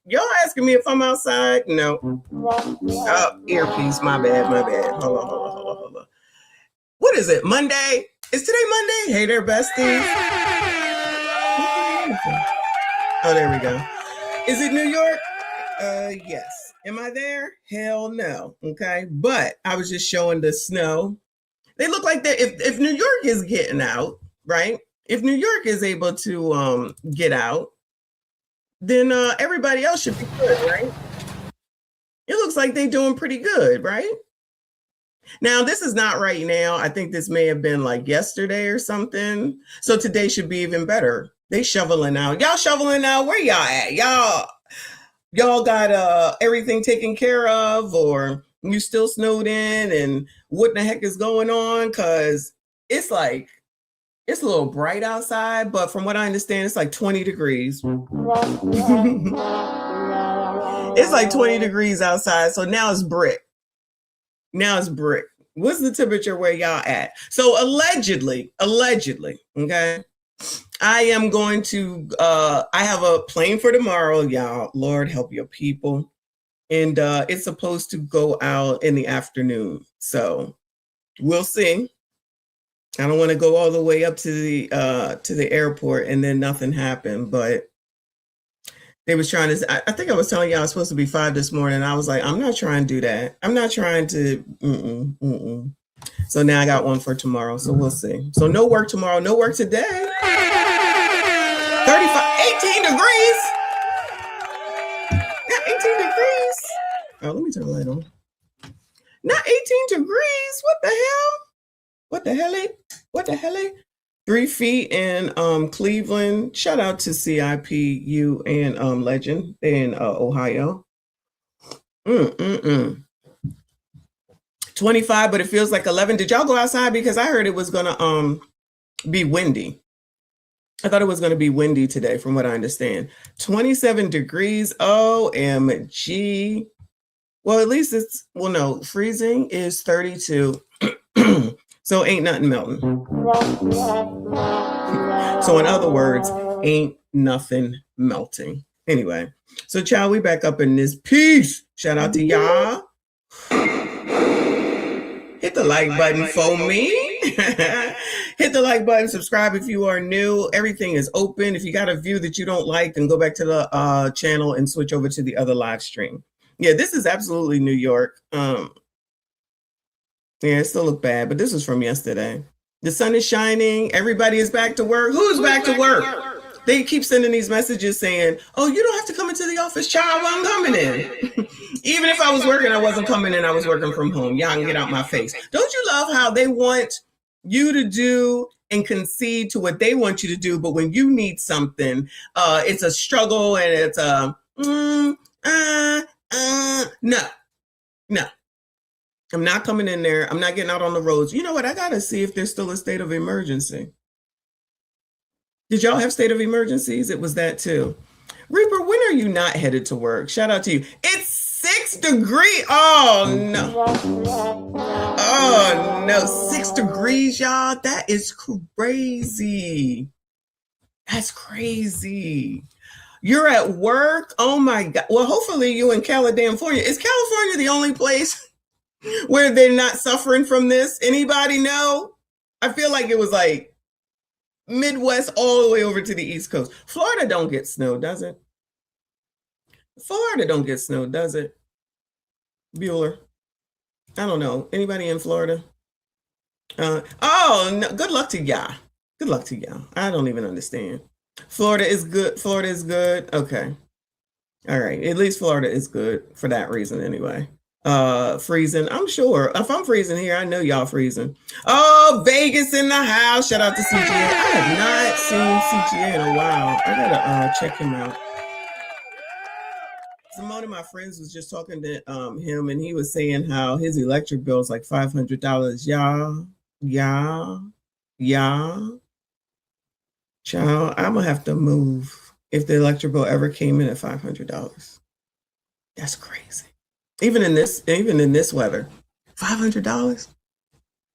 Y'all asking me if I'm outside? No. Oh, earpiece. My bad. My bad. Hold on. What is it? Monday? Is today Monday? Hey there, besties. Oh, there we go. Is it New York? Yes. Am I there? Hell no. Okay. But I was just showing the snow. They look like that. If New York is getting out, right? If New York is able to get out, then everybody else should be good, right? It looks like they're doing pretty good, right? Now, this is not right now. I think this may have been like yesterday or something. So today should be even better. They shoveling out. Y'all shoveling out. Where y'all at? Y'all got everything taken care of, or you still snowed in, and what the heck is going on? Cause it's like it's a little bright outside, but from what I understand, it's like 20 degrees. It's like 20 degrees outside. So now it's brick. Now it's brick. What's the temperature where y'all at? So allegedly, okay. I am going to I have a plane for tomorrow, y'all. Lord help your people. And it's supposed to go out in the afternoon. So we'll see. I don't want to go all the way up to the airport and then nothing happened, but they was trying to. I think I was telling y'all I was supposed to be 5 this morning. I was like, I'm not trying to do that. I'm not trying to. So now I got one for tomorrow. So we'll see. So no work tomorrow. No work today. 35, 18 degrees. Not 18 degrees. Oh, let me turn the light on. Not 18 degrees. What the hell? What the hell? What the hell? 3 feet in Cleveland. Shout out to CIPU and Legend in Ohio. 25, but it feels like 11. Did y'all go outside? Because I heard it was gonna be windy. I thought it was gonna be windy today, from what I understand. 27 degrees. OMG. Well, at least it's no, freezing is 32. So ain't nothing melting. So in other words, ain't nothing melting. Anyway, so child, we back up in this piece. Shout out to y'all. Hit the like button for me. Hit the like button, subscribe if you are new. Everything is open. If you got a view that you don't like, then go back to the channel and switch over to the other live stream. Yeah, this is absolutely New York. Yeah, it still look bad, but this was from yesterday. The sun is shining. Everybody is back to work. Who's back to work? They keep sending these messages saying, oh, you don't have to come into the office, child. I'm coming in. Even if I was working, I wasn't coming in. I was working from home. Y'all can get out my face. Don't you love how they want you to do and concede to what they want you to do, but when you need something, it's a struggle and it's a no. I'm not coming in there. I'm not getting out on the roads. You know what? I got to see if there's still a state of emergency. Did y'all have state of emergencies? It was that too. Reaper, when are you not headed to work? Shout out to you. It's 6 degrees. Oh, no. Oh, no. 6 degrees, y'all. That is crazy. That's crazy. You're at work? Oh, my God. Well, hopefully you in California. Is California the only place where they're not suffering from this? Anybody know? I feel like it was like Midwest all the way over to the East Coast. Florida don't get snow, does it? Florida don't get snow, does it? Bueller. I don't know. Anybody in Florida? Oh, no. Good luck to y'all. Good luck to y'all. I don't even understand. Florida is good. Florida is good. Okay. All right. At least Florida is good for that reason anyway. Freezing. I'm sure if I'm freezing here, I know y'all freezing. Oh, Vegas in the house. Shout out to CGA. I have not seen CGA in a while. I gotta check him out. One of my friends was just talking to him, and he was saying how his electric bill is like $500. Yeah. Child, I'm gonna have to move if the electric bill ever came in at $500. That's crazy. Even in this weather, $500.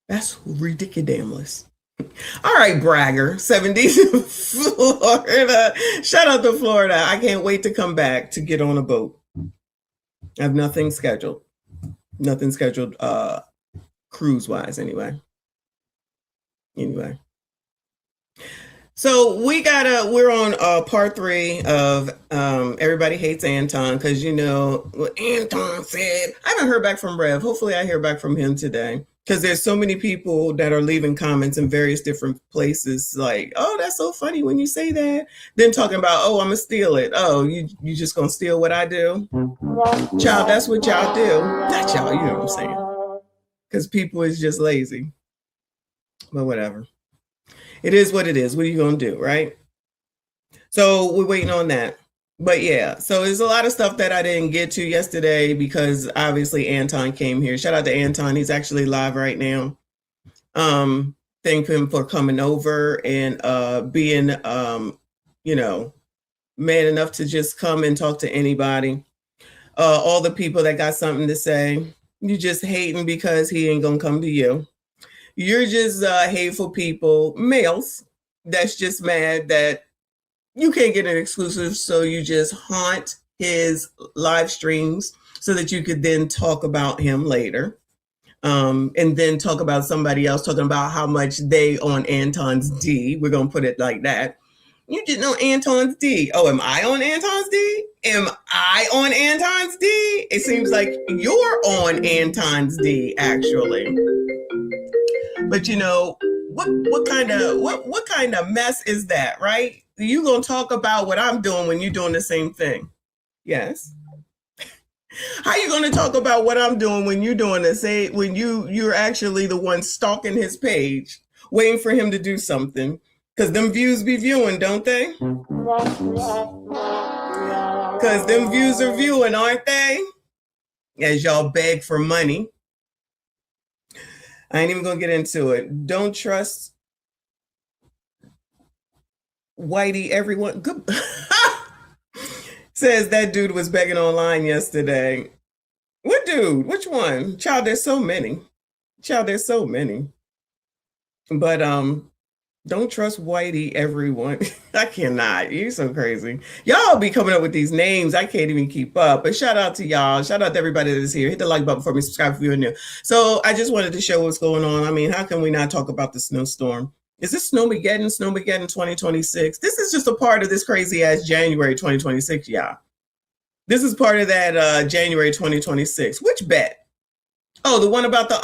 That's ridiculous. All right, bragger. 70s in Florida. Shout out to Florida. I can't wait to come back to get on a boat. I have nothing scheduled. Nothing scheduled cruise wise anyway. Anyway. So we're on part 3 of Everybody Hates Anton, because you know what Anton said. I haven't heard back from Rev. Hopefully I hear back from him today, because there's so many people that are leaving comments in various different places like, oh, that's so funny when you say that. Then talking about, oh, I'm gonna steal it. Oh, you just gonna steal what I do? Child, that's what y'all do. Not y'all, you know what I'm saying. Because people is just lazy. But whatever. It is what it is. What are you going to do, right? So we're waiting on that. But yeah, so there's a lot of stuff that I didn't get to yesterday because obviously Anton came here. Shout out to Anton. He's actually live right now. Thank him for coming over and being, you know, man enough to just come and talk to anybody. All the people that got something to say, you just hating because he ain't going to come to you. You're just hateful people, males, that's just mad that you can't get an exclusive, so you just haunt his live streams so that you could then talk about him later. And then talk about somebody else talking about how much they on Anton's D. We're going to put it like that. You didn't know Anton's D. Oh, am I on Anton's D? Am I on Anton's D? It seems like you're on Anton's D, actually. But you know, what kind of mess is that, right? You gonna talk about what I'm doing when you're doing the same thing? Yes. How you gonna talk about what I'm doing when you're doing the same, when you're actually the one stalking his page, waiting for him to do something? Because them views be viewing, don't they? Because them views are viewing, aren't they? As y'all beg for money. I ain't even gonna get into it. Don't trust Whitey, everyone. Good. Says that dude was begging online yesterday. What dude? Which one? Child, there's so many. Child, there's so many. But don't trust Whitey, everyone. I cannot. You're so crazy. Y'all be coming up with these names. I can't even keep up. But shout out to y'all. Shout out to everybody that is here. Hit the like button for me. Subscribe if you're new. So I just wanted to show what's going on. I mean, how can we not talk about the snowstorm? Is this Snowmageddon 2026? This is just a part of this crazy ass January 2026, y'all. This is part of that January 2026. Which bet? Oh, the one about the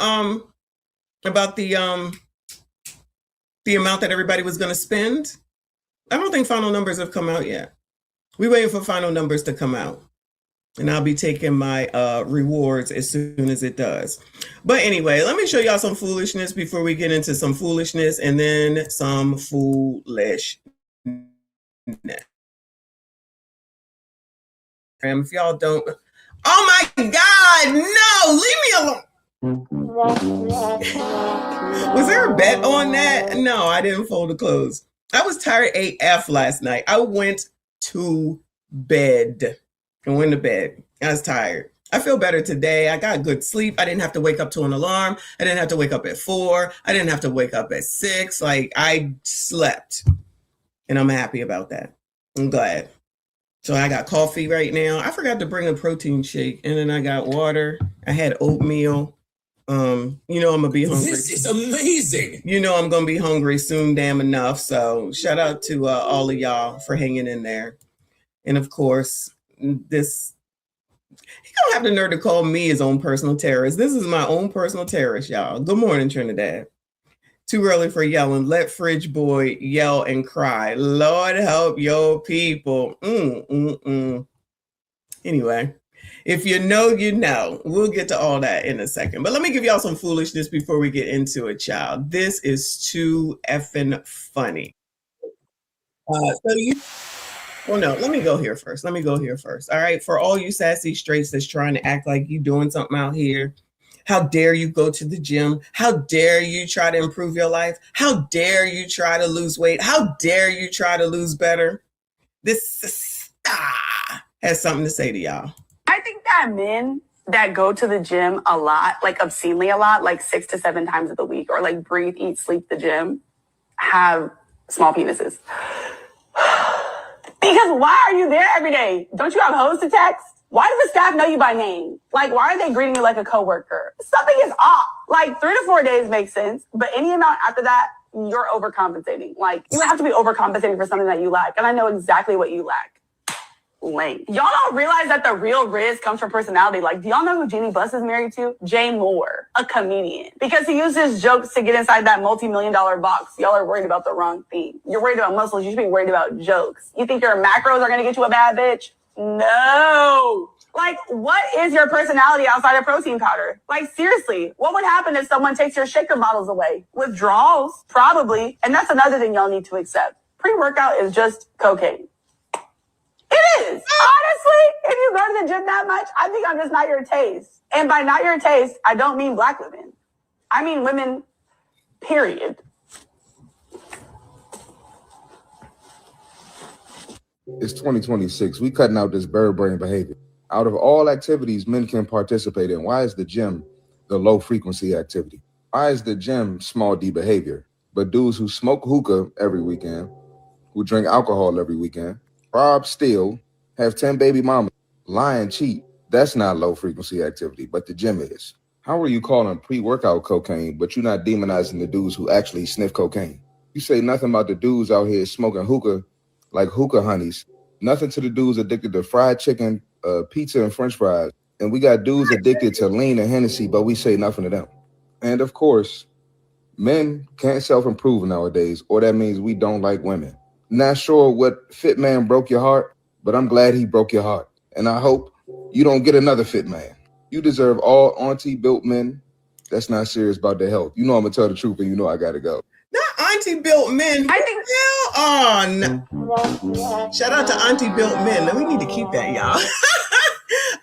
amount that everybody was going to spend. I don't think final numbers have come out yet. We're waiting for final numbers to come out. And I'll be taking my rewards as soon as it does. But anyway, let me show y'all some foolishness before we get into some foolishness and then some foolishness. If y'all don't, oh my God, no, leave me alone. Was there a bet on that? No, I didn't fold the clothes. I was tired AF last night. I went to bed. I went to bed. I was tired. I feel better today. I got good sleep. I didn't have to wake up to an alarm. I didn't have to wake up at 4. I didn't have to wake up at 6. Like, I slept. And I'm happy about that. I'm glad. So I got coffee right now. I forgot to bring a protein shake. And then I got water. I had oatmeal. You know I'm gonna be hungry. This is amazing. You know I'm gonna be hungry soon, damn enough. So shout out to all of y'all for hanging in there. And of course, this, he don't have the nerve to call me his own personal terrorist. This is my own personal terrorist, y'all. Good morning, Trinidad. Too early for yelling. Let Fridge Boy yell and cry. Lord help your people. Anyway, if you know, you know. We'll get to all that in a second. But let me give y'all some foolishness before we get into it, child. This is too effing funny. Well, no, let me go here first. All right. For all you sassy straights that's trying to act like you doing something out here. How dare you go to the gym? How dare you try to improve your life? How dare you try to lose weight? How dare you try to lose better? This has something to say to y'all. I think that men that go to the gym a lot, like obscenely a lot, like 6 to 7 times of the week, or like breathe, eat, sleep the gym, have small penises. Because why are you there every day? Don't you have hoes to text? Why does the staff know you by name? Like, why are they greeting you like a coworker? Something is off. Like, 3 to 4 days makes sense, but any amount after that, you're overcompensating. Like, you have to be overcompensating for something that you lack, and I know exactly what you lack. Lame. Y'all don't realize that the real riz comes from personality. Like, do y'all know who Jeannie Buss is married to? Jay Moore, a comedian. Because he uses jokes to get inside that multi-million-dollar box. Y'all are worried about the wrong thing. You're worried about muscles. You should be worried about jokes. You think your macros are going to get you a bad bitch? No. Like, what is your personality outside of protein powder? Like, seriously, what would happen if someone takes your shaker bottles away? Withdrawals? Probably. And that's another thing y'all need to accept. Pre-workout is just cocaine. It is. Honestly, if you go to the gym that much, I think I'm just not your taste. And by not your taste, I don't mean black women. I mean women, period. It's 2026. We cutting out this bird brain behavior. Out of all activities men can participate in, why is the gym the low frequency activity? Why is the gym small D behavior? But dudes who smoke hookah every weekend, who drink alcohol every weekend, rob, steal, have 10 baby mamas, lie and cheat, that's not low frequency activity, but the gym is. How are you calling pre-workout cocaine, but you're not demonizing the dudes who actually sniff cocaine? You say nothing about the dudes out here smoking hookah like hookah honeys, nothing to the dudes addicted to fried chicken, pizza and french fries. And we got dudes addicted to lean and Hennessy, but we say nothing to them. And of course, men can't self-improve nowadays, or that means we don't like women. Not sure what fit man broke your heart, but I'm glad he broke your heart. And I hope you don't get another fit man. You deserve all auntie-built men that's not serious about their health. You know I'm going to tell the truth, and you know I got to go. Not auntie-built men. I think... no. Shout out to auntie-built men. We need to keep that, y'all.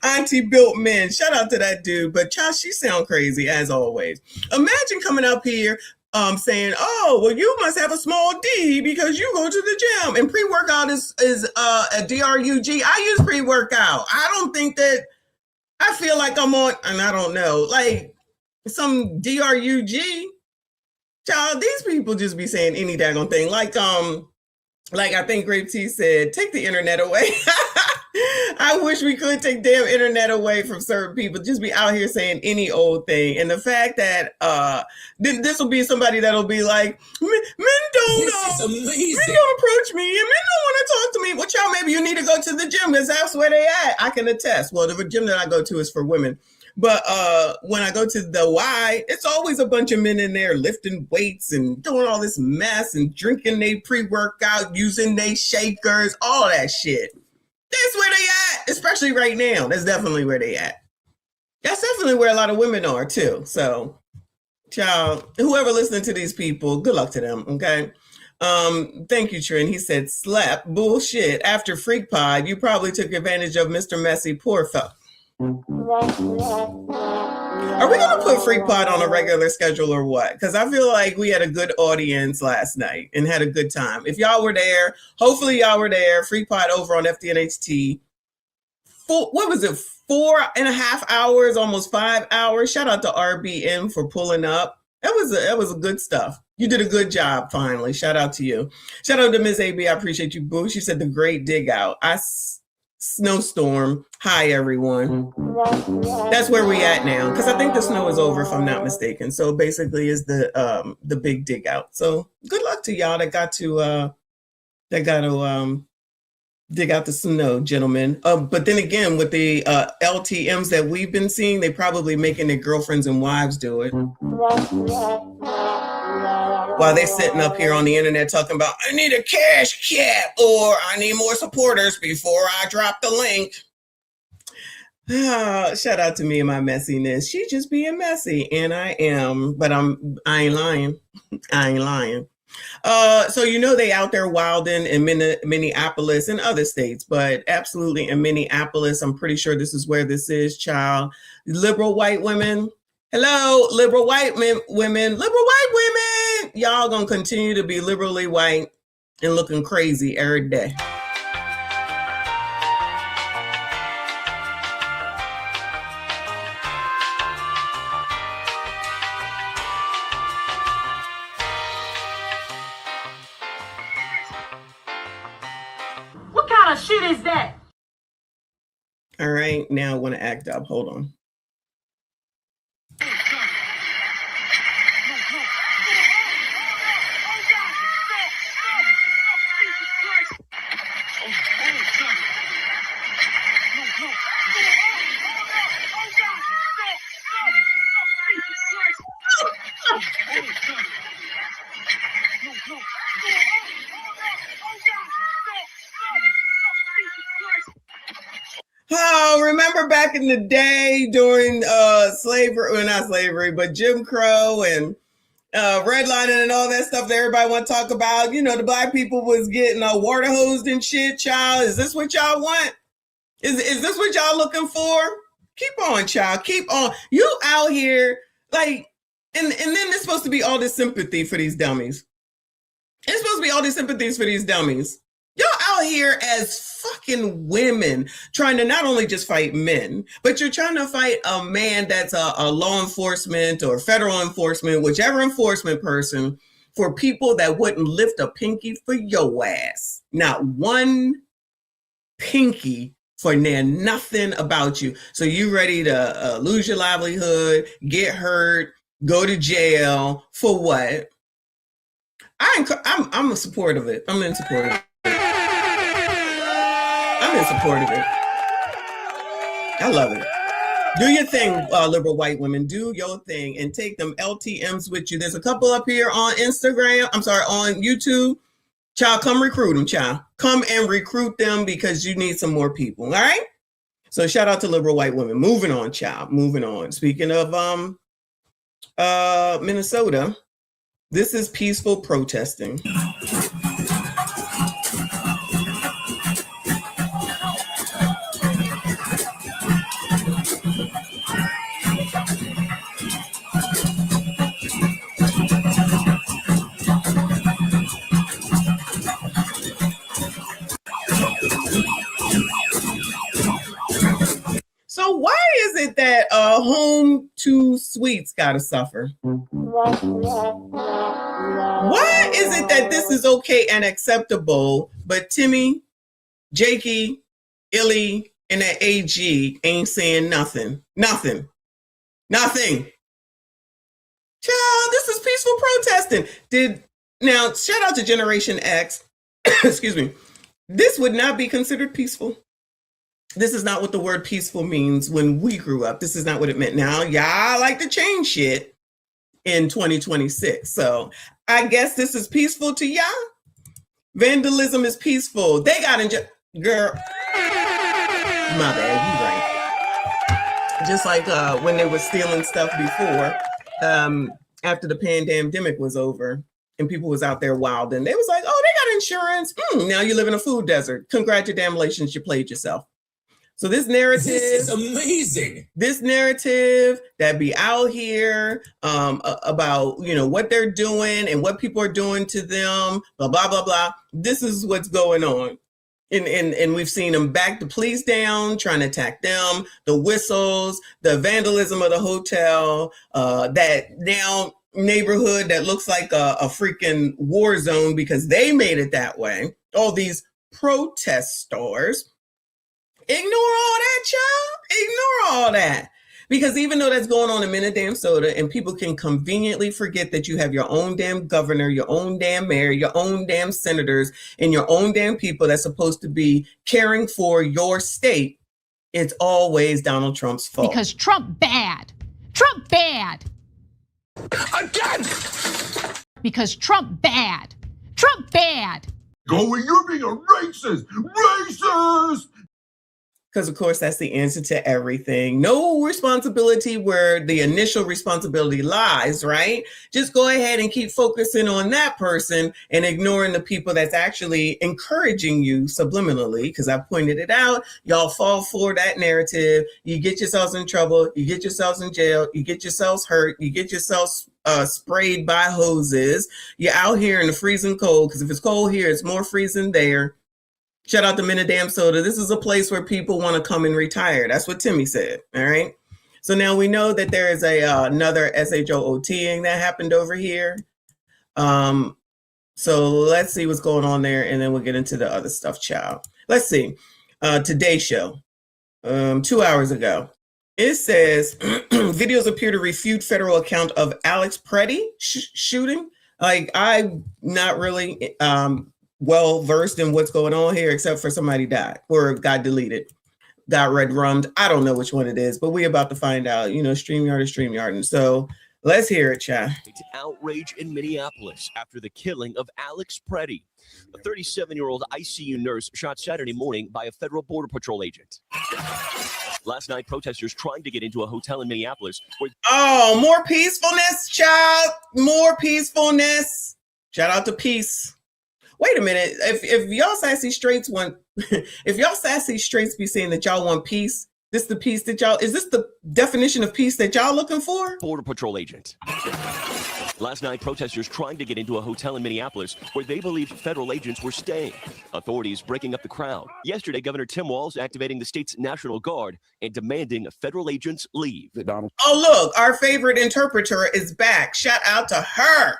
Auntie-built men. Shout out to that dude. But child, she sound crazy, as always. Imagine coming up here saying, oh, well, you must have a small D because you go to the gym. And pre-workout is a DRUG. I use pre-workout. I don't think that, I feel like I'm on, and I don't know, like some DRUG. Child, these people just be saying any daggone thing. Like I think Grape T said, take the internet away. I wish we could take damn internet away from certain people. Just be out here saying any old thing. And the fact that this will be somebody that'll be like, men don't approach me and men don't want to talk to me. Well, child, maybe you need to go to the gym because that's where they at. I can attest. Well, the gym that I go to is for women. But when I go to the Y, it's always a bunch of men in there lifting weights and doing all this mess and drinking their pre-workout, using their shakers, all that shit. That's where they at, especially right now. That's definitely where they at. That's definitely where a lot of women are too. So, child, whoever listening to these people, good luck to them, okay? Thank you, Trin. He said, slap, bullshit. After Freak Pod, you probably took advantage of Mr. Messy, poor fuck. Are we going to put Freak Pod on a regular schedule or what? Because I feel like we had a good audience last night and had a good time. If y'all were there, hopefully y'all were there. Freak Pod over on FDNHT. What was it? 4.5 hours, almost 5 hours. Shout out to RBM for pulling up. That was a good stuff. You did a good job, finally. Shout out to you. Shout out to Ms. AB. I appreciate you, boo. She said the great dig out. Snowstorm. Hi, everyone. That's where we at now, because I think the snow is over, if I'm not mistaken. So basically, is the big dig out. So good luck to y'all that got to dig out the snow, gentlemen. But then again, with the LTMs that we've been seeing, they probably making their girlfriends and wives do it. While they sitting up here on the internet talking about, I need a cash cap, or I need more supporters before I drop the link. Shout out to me and my messiness. She just being messy, and I am, but I ain't lying. I ain't lying. So they out there wilding in Minneapolis and other states, but absolutely in Minneapolis, I'm pretty sure this is where this is, child. Liberal white women. Hello, liberal white women. Y'all gonna continue to be liberally white and looking crazy every day. kind of shit is that? All right, now I want to act up. Hold on. Oh, remember back in the day during slavery, well, not slavery, but Jim Crow and redlining and all that stuff that everybody want to talk about. You know, the black people was getting water hosed and shit, child. Is this what y'all want? Is this what y'all looking for? Keep on, child. Keep on. You out here, like, and then there's supposed to be all this sympathy for these dummies. It's supposed to be all these sympathies for these dummies. Y'all out here as fucking women trying to not only just fight men, but you're trying to fight a man that's a law enforcement or federal enforcement, whichever enforcement person, for people that wouldn't lift a pinky for your ass. Not one pinky for nothing about you. So you ready to lose your livelihood, get hurt, go to jail for what? I'm a support of it. I'm in support of it. I'm in support of it. I love it. Do your thing, liberal white women. Do your thing and take them LTMs with you. There's a couple up here on Instagram. I'm sorry, on YouTube. Child, come recruit them, child. Come and recruit them because you need some more people. All right? So shout out to liberal white women. Moving on, child. Moving on. Speaking of Minnesota, this is peaceful protesting. So why is it that home to suites gotta suffer? Why is it that this is okay and acceptable, but Timmy, Jakey, Illy, and that AG ain't saying nothing? Nothing. Child, this is peaceful protesting. Now, shout out to Generation X. Excuse me. This would not be considered peaceful. This is not what the word peaceful means when we grew up. This is not what it meant. Now, y'all like to change shit in 2026. So I guess this is peaceful to y'all. Vandalism is peaceful. They got girl. My bad, you right. Just like when they were stealing stuff before, after the pandemic was over and people was out there wilding. They was like, oh, they got insurance. Now you live in a food desert. Congratulations, you played yourself. So this narrative, this is amazing. This narrative that be out here about, you know, what they're doing and what people are doing to them, blah, blah, blah, blah. This is what's going on. And we've seen them back the police down, trying to attack them, the whistles, the vandalism of the hotel, that now neighborhood that looks like a freaking war zone because they made it that way. All these protest stores. Ignore all that, child. Ignore all that. Because even though that's going on in Minnesota and people can conveniently forget that you have your own damn governor, your own damn mayor, your own damn senators, and your own damn people that's supposed to be caring for your state, it's always Donald Trump's fault. Because Trump bad. Trump bad. Again! Because Trump bad. Trump bad. Going, you're being a racist! Racist! Because, of course, that's the answer to everything. No responsibility where the initial responsibility lies, right? Just go ahead and keep focusing on that person and ignoring the people that's actually encouraging you subliminally. Because I pointed it out. Y'all fall for that narrative. You get yourselves in trouble. You get yourselves in jail. You get yourselves hurt. You get yourselves sprayed by hoses. You're out here in the freezing cold. Because if it's cold here, it's more freezing there. Shout out to Minnesota. This is a place where people want to come and retire. That's what Timmy said. All right. So now we know that there is another SHOOTing that happened over here. So let's see what's going on there. And then we'll get into the other stuff, child. Let's see. Today Show, 2 hours ago. It says videos appear to refute federal account of Alex Preddy shooting. Like, I'm not really well versed in what's going on here, except for somebody died or got deleted, got red rummed. I don't know which one it is, but we're about to find out. You know, StreamYard is StreamYard. And so let's hear it, chat. Outrage in Minneapolis after the killing of Alex Preddy, a 37-year-old ICU nurse shot Saturday morning by a federal Border Patrol agent. Last night, protesters trying to get into a hotel in Minneapolis where... Oh, more peacefulness, child. More peacefulness. Shout out to peace. Wait a minute. If y'all sassy straights want, if y'all sassy straights be saying that y'all want peace, this the peace that y'all, is this the definition of peace that y'all looking for? Border Patrol agent. Last night, protesters trying to get into a hotel in Minneapolis where they believed federal agents were staying. Authorities breaking up the crowd. Yesterday, Governor Tim Walz activating the state's National Guard and demanding federal agents leave. Oh, look, our favorite interpreter is back. Shout out to her.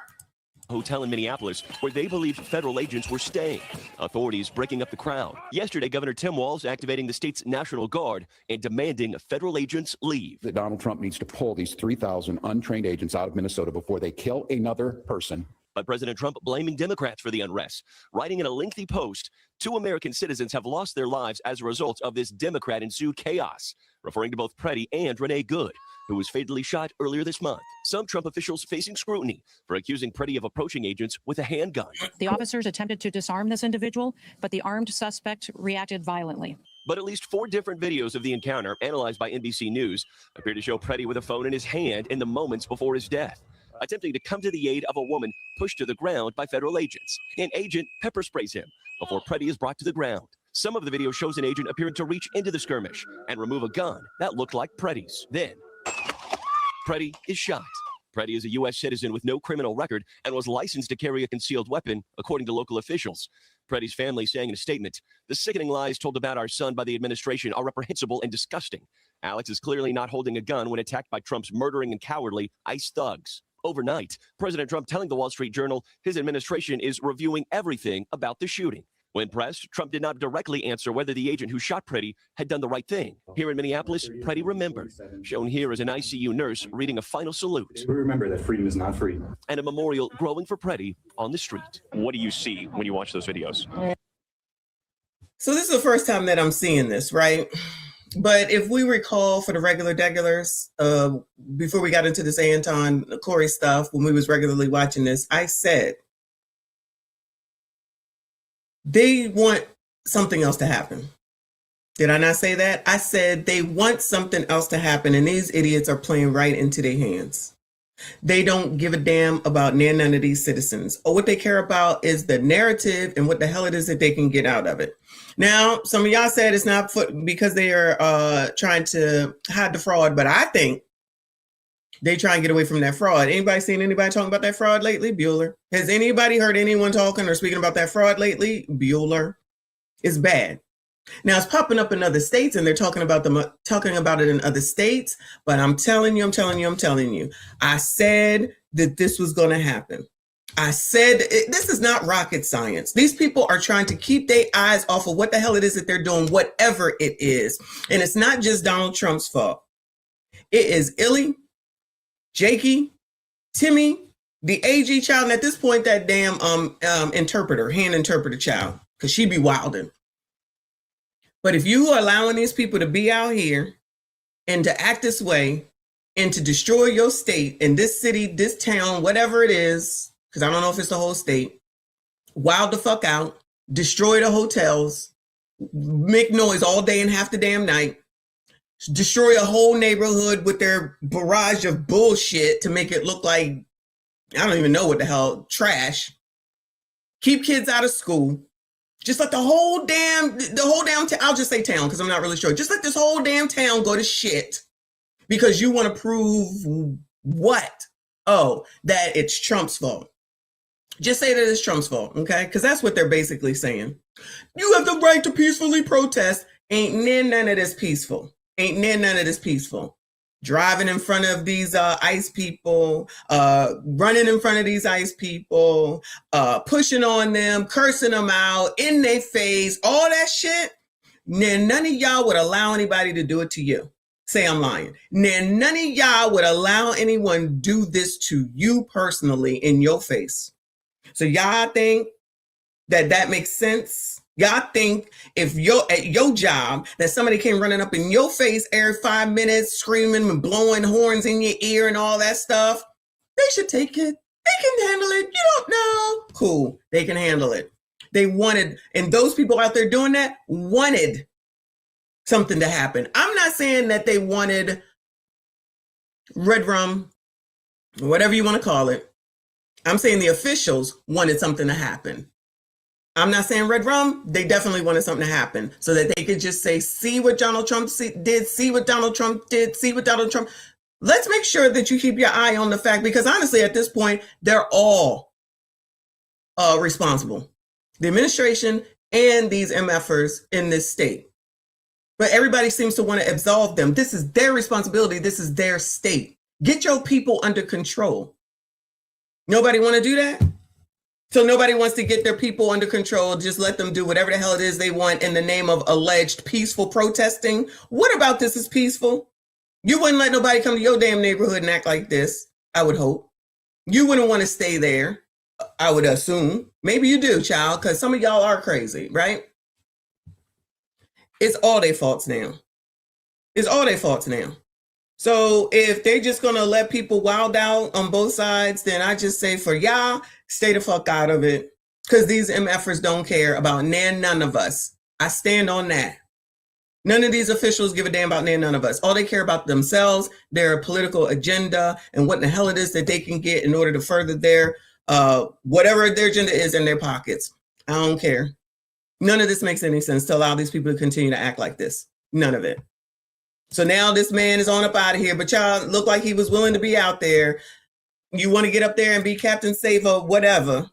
Hotel in Minneapolis where they believed federal agents were staying. Authorities breaking up the crowd. Yesterday, Governor Tim Walz activating the state's National Guard and demanding federal agents leave. That Donald Trump needs to pull these 3,000 untrained agents out of Minnesota before they kill another person. But President Trump blaming Democrats for the unrest, writing in a lengthy post, 2 American citizens have lost their lives as a result of this Democrat-ensued chaos, referring to both Preddy and Renee Good, who was fatally shot earlier this month. Some Trump officials facing scrutiny for accusing Preddy of approaching agents with a handgun. The officers attempted to disarm this individual, but the armed suspect reacted violently. But at least 4 different videos of the encounter, analyzed by NBC News, appear to show Preddy with a phone in his hand in the moments before his death, attempting to come to the aid of a woman pushed to the ground by federal agents. An agent pepper sprays him before Preddy is brought to the ground. Some of the video shows an agent appearing to reach into the skirmish and remove a gun that looked like Preddy's. Then, Preddy is shot. Preddy is a U.S. citizen with no criminal record and was licensed to carry a concealed weapon, according to local officials. Preddy's family saying in a statement, "The sickening lies told about our son by the administration are reprehensible and disgusting. Alex is clearly not holding a gun when attacked by Trump's murdering and cowardly ICE thugs." Overnight, President Trump telling the Wall Street Journal his administration is reviewing everything about the shooting. When pressed, Trump did not directly answer whether the agent who shot Preddy had done the right thing. Here in Minneapolis, Preddy remembered, shown here as an ICU nurse reading a final salute. We remember that freedom is not free. And a memorial growing for Preddy on the street. What do you see when you watch those videos? So this is the first time that I'm seeing this, right? But if we recall for the regulars, before we got into this Anton, Corey stuff, when we was regularly watching this, I said, they want something else to happen. Did I not say that? I said they want something else to happen, and these idiots are playing right into their hands. They don't give a damn about none of these citizens. Or what they care about is the narrative and what the hell it is that they can get out of it. Now, some of y'all said it's not because they are trying to hide the fraud, but I think they try and get away from that fraud. Anybody seen anybody talking about that fraud lately? Bueller. Has anybody heard anyone talking or speaking about that fraud lately? Bueller. It's bad. Now it's popping up in other states, and they're talking about it in other states. But I'm telling you, I said that this was going to happen. I said this is not rocket science. These people are trying to keep their eyes off of what the hell it is that they're doing, whatever it is. And it's not just Donald Trump's fault. It is Illy, Jakey, Timmy, the AG child, and at this point, that damn hand interpreter child, because she be wilding. But if you are allowing these people to be out here and to act this way and to destroy your state and this city, this town, whatever it is, because I don't know if it's the whole state, wild the fuck out, destroy the hotels, make noise all day and half the damn night, destroy a whole neighborhood with their barrage of bullshit to make it look like, I don't even know what the hell, trash. Keep kids out of school. Just let the whole damn town, I'll just say town because I'm not really sure. Just let this whole damn town go to shit because you want to prove what? Oh, that it's Trump's fault. Just say that it's Trump's fault, okay? Because that's what they're basically saying. You have the right to peacefully protest. Ain't none of this peaceful. Ain't none of this peaceful. driving in front of these ICE people, running in front of these ICE people, pushing on them, cursing them out in their face, all that shit. Then none of y'all would allow anybody to do it to you. Say I'm lying. Then none of y'all would allow anyone do this to you personally in your face. So y'all think that makes sense? Y'all think if you're at your job that somebody came running up in your face every 5 minutes, screaming and blowing horns in your ear and all that stuff, they should take it. They can handle it. You don't know. Cool. They can handle it. They wanted, and those people out there doing that wanted something to happen. I'm not saying that they wanted red rum, or whatever you want to call it. I'm saying the officials wanted something to happen. I'm not saying red rum. They definitely wanted something to happen so that they could just say, see what Donald Trump did, see what Donald Trump did, see what Donald Trump. Let's make sure that you keep your eye on the fact, because honestly, at this point, they're all responsible. The administration and these MFers in this state. But everybody seems to want to absolve them. This is their responsibility. This is their state. Get your people under control. Nobody want to do that? So nobody wants to get their people under control. Just let them do whatever the hell it is they want in the name of alleged peaceful protesting. What about this is peaceful? You wouldn't let nobody come to your damn neighborhood and act like this, I would hope. You wouldn't want to stay there, I would assume. Maybe you do, child, because some of y'all are crazy, right? It's all their faults now. It's all their faults now. So if they're just going to let people wild out on both sides, then I just say for y'all, stay the fuck out of it. Because these MFers don't care about none of us. I stand on that. None of these officials give a damn about none of us. All they care about themselves, their political agenda, and what the hell it is that they can get in order to further their, whatever their agenda is in their pockets. I don't care. None of this makes any sense to allow these people to continue to act like this. None of it. So now this man is on up out of here, but y'all look like he was willing to be out there. You want to get up there and be Captain Save whatever.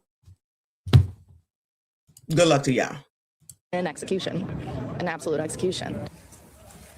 Good luck to y'all. An execution, an absolute execution.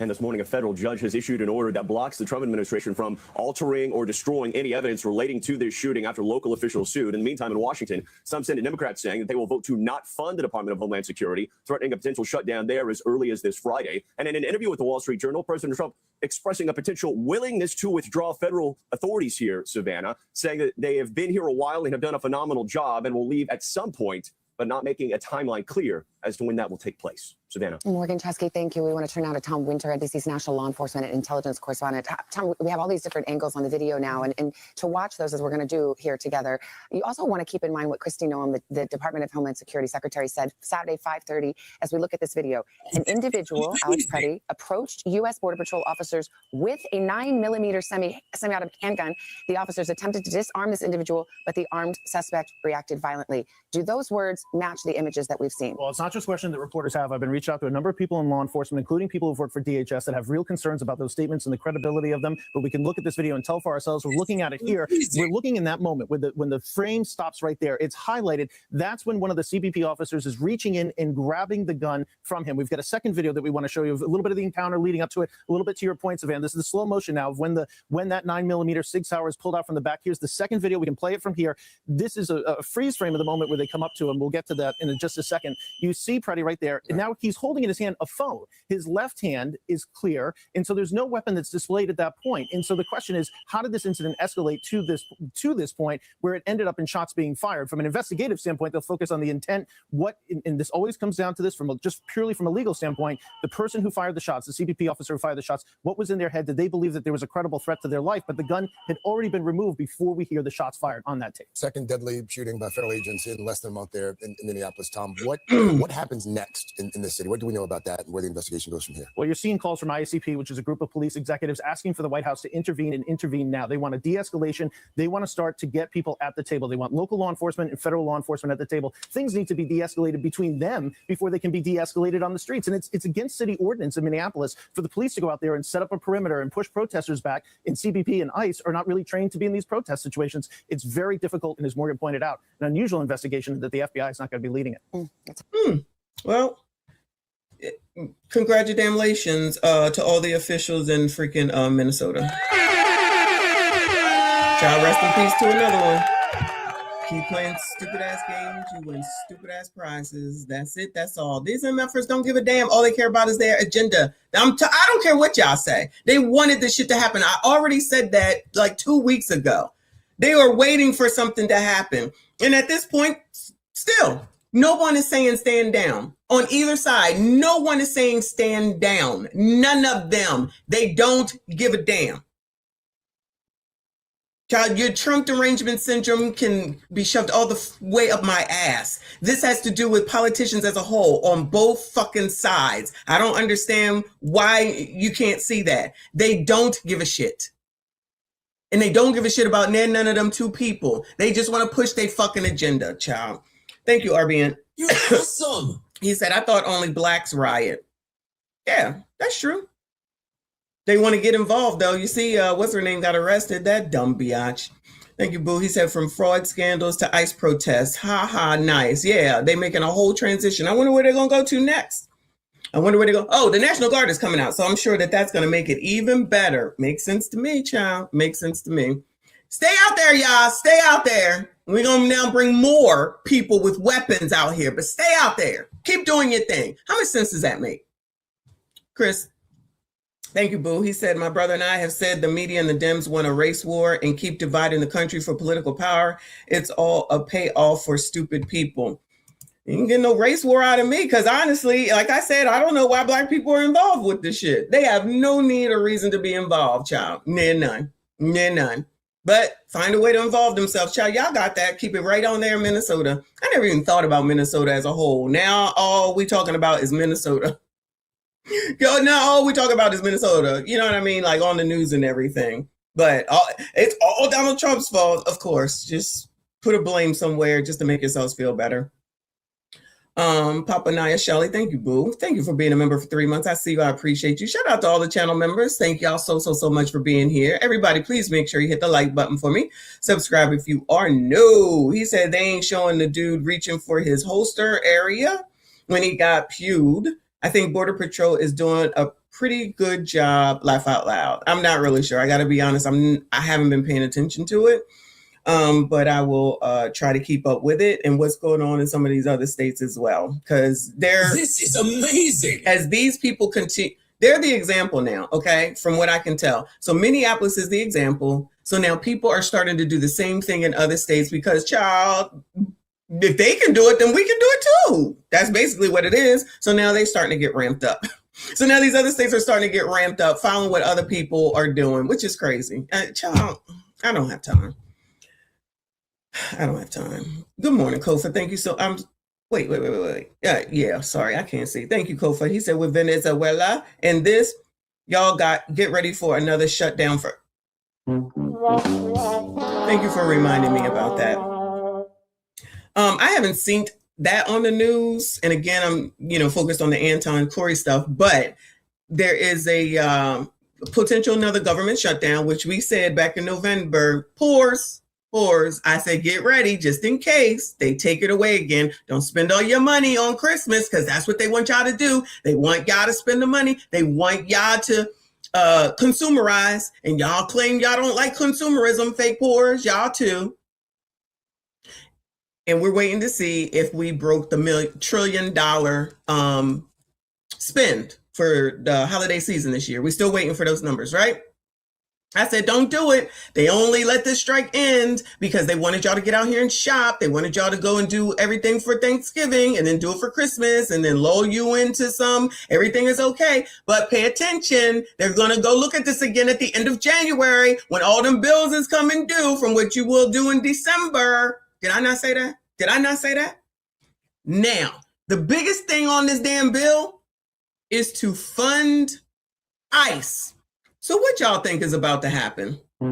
And this morning, a federal judge has issued an order that blocks the Trump administration from altering or destroying any evidence relating to this shooting after local officials sued. In the meantime, in Washington, some Senate Democrats saying that they will vote to not fund the Department of Homeland Security, threatening a potential shutdown there as early as this Friday. And in an interview with the Wall Street Journal, President Trump expressing a potential willingness to withdraw federal authorities here, Savannah, saying that they have been here a while and have done a phenomenal job and will leave at some point, but not making a timeline clear as to when that will take place. Savannah. Morgan Chesky, thank you. We want to turn now to Tom Winter, NBC's national law enforcement and intelligence correspondent. Tom, we have all these different angles on the video now, and to watch those as we're going to do here together, you also want to keep in mind what Kristi Noem, the Department of Homeland Security Secretary, said Saturday, 5:30, as we look at this video. An individual, Alex Preddy, approached U.S. Border Patrol officers with a 9mm semi-automatic handgun. The officers attempted to disarm this individual, but the armed suspect reacted violently. Do those words match the images that we've seen? Well, it's not just a question that reporters have. I've been reached out to a number of people in law enforcement, including people who've worked for DHS, that have real concerns about those statements and the credibility of them. But we can look at this video and tell for ourselves. We're looking at it here. We're looking in that moment when the frame stops right there. It's highlighted. That's when one of the CBP officers is reaching in and grabbing the gun from him. We've got a second video that we want to show you, a little bit of the encounter leading up to it, a little bit to your point, Savannah. This is the slow motion now of when that 9mm Sig Sauer is pulled out from the back. Here's the second video. We can play it from here. This is a freeze frame of the moment where they come up to him. We'll get to that in just a second. You see Preddy right there. And now he's holding in his hand a phone. His left hand is clear. And so there's no weapon that's displayed at that point. And so the question is, how did this incident escalate to this point where it ended up in shots being fired? From an investigative standpoint, they'll focus on the intent. And this always comes down to this from just purely from a legal standpoint. The person who fired the shots, the CBP officer who fired the shots, what was in their head? Did they believe that there was a credible threat to their life? But the gun had already been removed before we hear the shots fired on that tape. Second deadly shooting by federal agents in less than a month there in Minneapolis. Tom, what happens next in this city? What do we know about that and where the investigation goes from here? Well, you're seeing calls from IACP, which is a group of police executives asking for the White House to intervene and intervene now. They want a de-escalation. They want to start to get people at the table. They want local law enforcement and federal law enforcement at the table. Things need to be de-escalated between them before they can be de-escalated on the streets. And it's against city ordinance in Minneapolis for the police to go out there and set up a perimeter and push protesters back. And CBP and ICE are not really trained to be in these protest situations. It's very difficult, and as Morgan pointed out, an unusual investigation that the FBI is not going to be leading it. Well, Congratulations to all the officials in freaking Minnesota. Child, rest in peace to another one. Keep playing stupid ass games. You win stupid ass prizes. That's it. That's all. These MFers don't give a damn. All they care about is their agenda. I don't care what y'all say. They wanted this shit to happen. I already said that like 2 weeks ago. They are waiting for something to happen. And at this point, still, no one is saying stand down. On either side, no one is saying stand down. None of them. They don't give a damn. Child, your Trump derangement syndrome can be shoved all the way up my ass. This has to do with politicians as a whole on both fucking sides. I don't understand why you can't see that. They don't give a shit. And they don't give a shit about none of them two people. They just want to push their fucking agenda, child. Thank you, RBN. You're awesome. He said, I thought only blacks riot. Yeah, that's true. They want to get involved, though. You see, what's her name got arrested? That dumb biatch. Thank you, Boo. He said, from fraud scandals to ICE protests. Ha ha, nice. Yeah, they making a whole transition. I wonder where they're going to go to next. I wonder where they go. Oh, the National Guard is coming out. So I'm sure that that's going to make it even better. Makes sense to me, child. Makes sense to me. Stay out there, y'all. Stay out there. We're going to now bring more people with weapons out here. But stay out there. Keep doing your thing. How much sense does that make? Chris? Thank you, Boo. He said, my brother and I have said the media and the Dems want a race war and keep dividing the country for political power. It's all a payoff for stupid people. You can get no race war out of me because honestly, like I said, I don't know why black people are involved with this shit. They have no need or reason to be involved, child. Near none. Near none. But find a way to involve themselves, child. Y'all got that. Keep it right on there in Minnesota. I never even thought about Minnesota as a whole. Now all we talking about is Minnesota. Yo, now all we talk about is Minnesota. You know what I mean? Like on the news and everything. But it's all Donald Trump's fault, of course. Just put a blame somewhere just to make yourselves feel better. Papa Naya Shelley, thank you, Boo. Thank you for being a member for 3 months. I see you. I appreciate you. Shout out to all the channel members. Thank y'all so much for being here. Everybody, please make sure you hit the like button for me. Subscribe if you are new. He said they ain't showing the dude reaching for his holster area when he got pewed. I think Border Patrol is doing a pretty good job. Laugh out loud. I'm not really sure. I got to be honest. I haven't been paying attention to it, but I will try to keep up with it and what's going on in some of these other states as well. Because this is amazing. As these people continue, they're the example now. Okay, from what I can tell. So Minneapolis is the example. So now people are starting to do the same thing in other states because, child, if they can do it, then we can do it too. That's basically what it is. So now they're starting to get ramped up. So now these other states are starting to get ramped up, following what other people are doing, which is crazy. Child, I don't have time. I don't have time. Good morning, Kofa. Thank you so. Wait. Yeah. Sorry, I can't see. Thank you, Kofa. He said with Venezuela and this, y'all get ready for another shutdown. Thank you for reminding me about that. I haven't seen that on the news. And again, I'm, focused on the Anton Corey stuff, but there is a potential another government shutdown, which we said back in November, pause. I said, get ready just in case they take it away again. Don't spend all your money on Christmas because that's what they want y'all to do. They want y'all to spend the money. They want y'all to consumerize, and y'all claim y'all don't like consumerism, fake poors, y'all too. And we're waiting to see if we broke the $1 trillion spend for the holiday season this year. We're still waiting for those numbers, right? I said, don't do it. They only let this strike end because they wanted y'all to get out here and shop. They wanted y'all to go and do everything for Thanksgiving and then do it for Christmas and then lull you into everything is okay. But pay attention. They're going to go look at this again at the end of January when all them bills is coming due from what you will do in December. Did I not say that? Now, the biggest thing on this damn bill is to fund ICE. So what y'all think is about to happen? They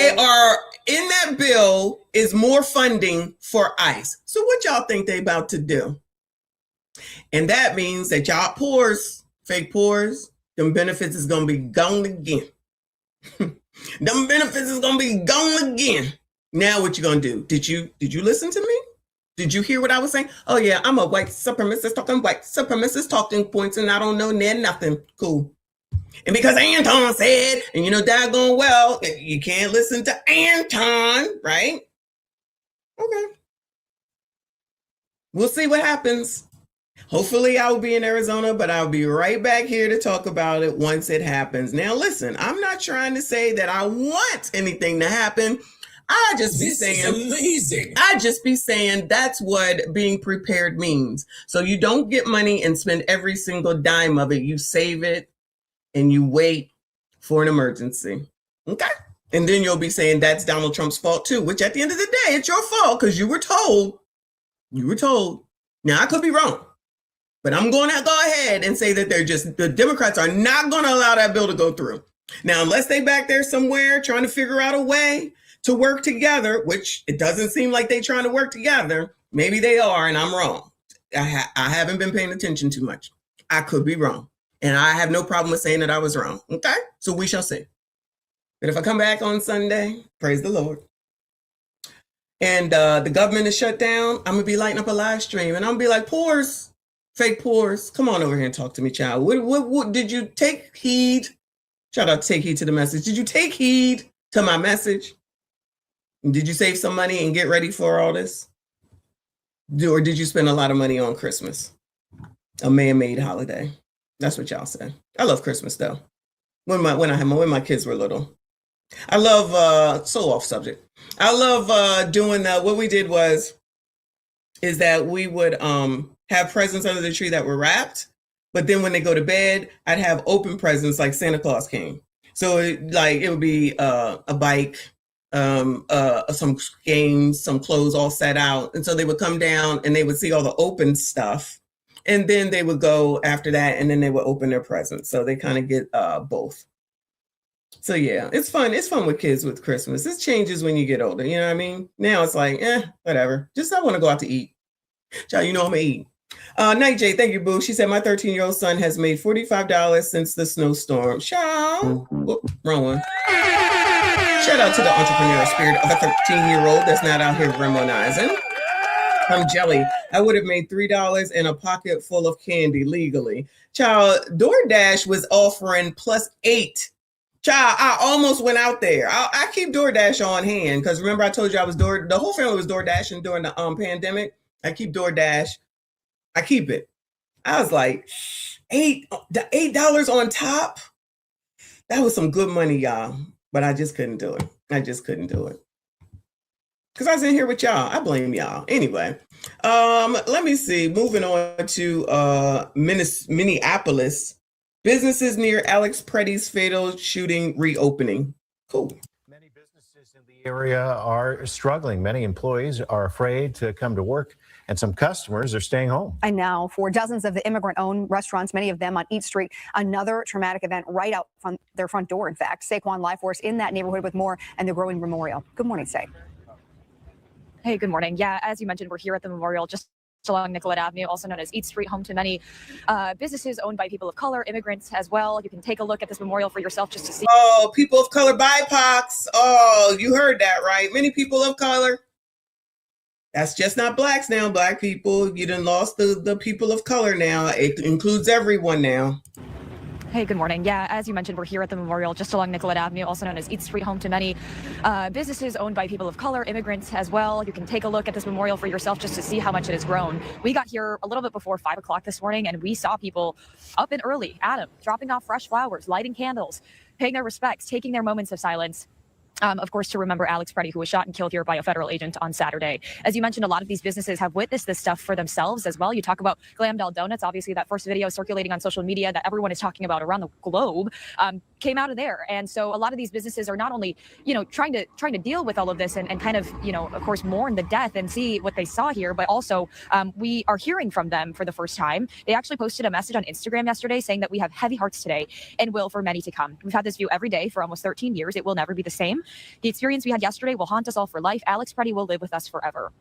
are, in that bill is more funding for ICE. So what y'all think they about to do? And that means that y'all poors, fake poors, them benefits is going to be gone again. Them benefits is gonna be gone again. Now what you gonna do? Did you listen to me? Did you hear what I was saying? Oh yeah, I'm a white supremacist talking white supremacist talking points, and I don't know near nothing. Cool. And because Anton said, and you know daggone well, you can't listen to Anton, right? Okay. We'll see what happens. Hopefully I will be in Arizona, but I'll be right back here to talk about it once it happens. Now listen, I'm not trying to say that I want anything to happen. I just be saying, amazing. I just be saying that's what being prepared means. So you don't get money and spend every single dime of it. You save it and you wait for an emergency. Okay. And then you'll be saying that's Donald Trump's fault too, which at the end of the day, it's your fault because you were told. You were told. Now I could be wrong, but I'm going to go ahead and say that the Democrats are not going to allow that bill to go through. Now, unless they back there somewhere trying to figure out a way to work together, which it doesn't seem like they're trying to work together. Maybe they are, and I'm wrong. I haven't been paying attention too much. I could be wrong. And I have no problem with saying that I was wrong. Okay? So we shall see. But if I come back on Sunday, praise the Lord, and the government is shut down, I'm going to be lighting up a live stream. And I'm going to be like, Pores, fake Pores, come on over here and talk to me, child. What did you take heed? Shout out to take heed to the message. Did you take heed to my message? Did you save some money and get ready for all this? Or did you spend a lot of money on Christmas? A man-made holiday. That's what y'all say. I love Christmas though. When my kids were little. I love so off subject. I love doing what we did is that we would have presents under the tree that were wrapped, but then when they go to bed, I'd have open presents like Santa Claus came. So it would be a bike, some games, some clothes all set out. And so they would come down and they would see all the open stuff. And then they would go after that and then they would open their presents. So they kind of get both. So yeah, it's fun. It's fun with kids with Christmas. It changes when you get older. You know what I mean? Now it's like, whatever. Just I want to go out to eat. Child, you know I'm going to eat. Night J, thank you, boo. She said, my 13-year-old son has made $45 since the snowstorm. Child. Whoop, wrong one. Shout out to the entrepreneurial spirit of a 13-year-old that's not out here remonizing. I'm jelly. I would have made $3 and a pocket full of candy legally. Child, DoorDash was offering +8. Child, I almost went out there. I keep DoorDash on hand because remember I told you the whole family was DoorDashing during the pandemic. I keep DoorDash. I keep it. I was like, $8 on top. That was some good money, y'all. But I just couldn't do it. Because I was in here with y'all. I blame y'all. Anyway, let me see. Moving on to Minneapolis. Businesses near Alex Pretty's fatal shooting reopening. Cool. Many businesses in the area are struggling. Many employees are afraid to come to work, and some customers are staying home. And now, for dozens of the immigrant-owned restaurants, many of them on East Street, another traumatic event right out from their front door, in fact. Saquon Live Force in that neighborhood with more and the growing memorial. Good morning, Say. Hey, good morning. Yeah, as you mentioned, we're here at the memorial just along Nicollet Avenue, also known as East Street, home to many businesses owned by people of color, immigrants as well. You can take a look at this memorial for yourself just to see. Oh, people of color, BIPOCs. Oh, you heard that, right? Many people of color. That's just not blacks now. Black people, you done lost the people of color now. It includes everyone now. Hey, good morning. Yeah, as you mentioned, we're here at the memorial just along Nicollet Avenue, also known as East Street, home to many businesses owned by people of color, immigrants as well. You can take a look at this memorial for yourself just to see how much it has grown. We got here a little bit before 5 o'clock this morning, and we saw people up and early, Adam, dropping off fresh flowers, lighting candles, paying their respects, taking their moments of silence. Of course, to remember Alex Pretty, who was shot and killed here by a federal agent on Saturday. As you mentioned, a lot of these businesses have witnessed this stuff for themselves as well. You talk about Glamdell Donuts, obviously that first video circulating on social media that everyone is talking about around the globe came out of there. And so a lot of these businesses are not only, trying to deal with all of this and kind of, of course, mourn the death and see what they saw here, but also we are hearing from them for the first time. They actually posted a message on Instagram yesterday saying that we have heavy hearts today and will for many to come. We've had this view every day for almost 13 years. It will never be the same. The experience we had yesterday will haunt us all for life. Alex Pretty will live with us forever.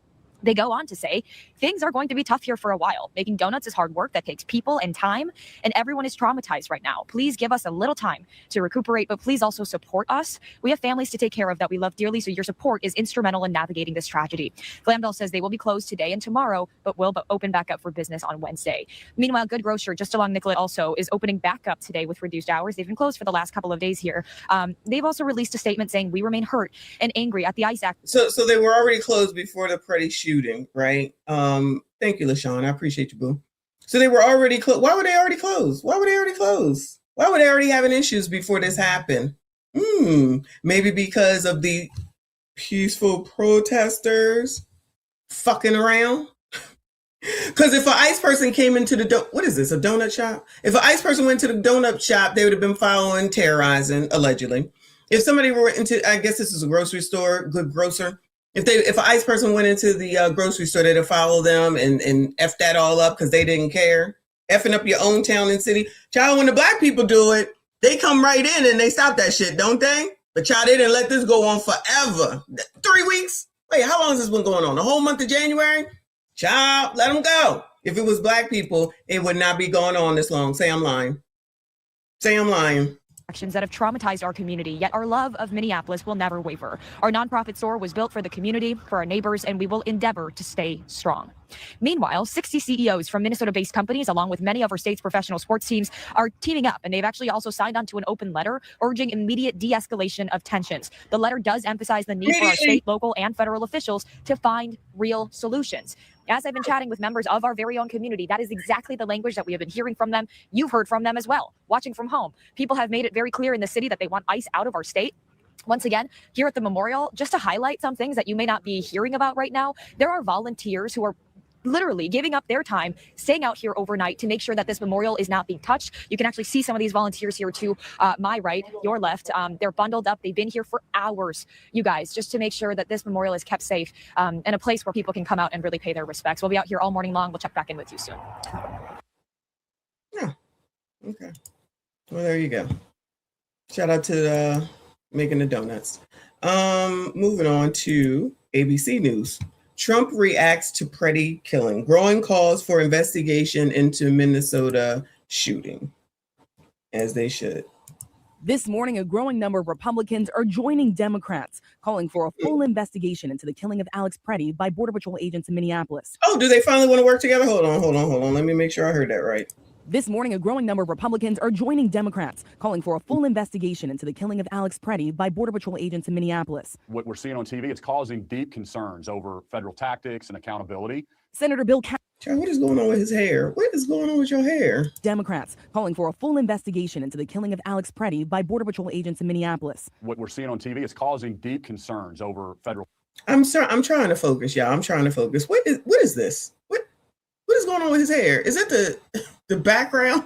They go on to say, things are going to be tough here for a while. Making donuts is hard work that takes people and time, and everyone is traumatized right now. Please give us a little time to recuperate, but please also support us. We have families to take care of that we love dearly, so your support is instrumental in navigating this tragedy. Glamdell says they will be closed today and tomorrow, but will open back up for business on Wednesday. Meanwhile, Good Grocer, just along Nicollet, also is opening back up today with reduced hours. They've been closed for the last couple of days here. They've also released a statement saying, we remain hurt and angry at the ICE Act. So they were already closed before the Pretty shooting, right? Thank you, LaShawn. I appreciate you, boo. So they were already closed. Why were they already closed? Why were they already closed? Why were they already having issues before this happened? Maybe because of the peaceful protesters fucking around. Because if an ICE person came into the what is this, a donut shop? If an ICE person went to the donut shop, they would have been following, terrorizing, allegedly. If somebody were into, I guess this is a grocery store, Good Grocer. If an ICE person went into the grocery store, they'd have followed them and F that all up because they didn't care. Effing up your own town and city. Child, when the black people do it, they come right in and they stop that shit, don't they? But child, they didn't let this go on forever. 3 weeks? Wait, how long has this been going on? The whole month of January? Child, let them go. If it was black people, it would not be going on this long. Say I'm lying. Say I'm lying. Actions that have traumatized our community, yet our love of Minneapolis will never waver. Our nonprofit store was built for the community, for our neighbors, and we will endeavor to stay strong. Meanwhile, 60 CEOs from Minnesota-based companies, along with many of our state's professional sports teams, are teaming up, and they've actually also signed onto an open letter urging immediate de-escalation of tensions. The letter does emphasize the need for our state, local, and federal officials to find real solutions. As I've been chatting with members of our very own community, that is exactly the language that we have been hearing from them. You've heard from them as well, watching from home. People have made it very clear in the city that they want ICE out of our state. Once again, here at the memorial, just to highlight some things that you may not be hearing about right now, there are volunteers who are literally giving up their time, staying out here overnight to make sure that this memorial is not being touched. You can actually see some of these volunteers here to my right, your left. They're bundled up. They've been here for hours, you guys, just to make sure that this memorial is kept safe and a place where people can come out and really pay their respects. We'll be out here all morning long. We'll check back in with you soon. Yeah. Okay. Well, there you go. Shout out to making the donuts. Moving on to ABC News. Trump reacts to Pretty killing. Growing calls for investigation into Minnesota shooting. As they should. This morning, a growing number of Republicans are joining Democrats, calling for a full investigation into the killing of Alex Pretty by Border Patrol agents in Minneapolis. Oh, do they finally want to work together? Hold on. Let me make sure I heard that right. This morning, a growing number of Republicans are joining Democrats, calling for a full investigation into the killing of Alex Pretty by Border Patrol agents in Minneapolis. What we're seeing on TV, it's causing deep concerns over federal tactics and accountability. Senator Bill What is going on with his hair? What is going on with your hair? Democrats calling for a full investigation into the killing of Alex Pretty by Border Patrol agents in Minneapolis. What we're seeing on TV, it's causing deep concerns over federal. I'm sorry. I'm trying to focus, y'all. I'm trying to focus. What is this? What is going on with his hair? Is it the background?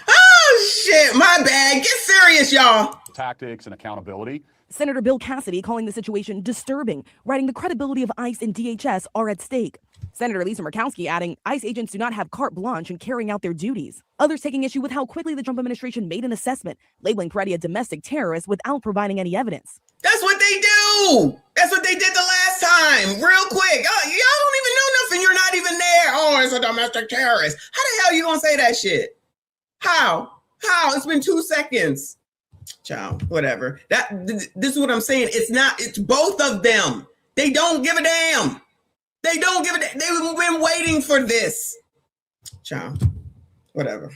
Oh shit! My bad. Get serious, y'all. Tactics and accountability. Senator Bill Cassidy calling the situation disturbing, writing the credibility of ICE and DHS are at stake. Senator Lisa Murkowski adding, ICE agents do not have carte blanche in carrying out their duties. Others taking issue with how quickly the Trump administration made an assessment, labeling Pretty a domestic terrorist without providing any evidence. That's what they do. That's what they did the last time. Real quick. Y'all don't even know nothing. You're not even there. Oh, it's a domestic terrorist. How the hell are you going to say that shit? How? It's been 2 seconds. Child, whatever. This is what I'm saying. It's both of them. They don't give a damn. They don't give a damn. They've been waiting for this. Child, whatever.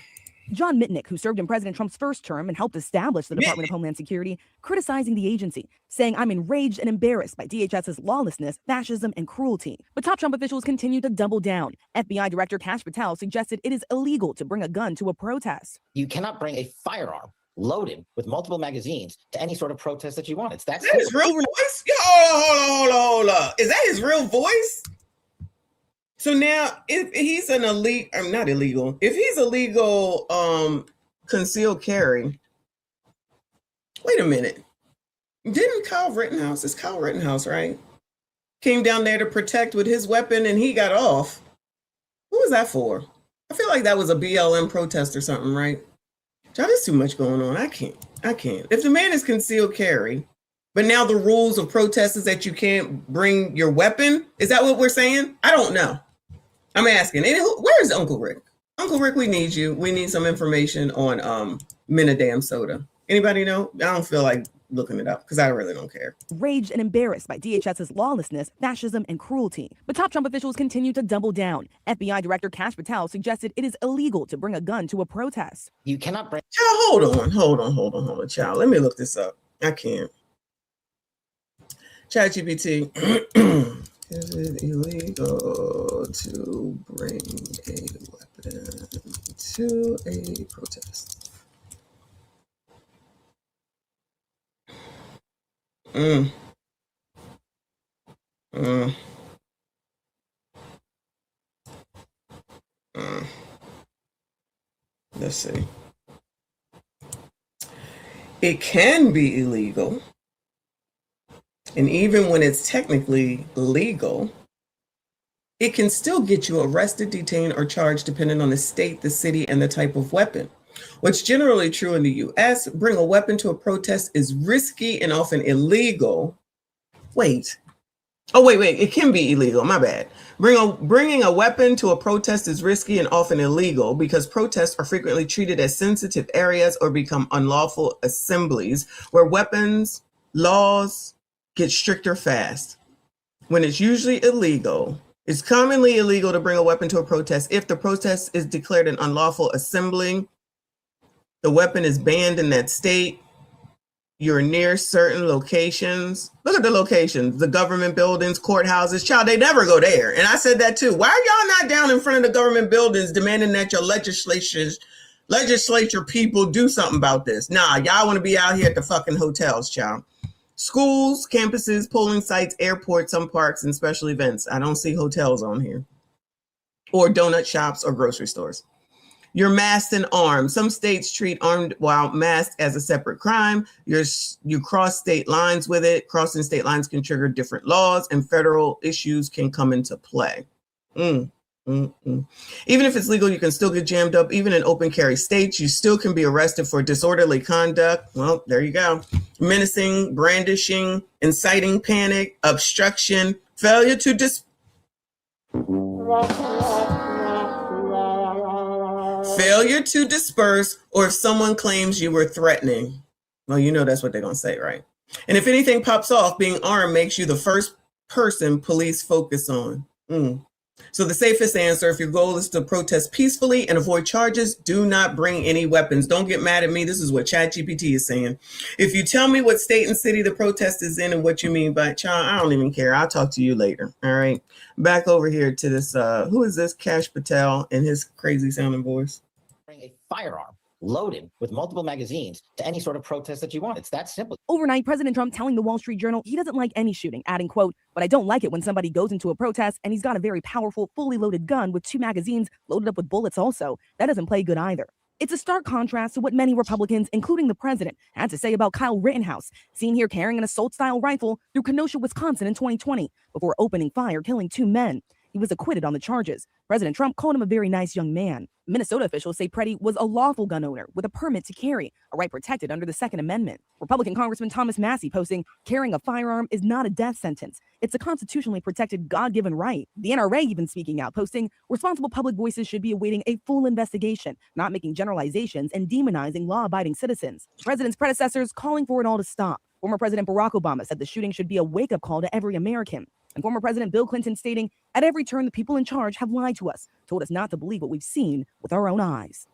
John Mitnick, who served in President Trump's first term and helped establish the Department of Homeland Security, criticizing the agency, saying, I'm enraged and embarrassed by DHS's lawlessness, fascism, and cruelty. But top Trump officials continue to double down. FBI Director Kash Patel suggested it is illegal to bring a gun to a protest. You cannot bring a firearm loaded with multiple magazines to any sort of protest that you want. It's that simple. Is that his real voice? Hold on. Is that his real voice? So now, if he's an not illegal, if he's illegal concealed carry, wait a minute. Didn't Kyle Rittenhouse, it's Kyle Rittenhouse, right? Came down there to protect with his weapon and he got off. What was that for? I feel like that was a BLM protest or something, right? John, there's too much going on. I can't. If the man is concealed carry But now the rules of protest is that you can't bring your weapon. Is that what we're saying? I don't know. I'm asking. Where's Uncle Rick? Uncle Rick, we need you. We need some information on Minadam soda. Anybody know? I don't feel like looking it up because I really don't care. Raged and embarrassed by DHS's lawlessness, fascism, and cruelty. But top Trump officials continue to double down. FBI Director Kash Patel suggested it is illegal to bring a gun to a protest. You cannot bring. Child, hold on, child. Let me look this up. I can't. ChatGPT. Is it illegal to bring a weapon to a protest? Let's see. It can be illegal. And even when it's technically legal, it can still get you arrested, detained, or charged depending on the state, the city, and the type of weapon. What's generally true in the U.S., bring a weapon to a protest is risky and often illegal. Wait. It can be illegal. My bad. Bringing a weapon to a protest is risky and often illegal because protests are frequently treated as sensitive areas or become unlawful assemblies where weapons laws get stricter fast. When it's usually illegal, it's commonly illegal to bring a weapon to a protest. If the protest is declared an unlawful assembly, the weapon is banned in that state. You're near certain locations. Look at the locations, the government buildings, courthouses. Child, they never go there. And I said that too. Why are y'all not down in front of the government buildings demanding that your legislature people do something about this? Nah, y'all want to be out here at the fucking hotels, child. Schools, campuses, polling sites, airports, some parks, and special events. I don't see hotels on here. Or donut shops or grocery stores. You're masked and armed. Some states treat armed while masked as a separate crime. You cross state lines with it. Crossing state lines can trigger different laws and federal issues can come into play. Even if it's legal, you can still get jammed up. Even in open carry states, you still can be arrested for disorderly conduct. Well, there you go. Menacing, brandishing, inciting panic, obstruction, failure to disperse, or if someone claims you were threatening. Well, you know that's what they're going to say, right? And if anything pops off, being armed makes you the first person police focus on. So the safest answer, if your goal is to protest peacefully and avoid charges, do not bring any weapons. Don't get mad at me. This is what ChatGPT is saying. If you tell me what state and city the protest is in and what you mean by child, I don't even care. I'll talk to you later. All right. Back over here to this. Who is this? Kash Patel and his crazy sounding voice. Bring a firearm loaded with multiple magazines to any sort of protest that you want. It's that simple. Overnight, President Trump telling the Wall Street Journal he doesn't like any shooting, adding, quote, "But I don't like it when somebody goes into a protest and he's got a very powerful, fully loaded gun with 2 magazines loaded up with bullets also. That doesn't play good either." It's a stark contrast to what many Republicans, including the president, had to say about Kyle Rittenhouse, seen here carrying an assault-style rifle through Kenosha, Wisconsin in 2020, before opening fire, killing 2 men. He was acquitted on the charges. President Trump called him a very nice young man. Minnesota officials say Preddy was a lawful gun owner with a permit to carry, a right protected under the Second Amendment. Republican Congressman Thomas Massey posting, "Carrying a firearm is not a death sentence. It's a constitutionally protected God-given right." The NRA even speaking out, posting, "Responsible public voices should be awaiting a full investigation, not making generalizations and demonizing law-abiding citizens." The president's predecessors calling for it all to stop. Former President Barack Obama said the shooting should be a wake-up call to every American. And former President Bill Clinton stating, "At every turn, the people in charge have lied to us, told us not to believe what we've seen with our own eyes."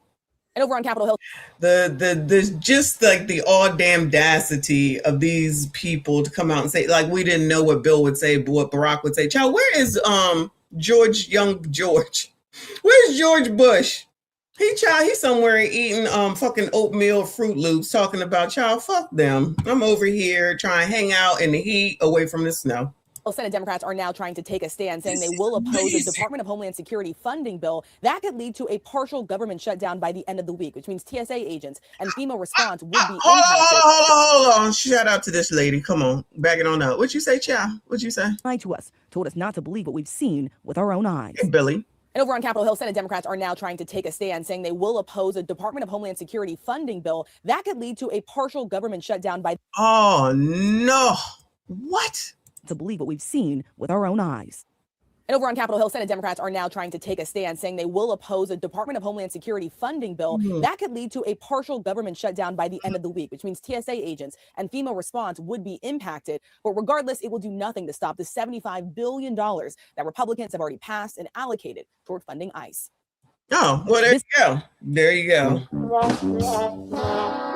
And over on Capitol Hill, there's just like the audacity of these people to come out and say, like, we didn't know what Bill would say, but what Barack would say. Child, where is young George? Where's George Bush? He's somewhere eating fucking oatmeal Fruit Loops, talking about, child, fuck them. I'm over here trying to hang out in the heat away from the snow. Senate Democrats are now trying to take a stand, saying they will oppose a Department of Homeland Security funding bill that could lead to a partial government shutdown by the end of the week, which means TSA agents and FEMA response would be impacted. Hold on. Shout out to this lady. Come on. Back it on up. What'd you say, child? What'd you say? Lied to us, told us not to believe what we've seen with our own eyes. Hey, Billy. And over on Capitol Hill, Senate Democrats are now trying to take a stand, saying they will oppose a Department of Homeland Security funding bill that could lead to a partial government shutdown by. Oh, no. What? To believe what we've seen with our own eyes. And over on Capitol Hill, Senate Democrats are now trying to take a stand, saying they will oppose a Department of Homeland Security funding bill that could lead to a partial government shutdown by the end of the week, which means TSA agents and FEMA response would be impacted. But regardless, it will do nothing to stop the $75 billion that Republicans have already passed and allocated toward funding ICE. Oh, well, there you go. There you go.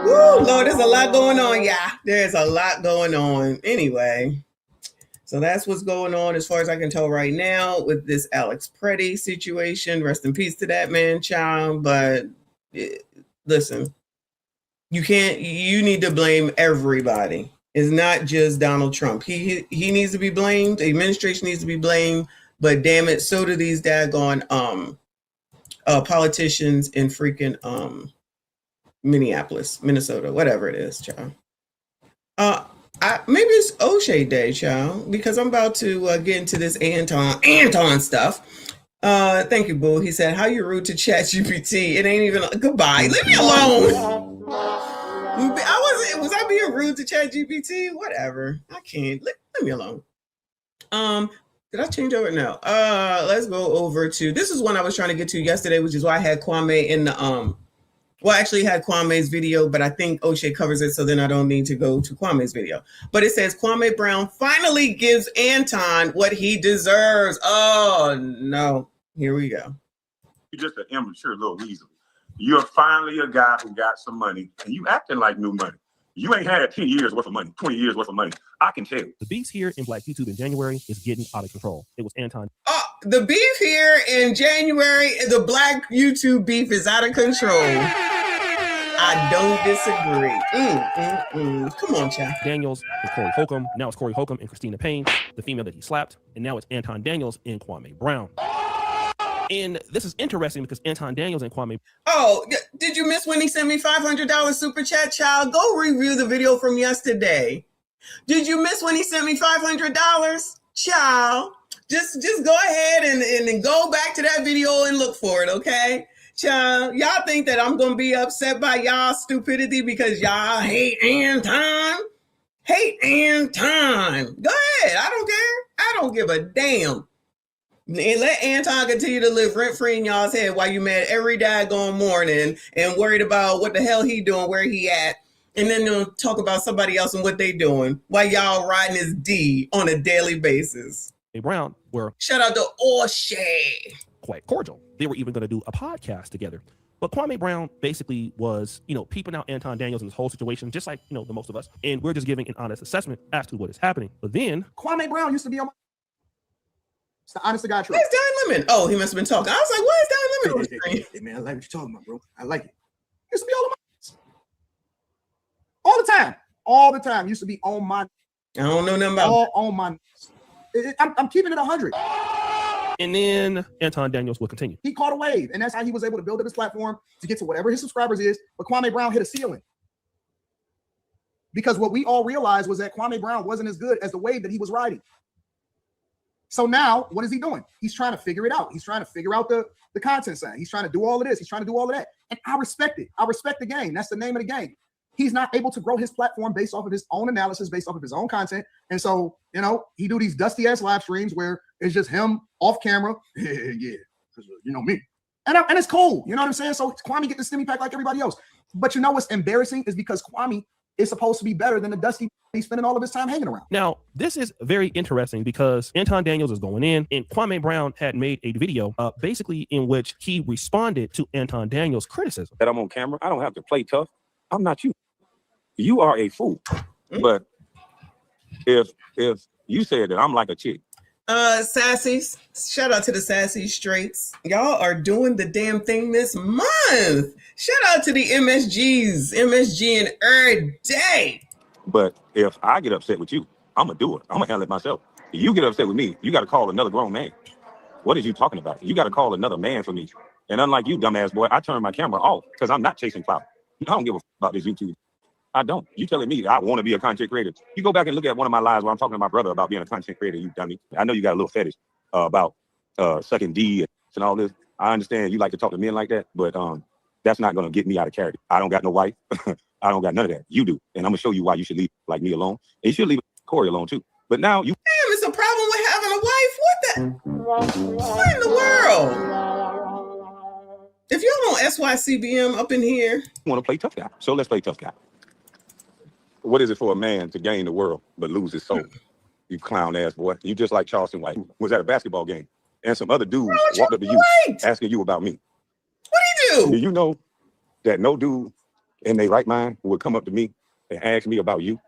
Woo, Lord, there's a lot going on, yeah. There's a lot going on. Anyway. So that's what's going on as far as I can tell right now with this Alex Preddy situation. Rest in peace to that man, child. But listen, you need to blame everybody. It's not just Donald Trump. He needs to be blamed. The administration needs to be blamed. But damn it, so do these daggone politicians in freaking Minneapolis, Minnesota, whatever it is, child. Maybe it's O'Shea Day, child, because I'm about to get into this Anton stuff. Thank you, Boo. He said, how you rude to ChatGPT? It ain't even, goodbye. Leave me alone. Was I being rude to ChatGPT? Whatever. I can't. Leave me alone. Did I change over? No. Let's go over to, this is one I was trying to get to yesterday, which is why I had Kwame in the, well, I actually had Kwame's video, but I think O'Shea covers it, so then I don't need to go to Kwame's video. But it says Kwame Brown finally gives Anton what he deserves. Oh, no. Here we go. You're just an immature little weasel. You're finally a guy who got some money, and you acting like new money. You ain't had 10 years worth of money, 20 years worth of money. I can tell. The beast here in Black YouTube in January is getting out of control. It was Anton. The beef here in January, the Black YouTube beef is out of control. I don't disagree. Come on, child. Daniels and Corey Holcomb. Now it's Corey Holcomb and Christina Payne, the female that he slapped. And now it's Anton Daniels and Kwame Brown. And this is interesting because Anton Daniels and Kwame. Oh, did you miss when he sent me $500 super chat, child? Go review the video from yesterday. Did you miss when he sent me $500? Child, just go ahead and go back to that video and look for it, okay? Child, y'all think that I'm going to be upset by y'all stupidity because y'all hate Anton? Hate Anton. Go ahead. I don't care. I don't give a damn. And let Anton continue to live rent-free in y'all's head while you mad every daggone morning and worried about what the hell he doing, where he at. And then they'll talk about somebody else and what they doing while y'all riding his D on a daily basis. Brown were shout out to O'Shea. Quite cordial. They were even going to do a podcast together. But Kwame Brown basically was, peeping out Anton Daniels in this whole situation, just like, the most of us. And we're just giving an honest assessment as to what is happening. But then Kwame Brown used to be on my. It's the honest to God truth. Where's Don Lemon? Oh, he must have been talking. I was like, where's Don Lemon? Hey, man, I like what you're talking about, bro. I like it. Used to be all the time. All the time. Used to be on my. I don't know nothing about all on my. I'm keeping it 100. And then Anton Daniels will continue. He caught a wave, and that's how he was able to build up his platform to get to whatever his subscribers is. But Kwame Brown hit a ceiling. Because what we all realized was that Kwame Brown wasn't as good as the wave that he was riding. So now, what is he doing? He's trying to figure it out. He's trying to figure out the content side. He's trying to do all of this. He's trying to do all of that. And I respect it. I respect the game. That's the name of the game. He's not able to grow his platform based off of his own analysis, based off of his own content. And so, he do these dusty ass live streams where it's just him off camera. Yeah, because you know me. And it's cool. You know what I'm saying? So Kwame get the stimmy pack like everybody else. But what's embarrassing is because Kwame is supposed to be better than the dusty he's spending all of his time hanging around. Now, this is very interesting because Anton Daniels is going in, and Kwame Brown had made a video basically in which he responded to Anton Daniels' criticism. That I'm on camera. I don't have to play tough. I'm not you. You are a fool. But if you said that I'm like a chick. Sassies, shout out to the Sassy Straights. Y'all are doing the damn thing this month. Shout out to the MSGing every day. But if I get upset with you, I'm gonna do it. I'm gonna handle it myself. If you get upset with me, you got to call another grown man. What are you talking about? You got to call another man for me. And unlike you, dumbass boy, I turn my camera off because I'm not chasing clout. I don't give a about this YouTube. I don't. You telling me I want to be a content creator? You go back and look at one of my lives where I'm talking to my brother about being a content creator. You dummy. I know you got a little fetish about sucking D and all this. I understand you like to talk to men like that, but that's not gonna get me out of character. I don't got no wife. I don't got none of that. You do, and I'm gonna show you why you should leave like me alone, and you should leave Corey alone too. But now you. Damn, it's a problem with having a wife. What in the world? If y'all don't SYCBM up in here, want to play tough guy, so let's play tough guy. What is it for a man to gain the world but lose his soul? You clown ass boy. You just like Charleston White was at a basketball game, and some other dudes walked up to you asking you about me. What do you do? Do you know that no dude in their right mind would come up to me and ask me about you?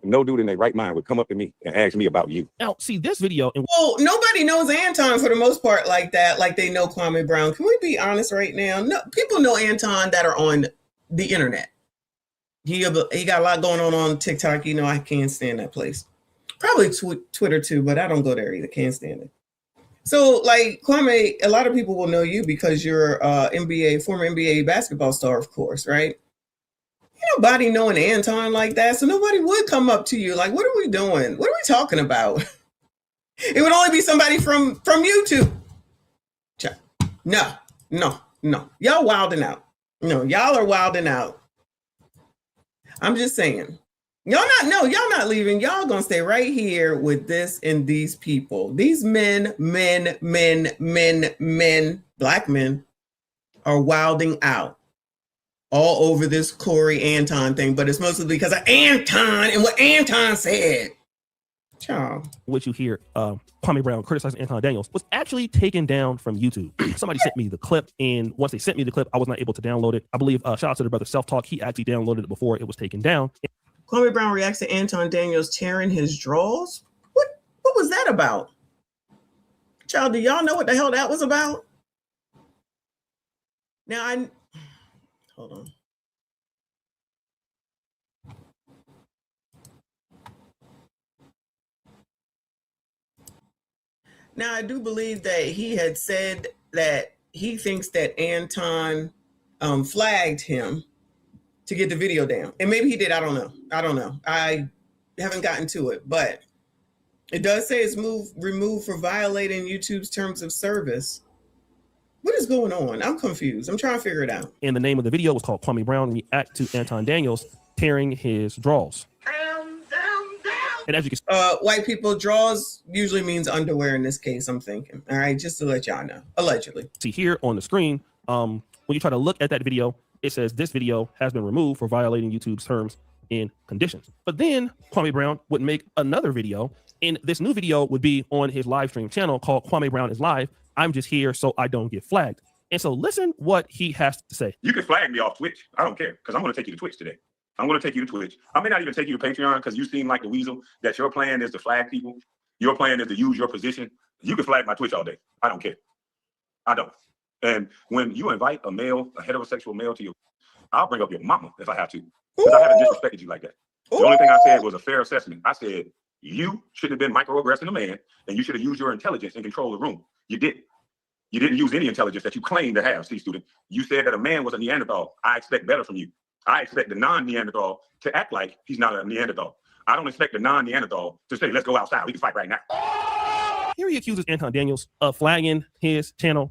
No dude in their right mind would come up to me and ask me about you. Now, see this video. Well, nobody knows Anton for the most part like that, like they know Kwame Brown. Can we be honest right now? No, people know Anton that are on the internet. He got a lot going on TikTok. You know, I can't stand that place. Probably Twitter too, but I don't go there either. Can't stand it. So, like Kwame, a lot of people will know you because you're former NBA basketball star, of course, right? Nobody knowing Anton like that, so nobody would come up to you like, what are we doing? What are we talking about? It would only be somebody from YouTube. No. Y'all wilding out. No, y'all are wilding out. I'm just saying. Y'all not leaving. Y'all gonna stay right here with this and these people. These men, black men are wilding out all over this Corey Anton thing, but it's mostly because of Anton and what Anton said. Ciao. What you hear, Kwame Brown criticizing Anton Daniels was actually taken down from YouTube. Somebody sent me the clip, and once they sent me the clip, I was not able to download it. I believe, shout out to the brother Self Talk, he actually downloaded it before it was taken down. Kwame Brown reacts to Anton Daniels tearing his drawers. What was that about? Child, do y'all know what the hell that was about? Now, hold on. Now, I do believe that he had said that he thinks that Anton flagged him to get the video down. And maybe he did. I don't know. I haven't gotten to it, but it does say it's removed for violating YouTube's terms of service. What is going on? I'm confused. I'm trying to figure it out. And the name of the video was called Kwame Brown React to Anton Daniels Tearing His Drawers. And as you can see, white people, draws usually means underwear in this case, I'm thinking. All right, just to let y'all know. Allegedly. See here on the screen, when you try to look at that video, it says this video has been removed for violating YouTube's terms and conditions. But then Kwame Brown would make another video, and this new video would be on his live stream channel called Kwame Brown is Live. I'm just here so I don't get flagged. And so listen what he has to say. You can flag me off Twitch. I don't care, because I'm going to take you to Twitch today. I'm going to take you to Twitch. I may not even take you to Patreon because you seem like the weasel that your plan is to flag people. Your plan is to use your position. You can flag my Twitch all day. I don't care. I don't. And when you invite a heterosexual male to you, I'll bring up your mama if I have to, because I haven't disrespected you like that. The only thing I said was a fair assessment. I said, you should have been microaggressing a man, and you should have used your intelligence and control the room. You didn't. You didn't use any intelligence that you claim to have, student. You said that a man was a Neanderthal. I expect better from you. I expect the non-Neanderthal to act like he's not a Neanderthal. I don't expect the non-Neanderthal to say, let's go outside. We can fight right now. Here he accuses Anton Daniels of flagging his channel.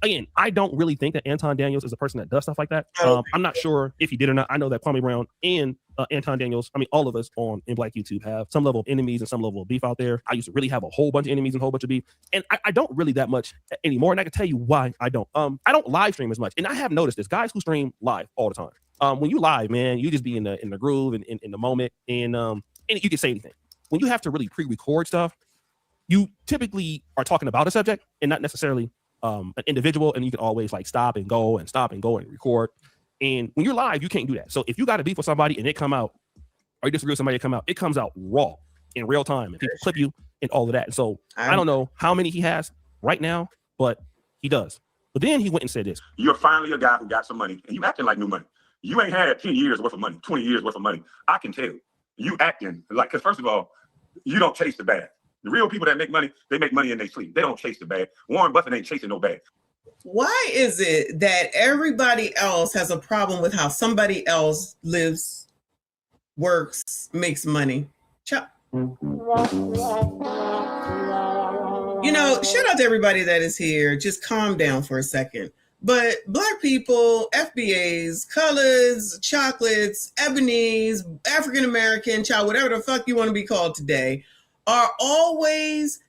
Again, I don't really think that Anton Daniels is a person that does stuff like that. I'm not sure if he did or not. I know that Kwame Brown and Anton Daniels, I mean, all of us in Black YouTube have some level of enemies and some level of beef out there. I used to really have a whole bunch of enemies and a whole bunch of beef. And I don't really that much anymore. And I can tell you why I don't. I don't live stream as much. And I have noticed this. Guys who stream live all the time. When you live, man, you just be in the groove and in the moment. And you can say anything. When you have to really pre-record stuff, you typically are talking about a subject and not necessarily an individual, and you can always like stop and go and record. And when you're live, you can't do that. So if you got a beef with somebody and it come out, or you disagree with somebody, it comes out raw in real time, and people clip you and all of that. And so I don't know how many he has right now, but he does. But then he went and said this. You're finally a guy who got some money, and you acting like new money. You ain't had 10 years worth of money, 20 years worth of money. I can tell. You acting like, because first of all, you don't chase the bag. The real people that make money, they make money in their sleep. They don't chase the bag. Warren Buffett ain't chasing no bag. Why is it that everybody else has a problem with how somebody else lives, works, makes money? You know, shout out to everybody that is here. Just calm down for a second. But Black people, FBAs, colors, chocolates, ebonies, African American, child, whatever the fuck you want to be called today, are always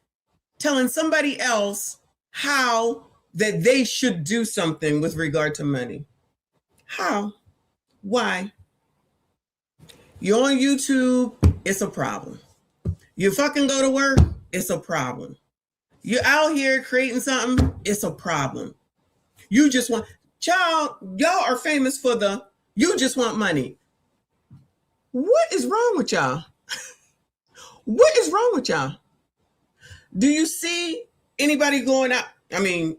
telling somebody else how that they should do something with regard to money. How? Why? You're on YouTube, it's a problem. You fucking go to work, it's a problem. You're out here creating something, it's a problem. You just want, child, y'all are famous for you just want money. What is wrong with y'all? What is wrong with y'all? Do you see anybody going out? I mean,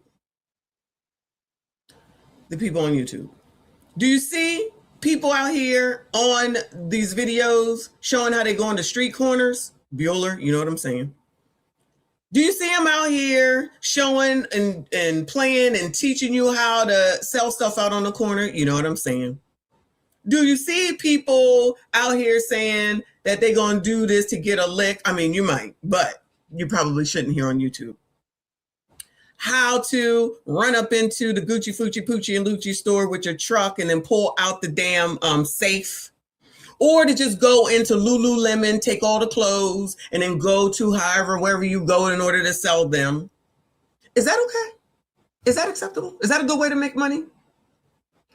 the people on YouTube. Do you see people out here on these videos showing how they go into street corners? Bueller, you know what I'm saying? Do you see them out here showing and playing and teaching you how to sell stuff out on the corner? You know what I'm saying? Do you see people out here saying that they're going to do this to get a lick? I mean, you might, but you probably shouldn't here on YouTube. How to run up into the Gucci, Fucci, Poochie, and Lucci store with your truck and then pull out the damn safe. Or to just go into Lululemon, take all the clothes, and then go to wherever you go in order to sell them. Is that okay? Is that acceptable? Is that a good way to make money?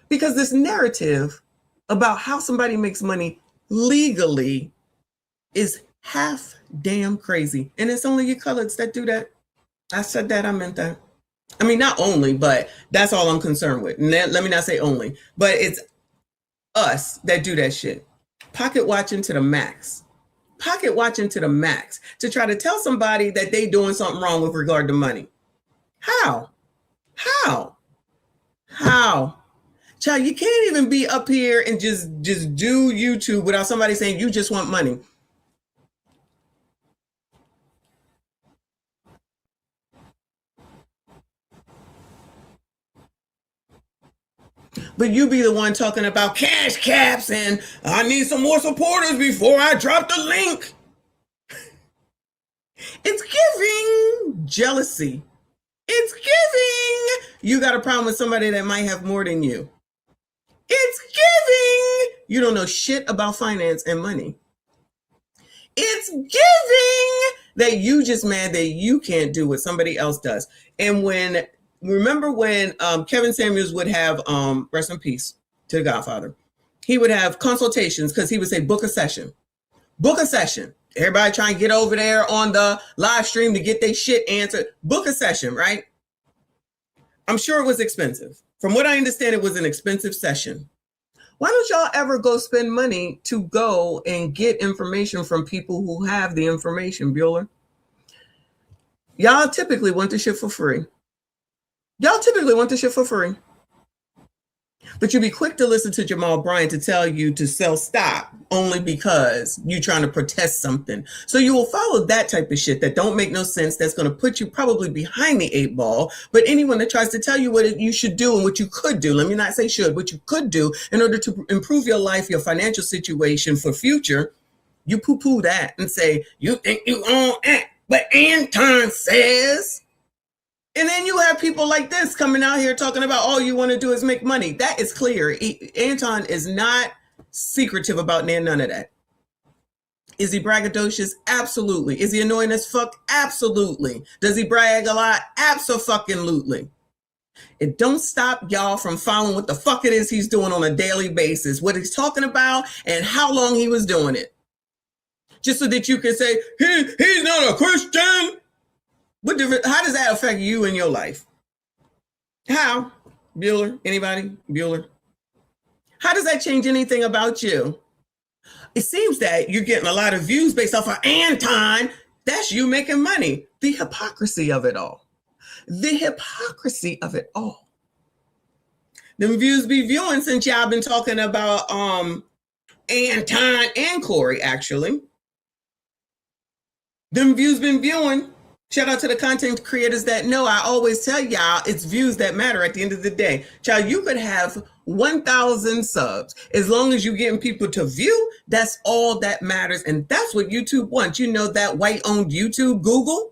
Because this narrative about how somebody makes money legally is half damn crazy. And it's only you coloreds that do that. I said that, I meant that. I mean, not only, but that's all I'm concerned with. And let me not say only, but it's us that do that shit. Pocket watching to the max. Pocket watching to the max to try to tell somebody that they doing something wrong with regard to money. How? Child, you can't even be up here and just do YouTube without somebody saying you just want money. But you be the one talking about cash caps and I need some more supporters before I drop the link. It's giving jealousy. It's giving you got a problem with somebody that might have more than you. It's giving you don't know shit about finance and money. It's giving that you just mad that you can't do what somebody else does. And remember when Kevin Samuels would have, rest in peace to the Godfather, he would have consultations because he would say, book a session. Book a session. Everybody try and get over there on the live stream to get their shit answered. Book a session, right? I'm sure it was expensive. From what I understand, it was an expensive session. Why don't y'all ever go spend money to go and get information from people who have the information, Bueller? Y'all typically want the shit for free. But you'd be quick to listen to Jamal Bryant to tell you to sell stock only because you're trying to protest something. So you will follow that type of shit that don't make no sense. That's going to put you probably behind the 8 ball. But anyone that tries to tell you what you should do and what you could do, let me not say should, what you could do in order to improve your life, your financial situation for future, you poo-poo that and say, you think you own it. But Anton says... And then you have people like this coming out here talking about all you want to do is make money. That is clear. Anton is not secretive about none of that. Is he braggadocious? Absolutely. Is he annoying as fuck? Absolutely. Does he brag a lot? Abso-fucking-lutely. It don't stop y'all from following what the fuck it is he's doing on a daily basis, what he's talking about and how long he was doing it. Just so that you can say, he's not a Christian. How does that affect you in your life? How? Bueller? Anybody? Bueller? How does that change anything about you? It seems that you're getting a lot of views based off of Anton. That's you making money. The hypocrisy of it all. The hypocrisy of it all. Them views be viewing since y'all been talking about Anton and Corey, actually. Them views been viewing. Shout out to the content creators that know I always tell y'all it's views that matter at the end of the day. Child, you could have 1,000 subs. As long as you're getting people to view, that's all that matters. And that's what YouTube wants. You know that white-owned YouTube, Google?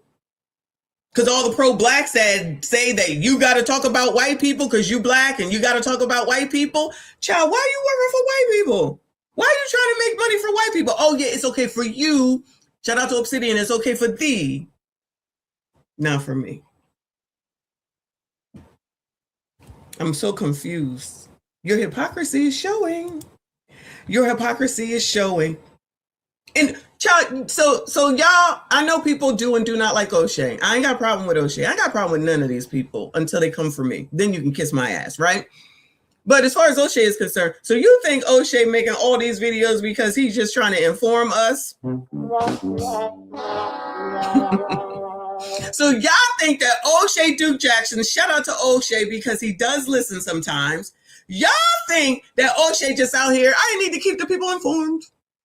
Because all the pro-blacks that say that you got to talk about white people because you black and you got to talk about white people. Child, why are you working for white people? Why are you trying to make money for white people? Oh, yeah, it's okay for you. Shout out to Obsidian. It's okay for thee. Not for me. I'm so confused. Your hypocrisy is showing. Your hypocrisy is showing. And child, so y'all, I know people do and do not like O'Shea. I ain't got a problem with O'Shea. I ain't got a problem with none of these people until they come for me. Then you can kiss my ass, right? But as far as O'Shea is concerned, so you think O'Shea making all these videos because he's just trying to inform us? So y'all think that O'Shea Duke Jackson, shout out to O'Shea because he does listen sometimes. Y'all think that O'Shea just out here, I need to keep the people informed.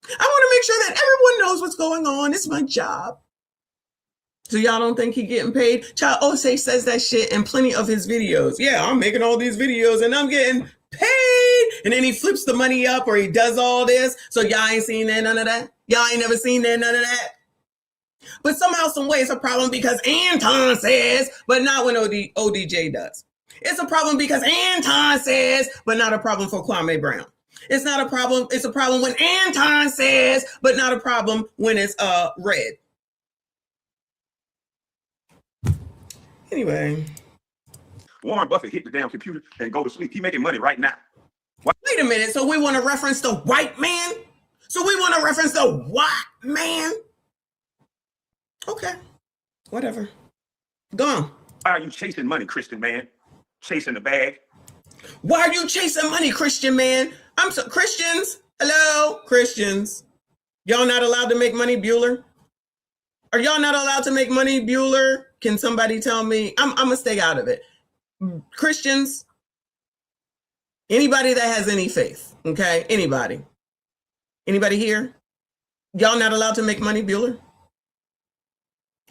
I want to make sure that everyone knows what's going on. It's my job. So y'all don't think he getting paid? Child, O'Shea says that shit in plenty of his videos. Yeah, I'm making all these videos and I'm getting paid. And then he flips the money up or he does all this. So y'all ain't seen that, none of that. Y'all ain't never seen that, none of that. But somehow, some way, it's a problem because Anton says, but not when ODJ does. It's a problem because Anton says, but not a problem for Kwame Brown. It's not a problem. It's a problem when Anton says, but not a problem when it's red. Anyway. Warren Buffett hit the damn computer and go to sleep. He making money right now. Wait a minute. So we want to reference the white man? So we want to reference the white man? Okay. Whatever. Go on. Why are you chasing money, Christian man? Chasing the bag? Why are you chasing money, Christian man? I'm so Christians. Hello, Christians. Y'all not allowed to make money, Bueller? Are y'all not allowed to make money, Bueller? Can somebody tell me? I'm gonna stay out of it. Christians, anybody that has any faith, okay? Anybody here? Y'all not allowed to make money, Bueller?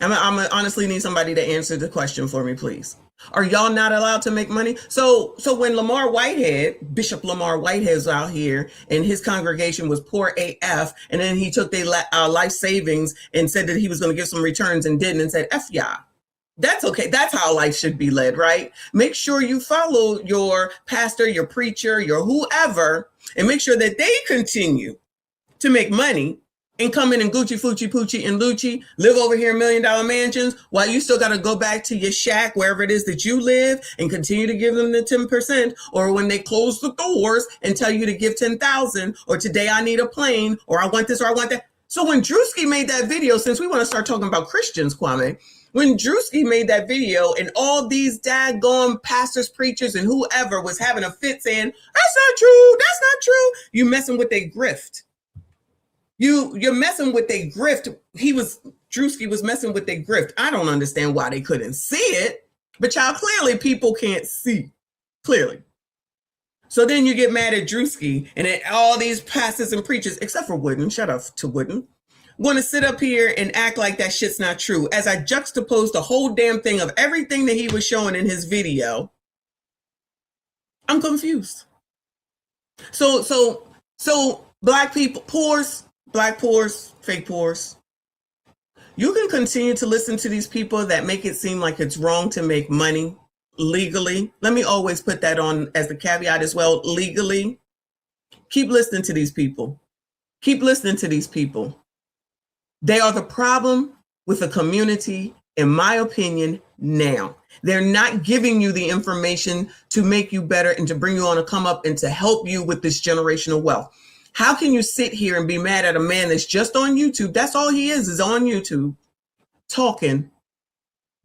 I'm honestly need somebody to answer the question for me, please. Are y'all not allowed to make money? So when Lamar Whitehead, Bishop Lamar Whitehead was out here and his congregation was poor AF, and then he took their life savings and said that he was going to give some returns and didn't and said, F y'all. That's okay. That's how life should be led, right? Make sure you follow your pastor, your preacher, your whoever, and make sure that they continue to make money and come in and Gucci, Fucci, Poochie, and Lucci, live over here in $1 million mansions while you still got to go back to your shack, wherever it is that you live, and continue to give them the 10%. Or when they close the doors and tell you to give 10,000, or today I need a plane, or I want this, or I want that. So when Drewski made that video, since we want to start talking about Christians, Kwame, when Drewski made that video and all these daggone pastors, preachers, and whoever was having a fit saying, that's not true, that's not true, you messing with their grift. You're messing with their grift. Drewski was messing with their grift. I don't understand why they couldn't see it, but y'all clearly people can't see. Clearly. So then you get mad at Drewski and then all these pastors and preachers, except for Wooden, shout out to Wooden, want to sit up here and act like that shit's not true. As I juxtapose the whole damn thing of everything that he was showing in his video, I'm confused. So black people, pores, black pores, fake pores. You can continue to listen to these people that make it seem like it's wrong to make money legally. Let me always put that on as the caveat as well, legally. Keep listening to these people. Keep listening to these people. They are the problem with the community, in my opinion, now. They're not giving you the information to make you better and to bring you on a come up and to help you with this generational wealth. How can you sit here and be mad at a man that's just on YouTube? That's all he is on YouTube, talking,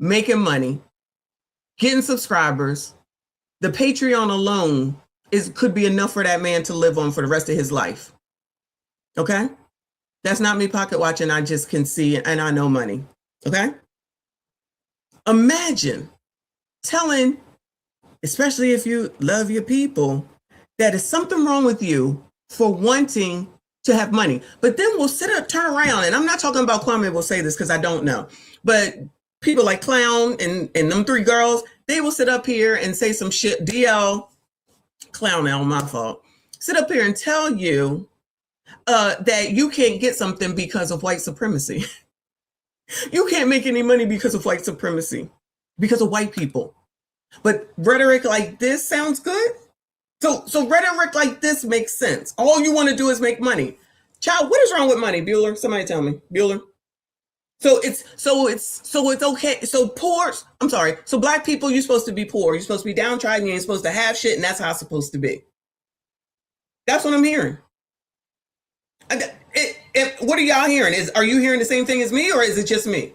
making money, getting subscribers. The Patreon alone could be enough for that man to live on for the rest of his life. Okay? That's not me pocket watching. I just can see and I know money. Okay? Imagine telling, especially if you love your people, that there's something wrong with you for wanting to have money. But then we'll turn around, and I'm not talking about Kwame will say this because I don't know, but people like Clown and them three girls, they will sit up here and say some shit. DL, Clown L, my fault. Sit up here and tell you that you can't get something because of white supremacy. You can't make any money because of white supremacy, because of white people. But rhetoric like this sounds good. So rhetoric like this makes sense. All you want to do is make money. Child, what is wrong with money, Bueller? Somebody tell me, Bueller. So it's okay. So poor, I'm sorry. So black people, you're supposed to be poor. You're supposed to be downtrodden. You ain't supposed to have shit, and that's how it's supposed to be. That's what I'm hearing. What are y'all hearing? Are you hearing the same thing as me, or is it just me?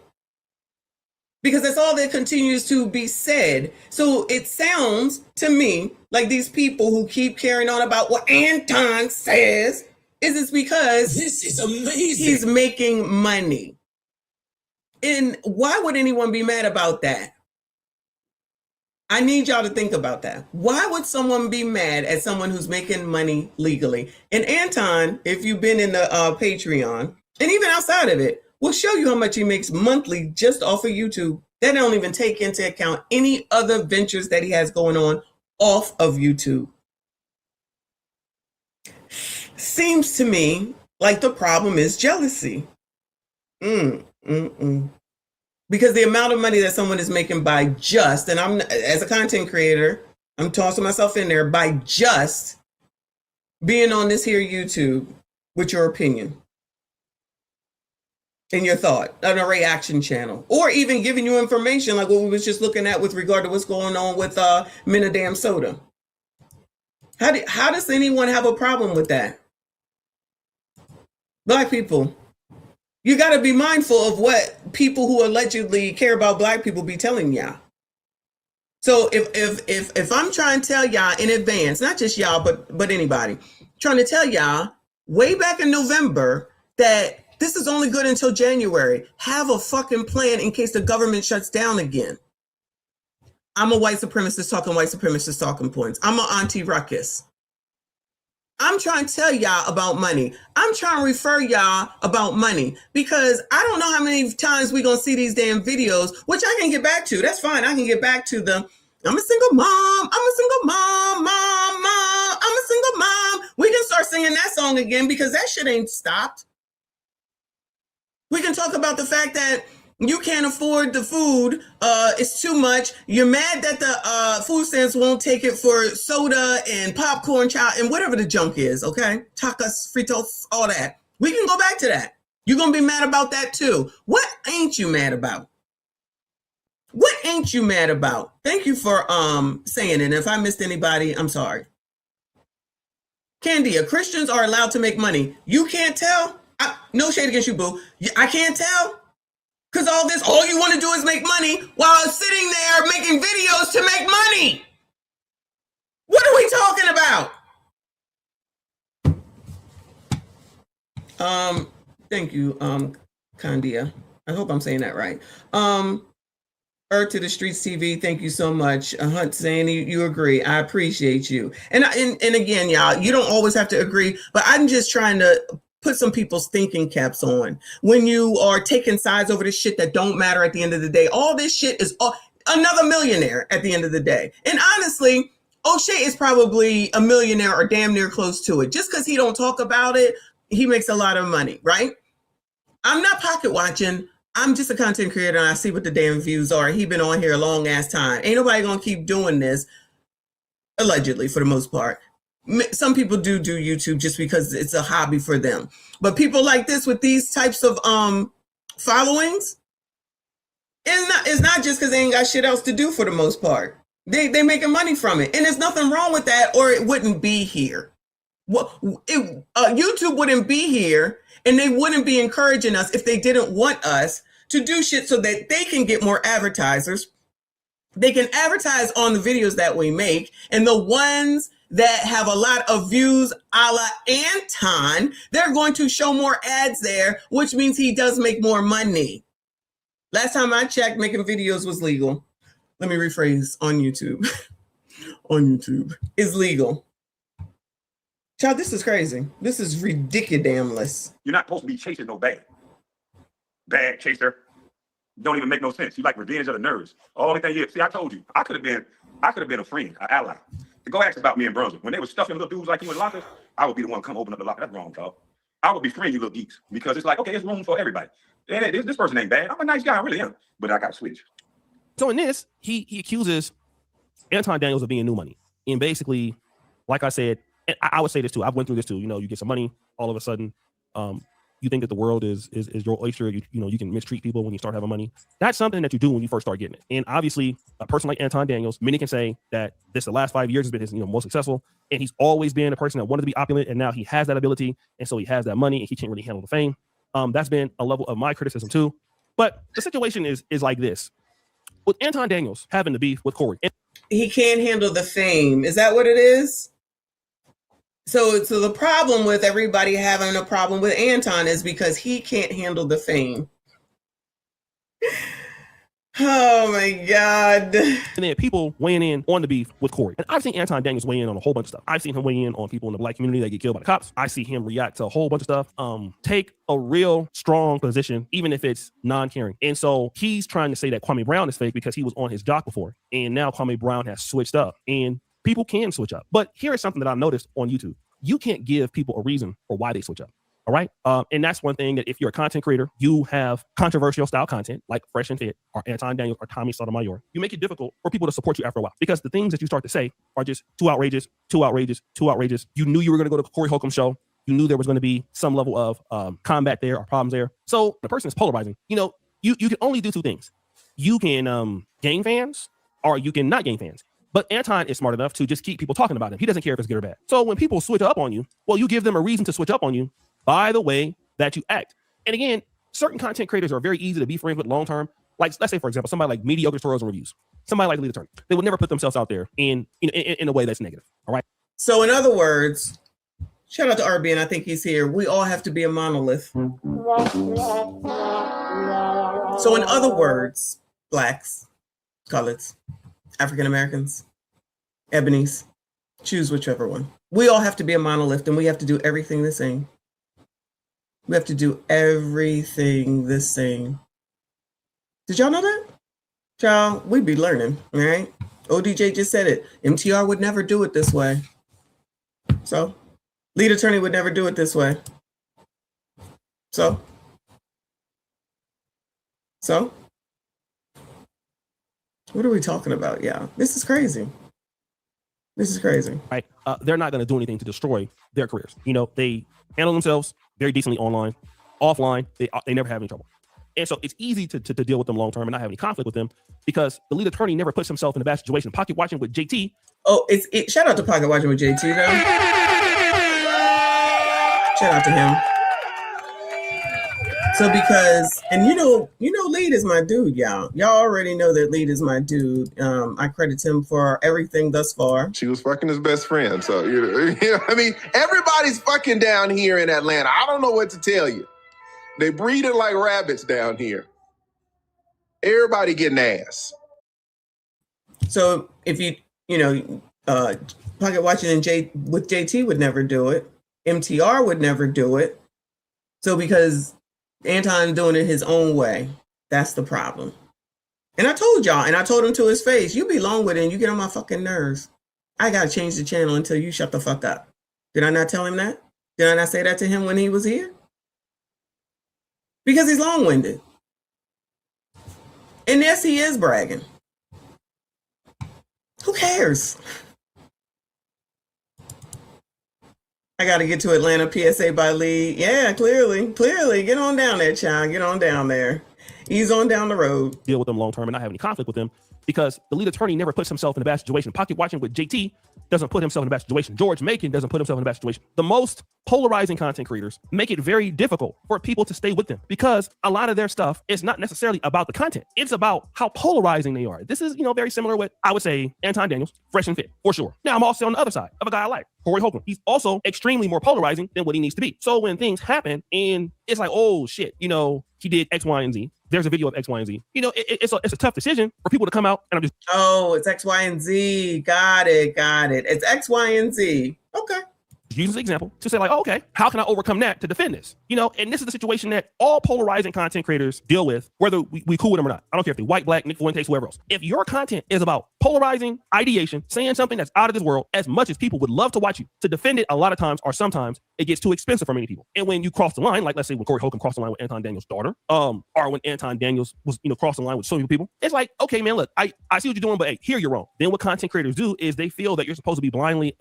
Because that's all that continues to be said. So it sounds to me like these people who keep carrying on about what Anton says is because this is amazing. He's making money. And why would anyone be mad about that? I need y'all to think about that. Why would someone be mad at someone who's making money legally? And Anton, if you've been in the Patreon, and even outside of it, we'll show you how much he makes monthly just off of YouTube. That don't even take into account any other ventures that he has going on off of YouTube. Seems to me like the problem is jealousy. Because the amount of money that someone is making by just, and I'm as a content creator, I'm tossing myself in there by just being on this here YouTube with your opinion and your thought on a reaction channel, or even giving you information like what we was just looking at with regard to what's going on with Mina Damn Soda. How does anyone have a problem with that? Black people, you got to be mindful of what people who allegedly care about black people be telling y'all. So if I'm trying to tell y'all in advance, not just y'all, but anybody, trying to tell y'all way back in November that this is only good until January, have a fucking plan in case the government shuts down again. I'm a white supremacist talking points. I'm an auntie ruckus. I'm trying to tell y'all about money. I'm trying to refer y'all about money because I don't know how many times we're going to see these damn videos, which I can get back to. That's fine. I can get back to them. I'm a single mom. I'm a single mom. I'm a single mom. We can start singing that song again because that shit ain't stopped. We can talk about the fact that you can't afford the food. It's too much. You're mad that the food stamps won't take it for soda and popcorn, and whatever the junk is, okay? Tacos, fritos, all that. We can go back to that. You're going to be mad about that too. What ain't you mad about? What ain't you mad about? Thank you for saying it. If I missed anybody, I'm sorry. Candia, Christians are allowed to make money. You can't tell? No shade against you, boo. I can't tell. Because all you want to do is make money while sitting there making videos to make money. What are we talking about? Thank you, Candia. I hope I'm saying that right. Earth to the Streets TV, thank you so much. Hunt saying you agree. I appreciate you. And again, y'all, you don't always have to agree, but I'm just trying to put some people's thinking caps on. When you are taking sides over this shit that don't matter at the end of the day, all this shit is another millionaire at the end of the day. And honestly, O'Shea is probably a millionaire or damn near close to it. Just because he don't talk about it, he makes a lot of money, right? I'm not pocket watching. I'm just a content creator and I see what the damn views are. He been on here a long ass time. Ain't nobody gonna keep doing this, allegedly, for the most part. Some people do YouTube just because it's a hobby for them. But people like this with these types of followings, it's not just because they ain't got shit else to do for the most part. They making money from it. And there's nothing wrong with that, or it wouldn't be here. YouTube wouldn't be here, and they wouldn't be encouraging us if they didn't want us to do shit so that they can get more advertisers. They can advertise on the videos that we make, and the ones that have a lot of views a la Anton, they're going to show more ads there, which means he does make more money. Last time I checked, making videos was legal. Let me rephrase, on YouTube. On YouTube is legal. Child, this is crazy. This is ridiculous. You're not supposed to be chasing no bag. Bag chaser. Don't even make no sense. You like revenge of the nerds. Only thing is, see, I told you, I could have been a friend, an ally. Go ask about me in Brunswick. When they were stuffing little dudes like you in lockers, I would be the one to come open up the locker. That's wrong, dog. I would befriend you little geeks because it's like, okay, it's room for everybody. And this person ain't bad. I'm a nice guy, I really am. But I got to switch. So in this, he accuses Anton Daniels of being new money. And basically, like I said, and I would say this too. I've went through this too. You know, you get some money, all of a sudden, you think that the world is your oyster. You know, you can mistreat people when you start having money. That's something that you do when you first start getting it. And obviously, a person like Anton Daniels, many can say that the last 5 years has been his most successful. And he's always been a person that wanted to be opulent, and now he has that ability, and so he has that money, and he can't really handle the fame. That's been a level of my criticism too. But the situation is like this. With Anton Daniels having the beef with Corey. He can't handle the fame. Is that what it is? So the problem with everybody having a problem with Anton is because he can't handle the fame. Oh my God. And then people weighing in on the beef with Corey. And I've seen Anton Daniels weigh in on a whole bunch of stuff. I've seen him weigh in on people in the black community that get killed by the cops. I see him react to a whole bunch of stuff. Take a real strong position, even if it's non-caring. And so he's trying to say that Kwame Brown is fake because he was on his jock before. And now Kwame Brown has switched up. And people can switch up. But here is something that I've noticed on YouTube. You can't give people a reason for why they switch up. All right. And that's one thing that if you're a content creator, you have controversial style content like Fresh and Fit or Anton Daniels or Tommy Sotomayor. You make it difficult for people to support you after a while because the things that you start to say are just too outrageous, too outrageous, too outrageous. You knew you were going to go to Corey Holcomb's show. You knew there was going to be some level of combat there or problems there. So the person is polarizing. You know, you can only do two things. You can gain fans or you can not gain fans. But Anton is smart enough to just keep people talking about him. He doesn't care if it's good or bad. So when people switch up on you, well, you give them a reason to switch up on you by the way that you act. And again, certain content creators are very easy to be friends with long term. Like, let's say, for example, somebody like Mediocre Tutorials and Reviews, somebody like Lead Attorney. They would never put themselves out there in a way that's negative. All right. So in other words, shout out to RB, and I think he's here. We all have to be a monolith. So in other words, blacks, coloreds, African Americans, ebonies, choose whichever one. We all have to be a monolith, and we have to do everything the same. We have to do everything the same. Did y'all know that? Y'all, we'd be learning, all right? ODJ just said it. MTR would never do it this way. So, Lead Attorney would never do it this way. So, what are we talking about? Yeah, this is crazy. This is crazy. Right. They're not going to do anything to destroy their careers. You know, they handle themselves very decently online. Offline, they never have any trouble. And so it's easy to deal with them long term and not have any conflict with them because the Lead Attorney never puts himself in a bad situation. Pocket watching with JT. Oh, shout out to Pocket Watching with JT though. Shout out to him. So because, and you know, Lead is my dude, y'all. Y'all already know that Lead is my dude. I credit him for everything thus far. She was fucking his best friend. So, you know, I mean, everybody's fucking down here in Atlanta. I don't know what to tell you. They breeding like rabbits down here. Everybody getting ass. So if Pocket Watching with JT would never do it. MTR would never do it. So because Anton doing it his own way, that's the problem. And I told y'all, and I told him to his face, you be long with it and you get on my fucking nerves. I gotta change the channel until you shut the fuck up. Did I not tell him that? Did I not say that to him when he was here? Because he's long-winded. And yes, he is bragging. Who cares? I got to get to Atlanta, PSA by Lead. Yeah, clearly. Get on down there, child. Get on down there. Ease on down the road. Deal with them long term and not have any conflict with them because the Lead Attorney never puts himself in a bad situation. Pocket Watching with JT doesn't put himself in a bad situation. George Macon doesn't put himself in a bad situation. The most polarizing content creators make it very difficult for people to stay with them because a lot of their stuff is not necessarily about the content. It's about how polarizing they are. This is, very similar with, I would say, Anton Daniels, Fresh and Fit, for sure. Now, I'm also on the other side of a guy I like, Corey Holcomb. He's also extremely more polarizing than what he needs to be. So when things happen and it's like, oh shit, he did X, Y, and Z. There's a video of X, Y, and Z. It's a tough decision for people to come out and I'm just. Oh, it's X, Y, and Z. Got it. It's X, Y, and Z. Okay. Use an example to say like, oh, okay, how can I overcome that to defend this? And this is the situation that all polarizing content creators deal with, whether we cool with them or not. I don't care if they're white, black, Nick Fuentes, whoever else. If your content is about polarizing ideation, saying something that's out of this world, as much as people would love to watch you, to defend it a lot of times or sometimes it gets too expensive for many people. And when you cross the line, like let's say when Corey Holcomb crossed the line with Anton Daniels' daughter, or when Anton Daniels was, crossing the line with so many people, it's like, okay, man, look, I see what you're doing, but hey, here you're wrong. Then what content creators do is they feel that you're supposed to be blindly,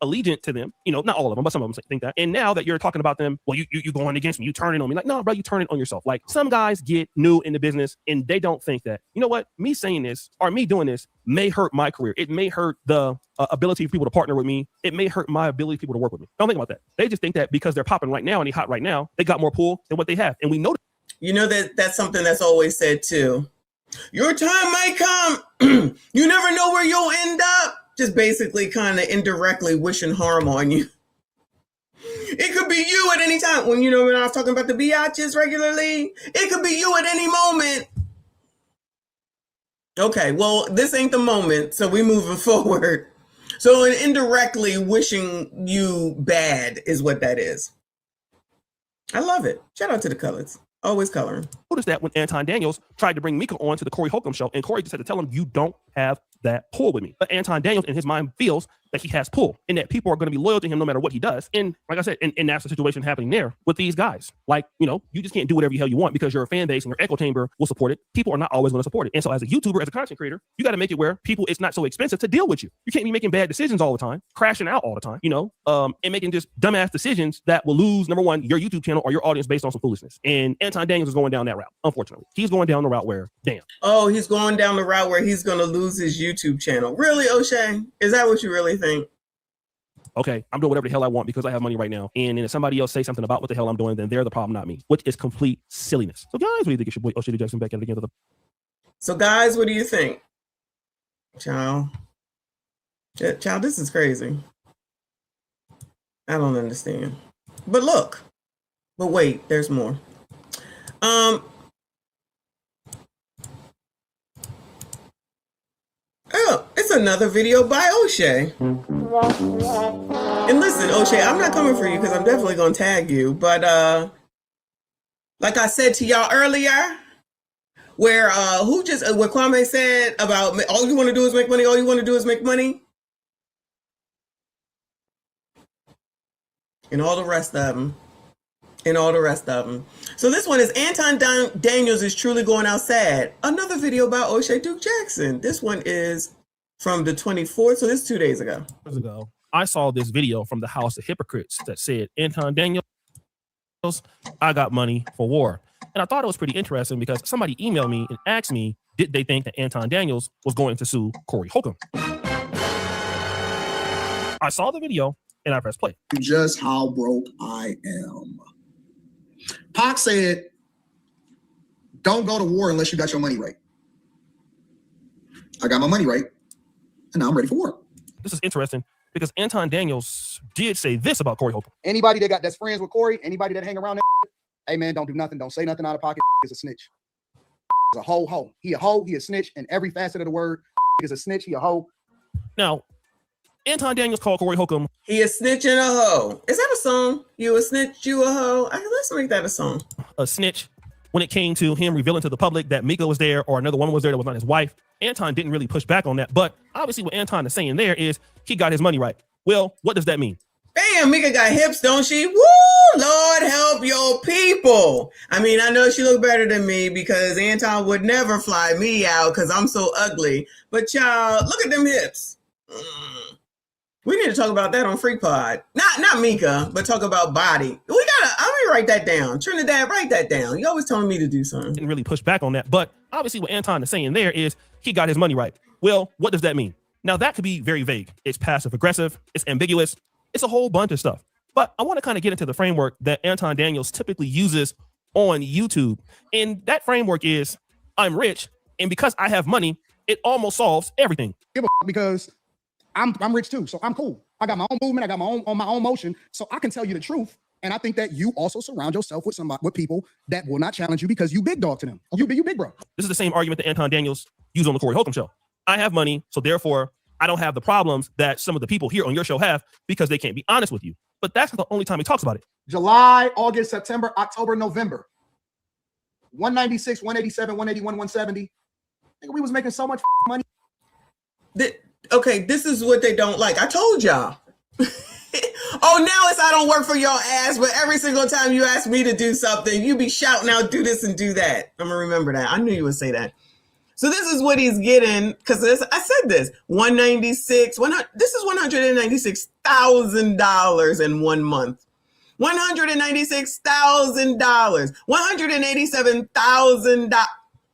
allegiant to them. Not all of them, but some of them think that. And now that you're talking about them, well, you going against me, you turning on me. Like, no, bro, you turn it on yourself. Like, some guys get new in the business and they don't think that, you know what, me saying this or me doing this may hurt my career. It may hurt the ability for people to partner with me. It may hurt my ability for people to work with me. Don't think about that. They just think that because they're popping right now and they're hot right now, they got more pull than what they have. And we know that. That's something that's always said too. Your time might come. You never know where you'll end up. Just basically kind of indirectly wishing harm on you. It could be you at any time. When when I was talking about the biatches regularly, it could be you at any moment. Okay, well, this ain't the moment, so we moving forward. So indirectly wishing you bad is what that is. I love it. Shout out to the colors. Always coloring. Notice that when Anton Daniels tried to bring Mika on to the Corey Holcomb show, and Corey just had to tell him, you don't have that pull with me. But Anton Daniels in his mind feels that he has pull and that people are going to be loyal to him no matter what he does. And like I said, and that's the situation happening there with these guys. Like, you just can't do whatever the hell you want because your fan base and your echo chamber will support it. People are not always going to support it. And so as a YouTuber, as a content creator, you got to make it where it's not so expensive to deal with you. You can't be making bad decisions all the time, crashing out all the time, and making just dumbass decisions that will lose, number one, your YouTube channel or your audience based on some foolishness. And Anton Daniels is going down that route. Unfortunately, he's going down the route where, damn. Oh, he's going down the route where he's going to lose his YouTube channel. Really, O'Shea? Is that what you really think? Okay, I'm doing whatever the hell I want because I have money right now. And then if somebody else say something about what the hell I'm doing, then they're the problem, not me, which is complete silliness. So guys, what do you think? It's your boy O'Shea Jackson back at it again. So guys, what do you think? Child, this is crazy. I don't understand. But look, but wait, there's more. Oh, it's another video by O'Shea. And listen, O'Shea, I'm not coming for you because I'm definitely going to tag you. But like I said to y'all earlier, where what Kwame said about all you want to do is make money, all you want to do is make money. And all the rest of them. So this one is Anton Daniels is truly going out sad. Another video by O'Shea Duke Jackson. This one is from the 24th. So this is 2 days ago. I saw this video from the House of Hypocrites that said, Anton Daniels, I got money for war. And I thought it was pretty interesting because somebody emailed me and asked me, did they think that Anton Daniels was going to sue Corey Holcomb? I saw the video and I pressed play. Just how broke I am. Pac said, don't go to war unless you got your money right. I got my money right, and now I'm ready for war. This is interesting because Anton Daniels did say this about Corey Holcomb. Anybody that's friends with Corey, anybody that hang around that, hey man, don't do nothing, don't say nothing out of pocket, is a snitch. Is a hoe. He a snitch in every facet of the word. Is a snitch, he a hoe. Now, Anton Daniels called Corey Holcomb. He a snitch and a hoe. Is that a song? You a snitch, you a hoe. Let's make that a song. A snitch when it came to him revealing to the public that Mika was there or another woman was there that was not his wife. Anton didn't really push back on that. But obviously what Anton is saying there is he got his money right. Well, what does that mean? Damn, Mika got hips, don't she? Woo! Lord help your people. I mean, I know she look better than me because Anton would never fly me out because I'm so ugly. But y'all, look at them hips. We need to talk about that on Free Pod. Not Mika, but talk about body. I'm gonna write that down. Trinidad, write that down. You always telling me to do something. Didn't really push back on that. But obviously what Anton is saying there is he got his money right. Well, what does that mean? Now that could be very vague. It's passive aggressive. It's ambiguous. It's a whole bunch of stuff. But I want to kind of get into the framework that Anton Daniels typically uses on YouTube. And that framework is I'm rich. And because I have money, it almost solves everything. Give a because I'm rich too, so I'm cool. I got my own movement. I got my own motion, so I can tell you the truth. And I think that you also surround yourself with people that will not challenge you because you big dog to them. You big bro. This is the same argument that Anton Daniels used on the Corey Holcomb show. I have money, so therefore I don't have the problems that some of the people here on your show have because they can't be honest with you. But that's not the only time he talks about it. July, August, September, October, November. 196, 187, 181, 170. I think we was making so much money. Okay, this is what they don't like. I told y'all. Oh, now it's I don't work for your ass, but every single time you ask me to do something, you be shouting out, do this and do that. I'm gonna remember that. I knew you would say that. So this is what he's getting, because I said this, this is $196,000 in 1 month. $196,000, $187,000.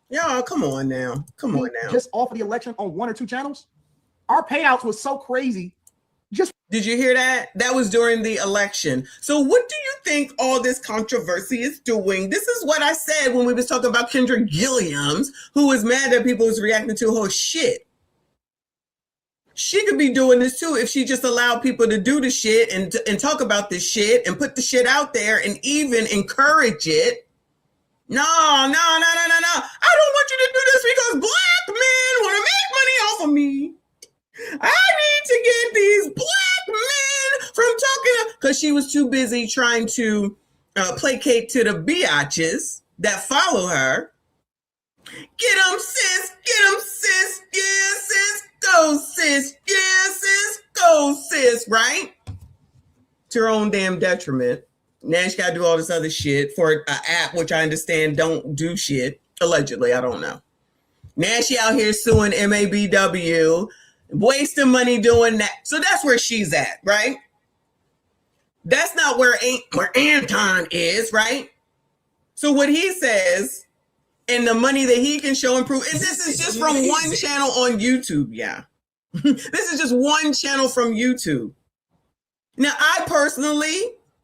Y'all, come on now. Come on now. Just off of the election on 1 or 2 channels, our payouts was so crazy. Did you hear that? That was during the election. So what do you think all this controversy is doing? This is what I said when we was talking about Kendra Gilliams, who was mad that people was reacting to her shit. She could be doing this too if she just allowed people to do the shit and talk about this shit and put the shit out there and even encourage it. No. I don't want you to do this because black men want to make money off of me. I need to get these black men from talking, because she was too busy trying to placate to the biatches that follow her. Get them, sis. Get them, sis. Yeah, sis. Go, sis. Yeah, sis. Go, sis. Right? To her own damn detriment. Now she got to do all this other shit for an app, which I understand don't do shit. Allegedly, I don't know. Now she out here suing MABW, wasting money doing that. So that's where she's at, right? That's not where Anton is, right? So what he says and the money that he can show and prove is this is just from one channel on YouTube, yeah. This is just one channel from YouTube. Now, I personally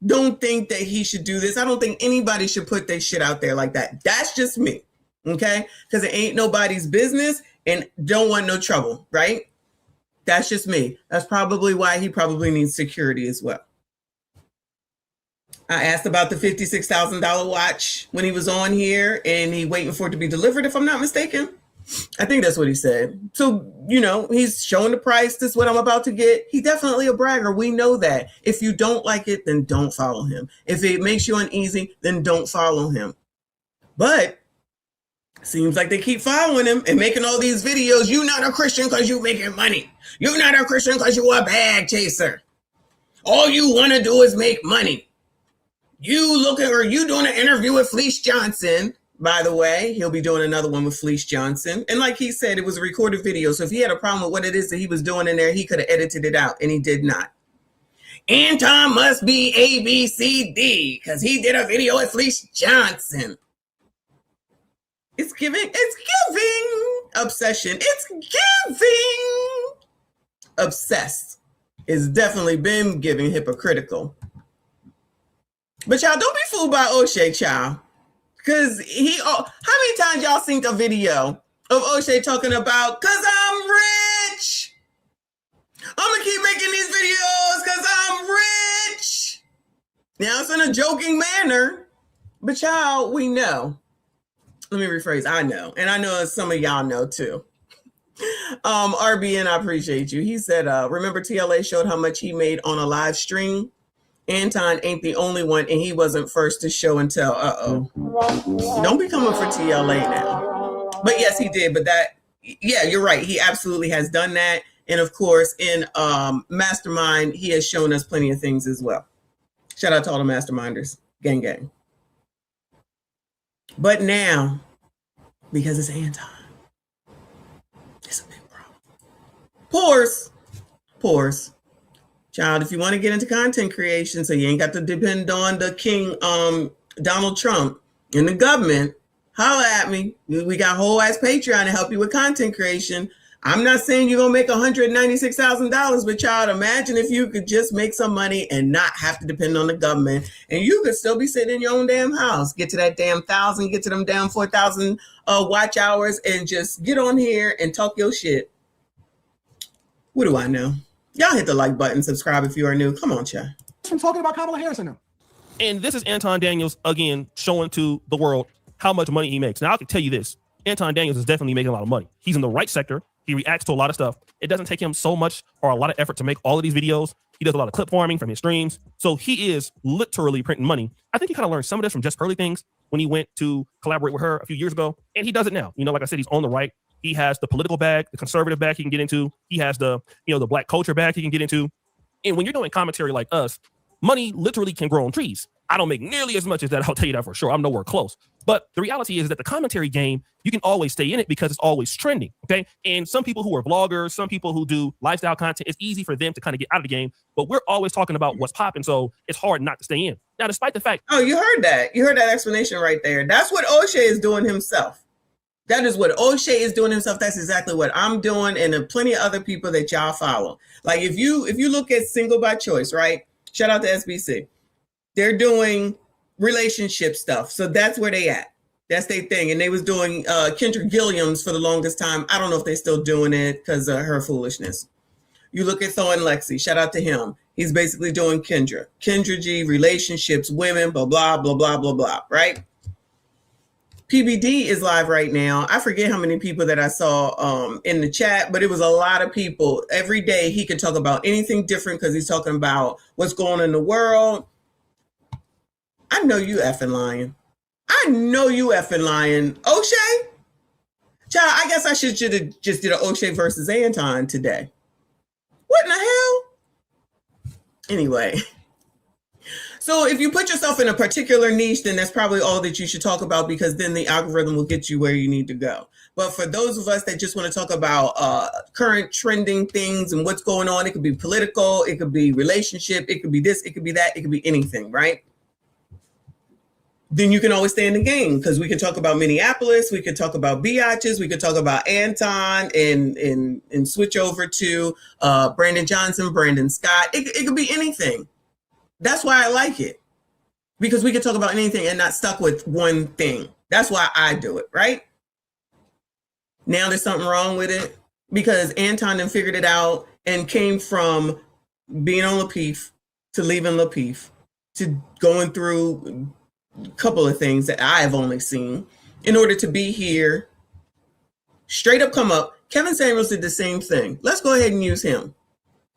don't think that he should do this. I don't think anybody should put their shit out there like that. That's just me, okay? Because it ain't nobody's business and don't want no trouble, right? That's just me. That's probably why he probably needs security as well. I asked about the $56,000 watch when he was on here and he waiting for it to be delivered, if I'm not mistaken. I think that's what he said. So, you know, he's showing the price. This is what I'm about to get. He's definitely a bragger. We know that. If you don't like it, then don't follow him. If it makes you uneasy, then don't follow him. But seems like they keep following him and making all these videos. You're not a Christian because you're making money. You're not a Christian because you're a bag chaser. All you want to do is make money. You doing an interview with Fleece Johnson. By the way, he'll be doing another one with Fleece Johnson. And like he said, it was a recorded video. So if he had a problem with what it is that he was doing in there, he could have edited it out, and he did not. Anton must be ABCD because he did a video with Fleece Johnson. It's giving obsession. It's giving obsessed. It's definitely been giving hypocritical. But y'all don't be fooled by O'Shea, child. Because how many times y'all seen a video of O'Shea talking about, because I'm rich. I'm going to keep making these videos because I'm rich. Now it's in a joking manner. But y'all, we know. Let me rephrase. I know. And I know some of y'all know too. RBN, I appreciate you. He said, remember TLA showed how much he made on a live stream? Anton ain't the only one, and he wasn't first to show and tell. Don't be coming for TLA now. But yes, he did. But yeah, you're right. He absolutely has done that. And of course, in Mastermind, he has shown us plenty of things as well. Shout out to all the Masterminders. Gang, gang. But now, because it's Anton, it's a big problem. Pores. Child, if you want to get into content creation so you ain't got to depend on the king, Donald Trump and the government, holla at me. We got whole ass Patreon to help you with content creation. I'm not saying you're going to make $196,000, but child, imagine if you could just make some money and not have to depend on the government, and you could still be sitting in your own damn house. Get to that damn 1,000, get to them damn 4,000 watch hours, and just get on here and talk your shit. What do I know? Y'all hit the like button, subscribe if you are new. Come on, chat. From talking about Kamala Harris now. And this is Anton Daniels, again, showing to the world how much money he makes. Now, I can tell you this. Anton Daniels is definitely making a lot of money. He's in the right sector. He reacts to a lot of stuff. It doesn't take him so much or a lot of effort to make all of these videos. He does a lot of clip farming from his streams. So he is literally printing money. I think he kind of learned some of this from Jess Curly Things when he went to collaborate with her a few years ago. And he does it now. You know, like I said, he's on the right. He has the political bag, the conservative bag he can get into. He has the, the black culture bag he can get into. And when you're doing commentary like us, money literally can grow on trees. I don't make nearly as much as that. I'll tell you that for sure. I'm nowhere close. But the reality is that the commentary game, you can always stay in it because it's always trending. Okay. And some people who are bloggers, some people who do lifestyle content, it's easy for them to kind of get out of the game. But we're always talking about what's popping. So it's hard not to stay in. Now, despite the fact. Oh, you heard that. You heard that explanation right there. That's what O'Shea is doing himself. That is what O'Shea is doing himself. That's exactly what I'm doing, and there are plenty of other people that y'all follow. Like if you look at Single by Choice, right? Shout out to SBC. They're doing relationship stuff. So that's where they at. That's their thing. And they was doing Kendra Gilliam's for the longest time. I don't know if they're still doing it because of her foolishness. You look at Tho and Lexi. Shout out to him. He's basically doing Kendra G, relationships, women, blah, blah, blah, blah, blah, blah, right? PBD is live right now. I forget how many people that I saw in the chat, but it was a lot of people. Every day he could talk about anything different because he's talking about what's going on in the world. I know you effing lying. I know you effing lying. O'Shea? Child, I guess I should have just did an O'Shea versus Anton today. What in the hell? Anyway. So if you put yourself in a particular niche, then that's probably all that you should talk about because then the algorithm will get you where you need to go. But for those of us that just want to talk about current trending things and what's going on, it could be political, it could be relationship, it could be this, it could be that, it could be anything, right? Then you can always stay in the game because we can talk about Minneapolis, we could talk about biatches, we could talk about Anton and switch over to Brandon Johnson, Brandon Scott. It could be anything. That's why I like it, because we can talk about anything and not stuck with one thing. That's why I do it, right? Now there's something wrong with it because Anton then figured it out and came from being on Lapeef to leaving Lapeef to going through a couple of things that I have only seen in order to be here. Straight up come up. Kevin Samuels did the same thing. Let's go ahead and use him.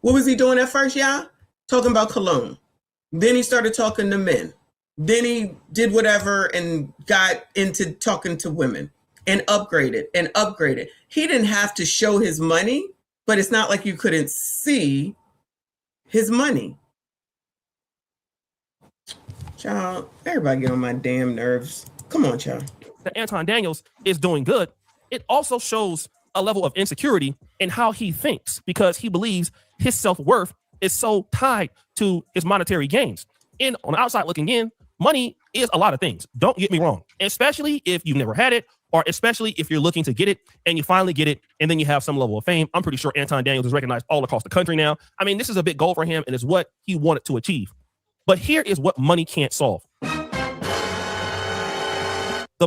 What was he doing at first, y'all? Talking about cologne. Then he started talking to men. Then he did whatever and got into talking to women and upgraded and upgraded. He didn't have to show his money, but it's not like you couldn't see his money. Child, everybody get on my damn nerves. Come on, child. That Anton Daniels is doing good. It also shows a level of insecurity in how he thinks because he believes his self-worth is so tied to his monetary gains. And on the outside looking in, money is a lot of things. Don't get me wrong, especially if you've never had it, or especially if you're looking to get it and you finally get it and then you have some level of fame. I'm pretty sure Anton Daniels is recognized all across the country now. I mean, this is a big goal for him and it's what he wanted to achieve. But here is what money can't solve. The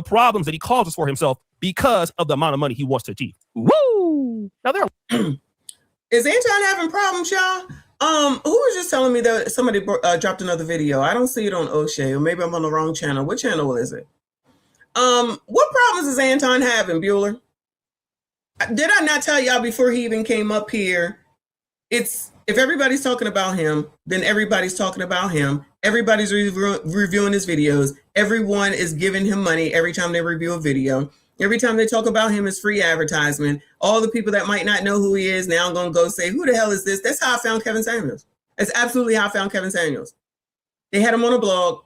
problems that he causes for himself because of the amount of money he wants to achieve. Woo! Now there is Anton having problems, y'all? Who was just telling me that somebody dropped another video? I don't see it on O'Shea, or maybe I'm on the wrong channel. What channel is it? What problems is Anton having, Bueller? Did I not tell y'all before he even came up here? It's if everybody's talking about him, then everybody's talking about him. Everybody's reviewing his videos. Everyone is giving him money every time they review a video. Every time they talk about him, it's free advertisement. All the people that might not know who he is now going to go say, who the hell is this? That's how I found Kevin Samuels. That's absolutely how I found Kevin Samuels. They had him on a blog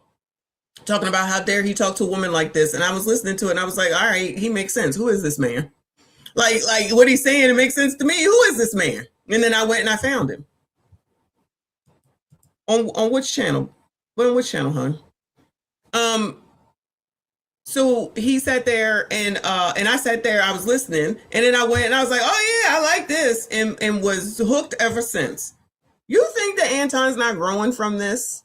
talking about how dare he talk to a woman like this. And I was listening to it and I was like, all right, he makes sense. Who is this man? Like what he's saying, it makes sense to me. Who is this man? And then I went and I found him. On which channel? On which channel, hon? So he sat there and I sat there, I was listening, and then I went and I was like, oh yeah, I like this, and was hooked ever since. You think that Anton's not growing from this?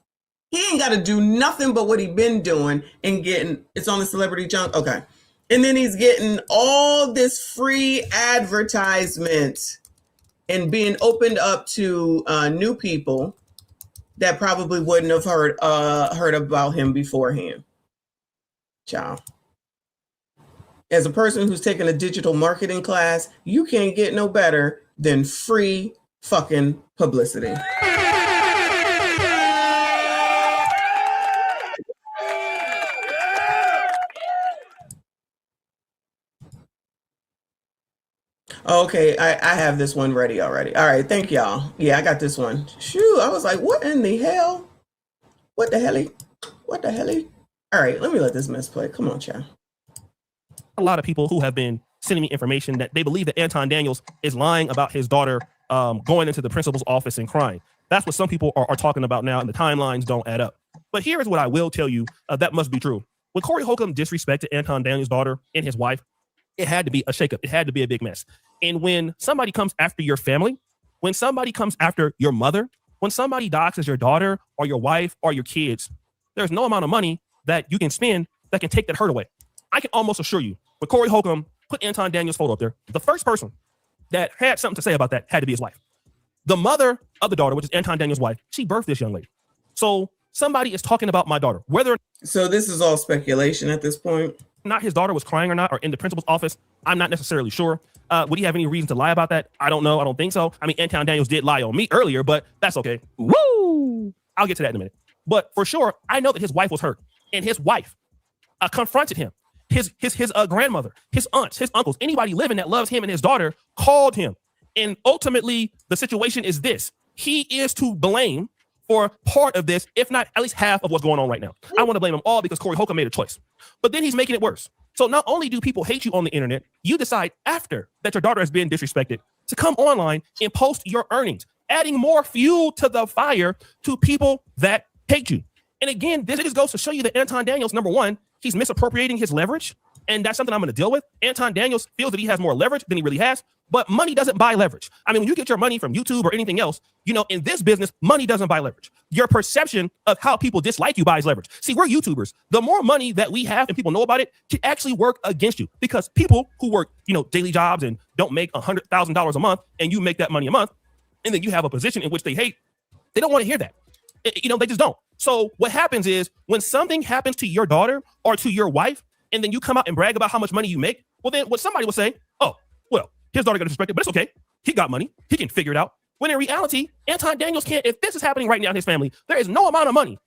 He ain't got to do nothing but what he been doing and getting, it's on the celebrity junk. Okay. And then he's getting all this free advertisement and being opened up to new people that probably wouldn't have heard about him beforehand. Ciao. As a person who's taken a digital marketing class, you can't get no better than free fucking publicity. Okay, I have this one ready already. All right, thank y'all. Yeah, I got this one. Shoo, I was like, what in the hell? What the helly? What the helly? All right, let me let this mess play. Come on, child. A lot of people who have been sending me information that they believe that Anton Daniels is lying about his daughter going into the principal's office and crying. That's what some people are talking about now, and the timelines don't add up. But here is what I will tell you that must be true. When Corey Holcomb disrespected Anton Daniels' daughter and his wife, it had to be a shakeup. It had to be a big mess. And when somebody comes after your family, when somebody comes after your mother, when somebody doxes your daughter or your wife or your kids, there's no amount of money that you can spend that can take that hurt away. I can almost assure you, when Corey Holcomb put Anton Daniels' photo up there, the first person that had something to say about that had to be his wife. The mother of the daughter, which is Anton Daniels' wife, she birthed this young lady. So somebody is talking about my daughter. Whether so this is all speculation at this point. Not his daughter was crying or not, or in the principal's office, I'm not necessarily sure. Would he have any reason to lie about that? I don't know. I don't think so. I mean, Anton Daniels did lie on me earlier, but that's okay. Woo! I'll get to that in a minute. But for sure, I know that his wife was hurt, and his wife confronted him. His grandmother, his aunts, his uncles, anybody living that loves him and his daughter called him. And ultimately, the situation is this. He is to blame for part of this, if not at least half of what's going on right now. I want to blame him all because Corey Holcomb made a choice. But then he's making it worse. So not only do people hate you on the internet, you decide after that your daughter has been disrespected to come online and post your earnings, adding more fuel to the fire to people that hate you. And again, this just goes to show you that Anton Daniels, number one, he's misappropriating his leverage. And that's something I'm going to deal with. Anton Daniels feels that he has more leverage than he really has, but money doesn't buy leverage. I mean, when you get your money from YouTube or anything else, you know, in this business, money doesn't buy leverage. Your perception of how people dislike you buys leverage. See, we're YouTubers. The more money that we have and people know about it can actually work against you, because people who work, you know, daily jobs and don't make $100,000 a month, and you make that money a month, and then you have a position in which they hate, they don't want to hear that. You know, they just don't. So what happens is when something happens to your daughter or to your wife, and then you come out and brag about how much money you make, well, then what somebody will say, oh, well, his daughter got disrespected, but it's okay. He got money. He can figure it out. When in reality, Anton Daniels can't. If this is happening right now in his family, there is no amount of money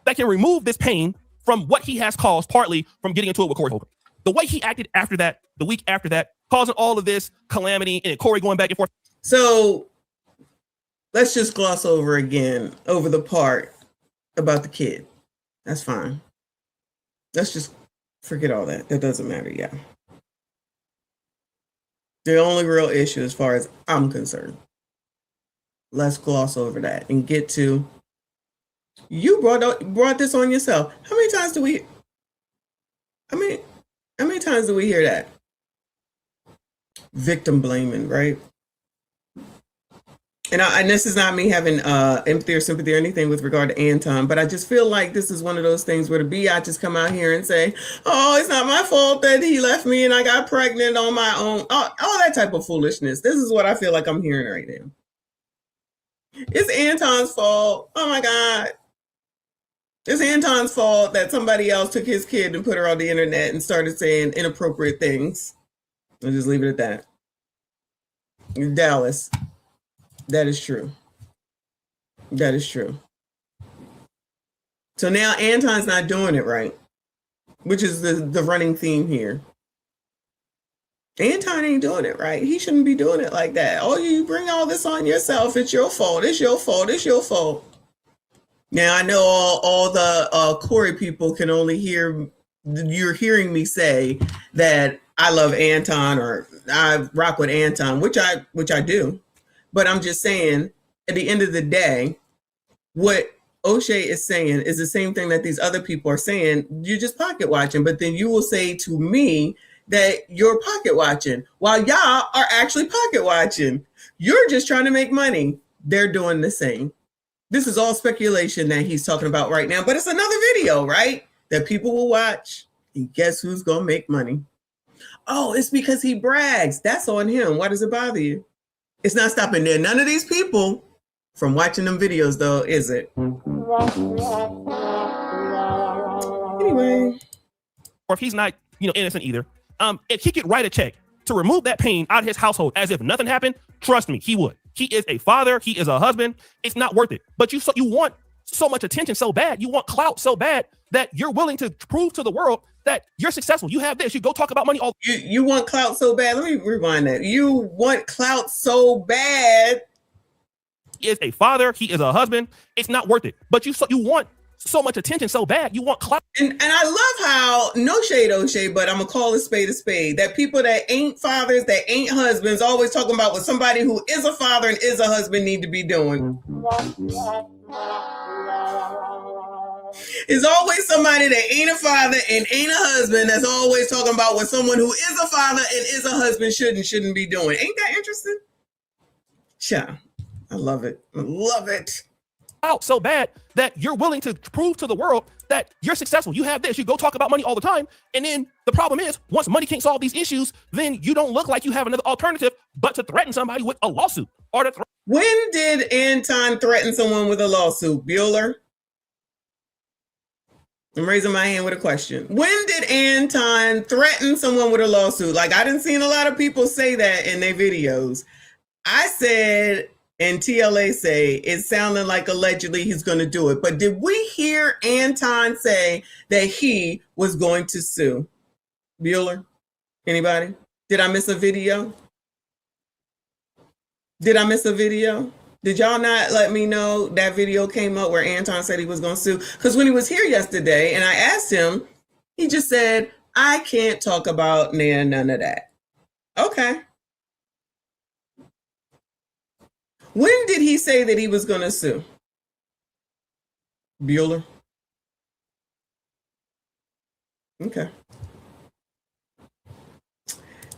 that can remove this pain from what he has caused, partly from getting into it with Corey Holcomb. The way he acted after that, the week after that, causing all of this calamity and Corey going back and forth. So let's just gloss over the part about the kid. That's fine. Let's just forget all that. That doesn't matter. Yeah. The only real issue, as far as I'm concerned, let's gloss over that and get to, you brought this on yourself. How many times do we hear that? Victim blaming, right? And this is not me having empathy or sympathy or anything with regard to Anton, but I just feel like this is one of those things where the biatches come out here and say, oh, it's not my fault that he left me and I got pregnant on my own. All that type of foolishness. This is what I feel like I'm hearing right now. It's Anton's fault. Oh my God. It's Anton's fault that somebody else took his kid and put her on the internet and started saying inappropriate things. I'll just leave it at that. Dallas. That is true. That is true. So now Anton's not doing it right, which is the running theme here. Anton ain't doing it right. He shouldn't be doing it like that. Oh, you bring all this on yourself. It's your fault. It's your fault. It's your fault. Now I know all the Corey people can only hear, you're hearing me say that I love Anton or I rock with Anton, which I do. But I'm just saying, at the end of the day, what O'Shea is saying is the same thing that these other people are saying. You're just pocket watching, but then you will say to me that you're pocket watching while y'all are actually pocket watching. You're just trying to make money. They're doing the same. This is all speculation that he's talking about right now, but it's another video, right? That people will watch. And guess who's going to make money? Oh, it's because he brags. That's on him. Why does it bother you? It's not stopping there. None of these people from watching them videos, though, is it? Anyway. Or if he's not, innocent either, if he could write a check to remove that pain out of his household as if nothing happened, trust me, he would. He is a father. He is a husband. It's not worth it. But you want so much attention so bad. You want clout so bad that you're willing to prove to the world that you're successful. You have this. You go talk about money all. You want clout so bad. Let me rewind that. You want clout so bad. He is a father. He is a husband. It's not worth it. But you want so much attention so bad. You want clout. And I love how, no shade, O'Shea, but I'm going to call a spade, that people that ain't fathers, that ain't husbands, always talking about what somebody who is a father and is a husband need to be doing. It's always somebody that ain't a father and ain't a husband that's always talking about what someone who is a father and is a husband should and shouldn't be doing. Ain't that interesting? Yeah, I love it. I love it. Out so bad that you're willing to prove to the world that you're successful. You have this. You go talk about money all the time. And then the problem is, once money can't solve these issues, then you don't look like you have another alternative but to threaten somebody with a lawsuit. Or to when did Anton threaten someone with a lawsuit? Bueller? I'm raising my hand with a question. When did Anton threaten someone with a lawsuit? Like, I didn't see a lot of people say that in their videos. I said, and TLA say, it sounded like allegedly he's going to do it. But did we hear Anton say that he was going to sue? Bueller? Anybody? Did I miss a video? Did I miss a video? Did y'all not let me know that video came up where Anton said he was going to sue? Because when he was here yesterday and I asked him, he just said, I can't talk about none of that. Okay. When did he say that he was going to sue? Bueller? Okay.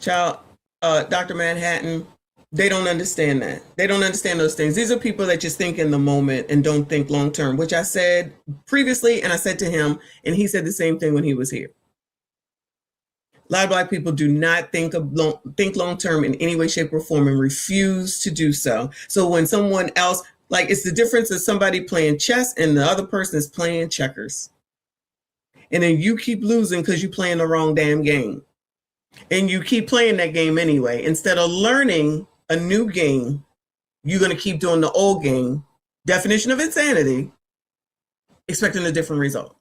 Child, Dr. Manhattan, they don't understand that. They don't understand those things. These are people that just think in the moment and don't think long term, which I said previously, and I said to him, and he said the same thing when he was here. A lot of Black people do not think long term in any way, shape, or form and refuse to do so. So when someone else, like, it's the difference of somebody playing chess and the other person is playing checkers. And then you keep losing because you're playing the wrong damn game. And you keep playing that game anyway. Instead of learning a new game, you're going to keep doing the old game. Definition of insanity, expecting a different result.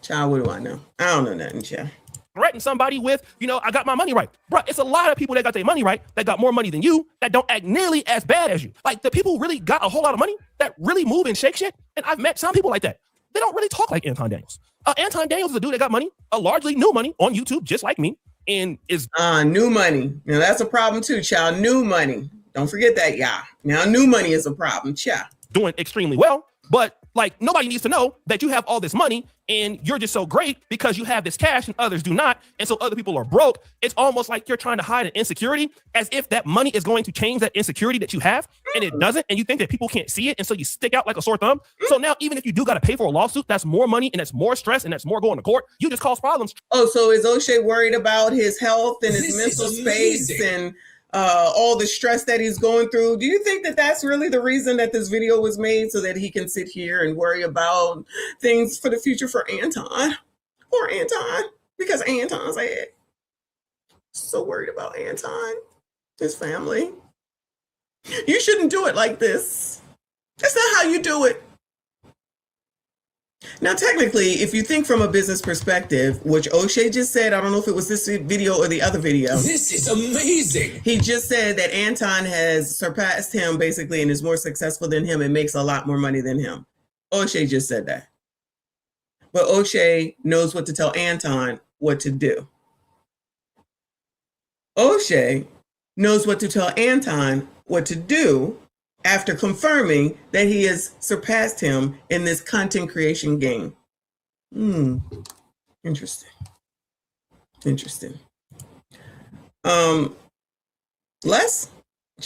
Child, what do I know? I don't know nothing, child. Threaten somebody with, I got my money right. Bro, it's a lot of people that got their money right, that got more money than you, that don't act nearly as bad as you. Like, the people who really got a whole lot of money, that really move and shake shit. And I've met some people like that. They don't really talk like Anton Daniels. Anton Daniels is a dude that got money, largely new money on YouTube, just like me. And is new money. Now that's a problem too, child. New money. Don't forget that, y'all. Now new money is a problem, child. Doing extremely well, but like, nobody needs to know that you have all this money and you're just so great because you have this cash and others do not. And so other people are broke. It's almost like you're trying to hide an insecurity as if that money is going to change that insecurity that you have. And it doesn't. And you think that people can't see it. And so you stick out like a sore thumb. So now, even if you do got to pay for a lawsuit, that's more money and that's more stress and that's more going to court. You just cause problems. Oh, so is O'Shea worried about his health and his mental space and all the stress that he's going through? Do you think that that's really the reason that this video was made, so that he can sit here and worry about things for the future for Anton? Or Anton, because Anton said, so worried about Anton, his family. You shouldn't do it like this. That's not how you do it. Now, technically, if you think from a business perspective, which O'Shea just said, I don't know if it was this video or the other video. This is amazing. He just said that Anton has surpassed him basically and is more successful than him and makes a lot more money than him. O'Shea just said that. But O'Shea knows what to tell Anton what to do. O'Shea knows what to tell Anton what to do after confirming that he has surpassed him in this content creation game. Interesting. Interesting. Les?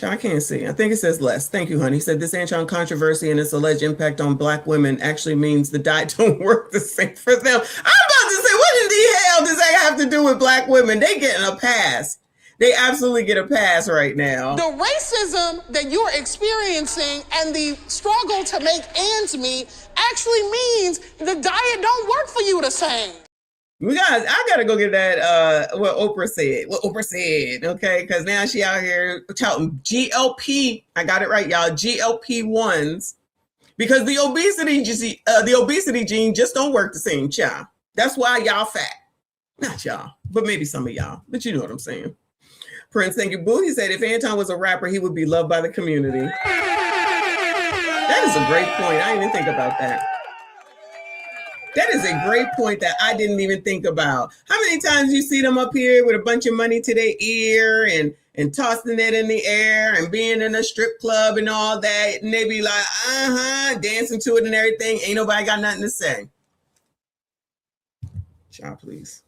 I can't see. I think it says Les. Thank you, honey. He said this Anton controversy and its alleged impact on Black women actually means the diet don't work the same for them. I'm about to say, what in the hell does that have to do with Black women? They getting a pass. They absolutely get a pass right now. The racism that you're experiencing and the struggle to make ends meet actually means the diet don't work for you the same. I gotta go get that, what Oprah said, okay? Because now she out here touting GLP, I got it right, y'all, GLP-1s, Because the obesity gene just don't work the same, child. That's why y'all fat. Not y'all, but maybe some of y'all. But you know what I'm saying. Prince, thank you, boo. He said if Anton was a rapper, he would be loved by the community. That is a great point. I didn't even think about that. That is a great point that I didn't even think about. How many times you see them up here with a bunch of money to their ear and tossing it in the air and being in a strip club and all that, and they be like, dancing to it and everything. Ain't nobody got nothing to say. Child, please.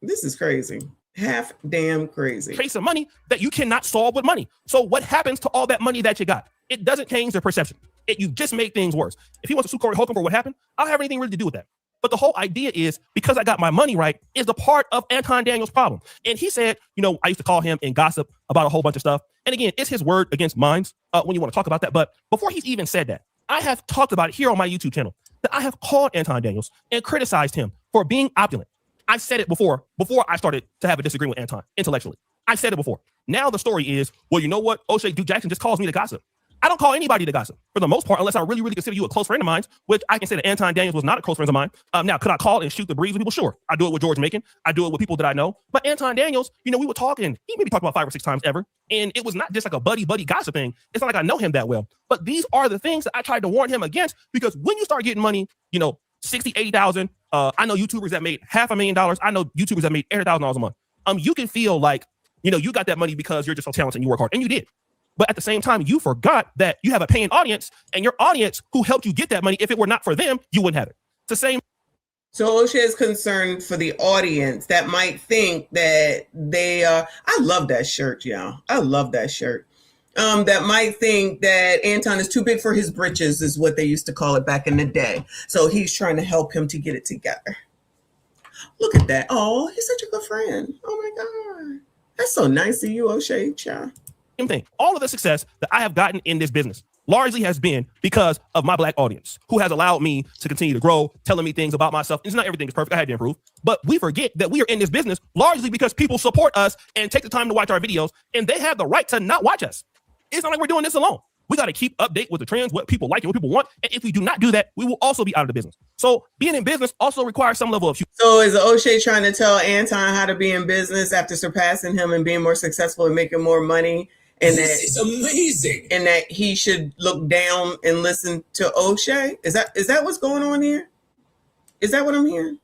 This is crazy. Half damn crazy. Chase of money that you cannot solve with money. So what happens to all that money that you got? It doesn't change their perception. You just make things worse. If he wants to sue Corey Holcomb for what happened, I don't have anything really to do with that. But the whole idea is because I got my money right is the part of Anton Daniels' problem. And he said, I used to call him and gossip about a whole bunch of stuff. And again, it's his word against mine when you want to talk about that. But before he's even said that, I have talked about it here on my YouTube channel that I have called Anton Daniels and criticized him for being opulent. I said it before I started to have a disagreement with Anton intellectually. I said it before. Now the story is, well, you know what? O'Shea Duke Jackson just calls me to gossip. I don't call anybody to gossip for the most part, unless I really, really consider you a close friend of mine, which I can say that Anton Daniels was not a close friend of mine. Now, could I call and shoot the breeze with people? Sure. I do it with George Macon. I do it with people that I know. But Anton Daniels, we were talking. He maybe talked about 5 or 6 times ever. And it was not just like a buddy gossip thing. It's not like I know him that well. But these are the things that I tried to warn him against, because when you start getting money, 60, 80,000. I know YouTubers that made $500,000. I know YouTubers that made $800,000 a month. You can feel like, you got that money because you're just so talented and you work hard, and you did. But at the same time, you forgot that you have a paying audience, and your audience who helped you get that money, if it were not for them, you wouldn't have it. It's the same. So O'Shea is concerned for the audience that might think that they are. I love that shirt, y'all. I love that shirt. That might think that Anton is too big for his britches, is what they used to call it back in the day. So he's trying to help him to get it together. Look at that. Oh, he's such a good friend. Oh my God. That's so nice of you, O'Shea, child. Same thing. All of the success that I have gotten in this business largely has been because of my Black audience, who has allowed me to continue to grow, telling me things about myself. It's not everything is perfect. I had to improve. But we forget that we are in this business largely because people support us and take the time to watch our videos, and they have the right to not watch us. It's not like we're doing this alone. We got to keep update with the trends, what people like and what people want. And if we do not do that, we will also be out of the business. So being in business also requires some level of... So is O'Shea trying to tell Anton how to be in business after surpassing him and being more successful and making more money? And this is amazing. And that he should look down and listen to O'Shea? Is that what's going on here? Is that what I'm hearing?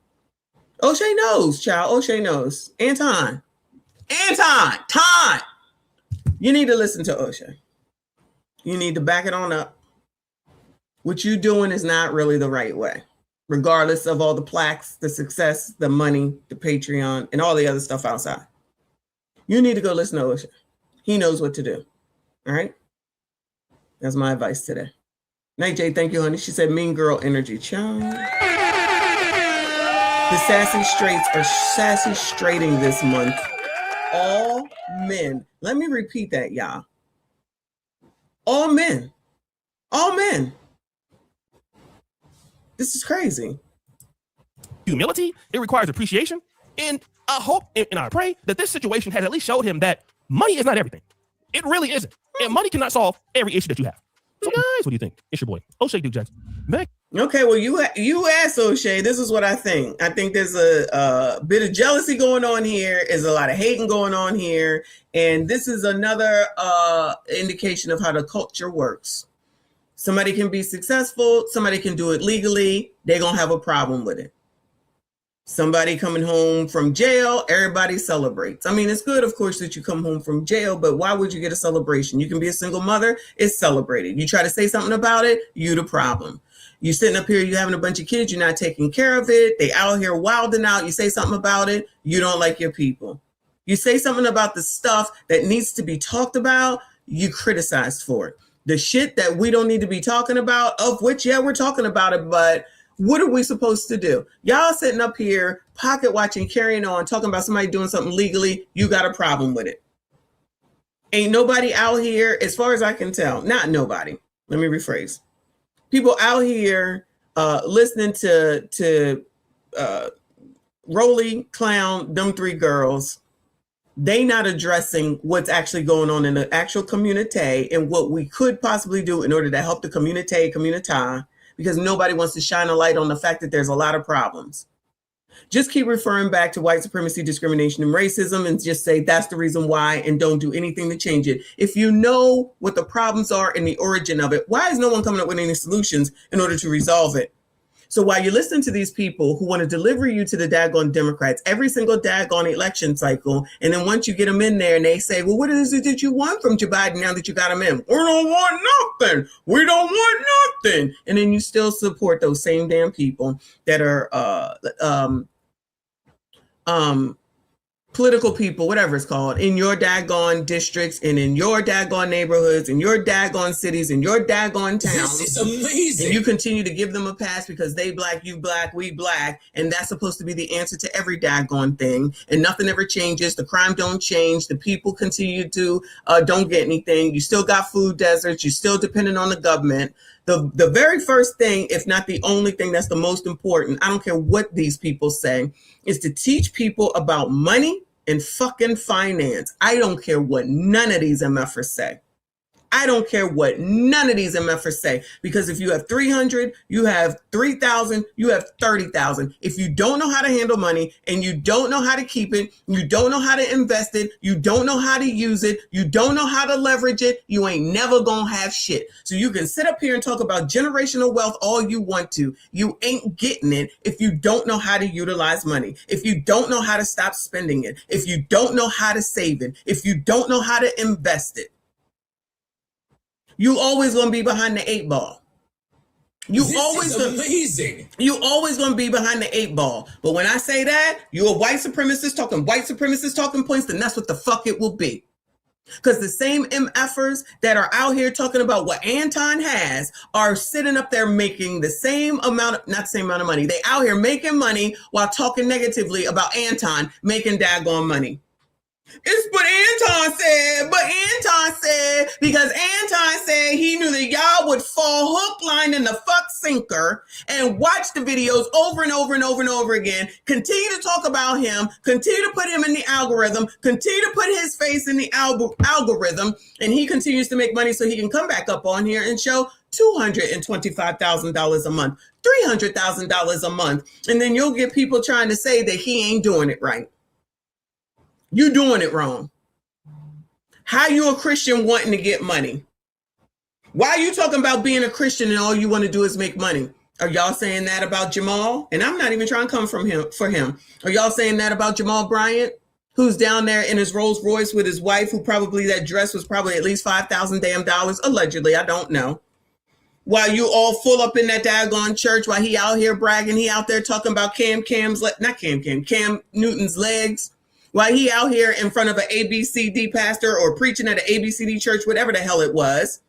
O'Shea knows, child. O'Shea knows. Anton, you need to listen to O'Shea. You need to back it on up. What you're doing is not really the right way, regardless of all the plaques, the success, the money, the Patreon, and all the other stuff outside. You need to go listen to O'Shea. He knows what to do. All right? That's my advice today. Night J, thank you, honey. She said mean girl energy. Child. The sassy straights are sassy straighting this month. All men. Let me repeat that, y'all. All men. All men. This is crazy. Humility, it requires appreciation. And I hope and I pray that this situation has at least showed him that money is not everything. It really isn't. And money cannot solve every issue that you have. So guys, what do you think? It's your boy, O'Shea Duke Jackson. Back. Okay, well, you asked O'Shea. This is what I think. I think there's a bit of jealousy going on here. There's a lot of hating going on here. And this is another indication of how the culture works. Somebody can be successful. Somebody can do it legally. They're going to have a problem with it. Somebody coming home from jail, everybody celebrates. I mean, it's good, of course, that you come home from jail, but why would you get a celebration? You can be a single mother, it's celebrated. You try to say something about it, you the problem. You sitting up here, you having a bunch of kids, you're not taking care of it. They out here wilding out. You say something about it, you don't like your people. You say something about the stuff that needs to be talked about, you criticized for it. The shit that we don't need to be talking about, of which, yeah, we're talking about it, but what are we supposed to do? Y'all sitting up here, pocket watching, carrying on, talking about somebody doing something legally, you got a problem with it. Ain't nobody out here, as far as I can tell, not nobody. Let me rephrase. People out here listening to Rolly, Clown, them three girls, they not addressing what's actually going on in the actual community and what we could possibly do in order to help the community, because nobody wants to shine a light on the fact that there's a lot of problems. Just keep referring back to white supremacy, discrimination, and racism and just say that's the reason why and don't do anything to change it. If you know what the problems are and the origin of it, why is no one coming up with any solutions in order to resolve it? So while you listen to these people who want to deliver you to the daggone Democrats every single daggone election cycle, and then once you get them in there and they say, well, what is it that you want from Joe Biden now that you got him in? We don't want nothing. We don't want nothing. And then you still support those same damn people that are political people, whatever it's called, in your daggone districts and in your daggone neighborhoods, in your daggone cities, in your daggone towns. This is amazing. And you continue to give them a pass because they black, you black, we black, and that's supposed to be the answer to every daggone thing. And nothing ever changes. The crime don't change. The people continue to don't get anything. You still got food deserts. You're still dependent on the government. The very first thing, if not the only thing that's the most important, I don't care what these people say, is to teach people about money and fucking finance. I don't care what none of these MFers say. I don't care what none of these MFers say, because if you have 300, you have 3,000, you have 30,000. If you don't know how to handle money and you don't know how to keep it, you don't know how to invest it, you don't know how to use it, you don't know how to leverage it, you ain't never gonna have shit. So you can sit up here and talk about generational wealth all you want to. You ain't getting it if you don't know how to utilize money, if you don't know how to stop spending it, if you don't know how to save it, if you don't know how to invest it. You always gonna be behind the 8 ball. You always amazing. You always gonna be behind the 8 ball. But when I say that, you're a white supremacist talking points, then that's what the fuck it will be. Because the same MFers that are out here talking about what Anton has are sitting up there making the same amount of, not the same amount of money. They out here making money while talking negatively about Anton making daggone money. It's what Anton said, because Anton said he knew that y'all would fall hook, line, and the fuck sinker and watch the videos over and over and over and over again, continue to talk about him, continue to put him in the algorithm, continue to put his face in the algorithm, and he continues to make money so he can come back up on here and show $225,000 a month, $300,000 a month, and then you'll get people trying to say that he ain't doing it right. You doing it wrong. How you a Christian wanting to get money? Why are you talking about being a Christian and all you want to do is make money? Are y'all saying that about Jamal? And I'm not even trying to come from him for him. Are y'all saying that about Jamal Bryant, who's down there in his Rolls Royce with his wife, who probably that dress was probably at least $5,000 damn dollars, allegedly, I don't know. While you all full up in that daggone church, while he out here bragging, he out there talking about Cam Newton's legs. While he out here in front of an ABCD pastor or preaching at an ABCD church, whatever the hell it was.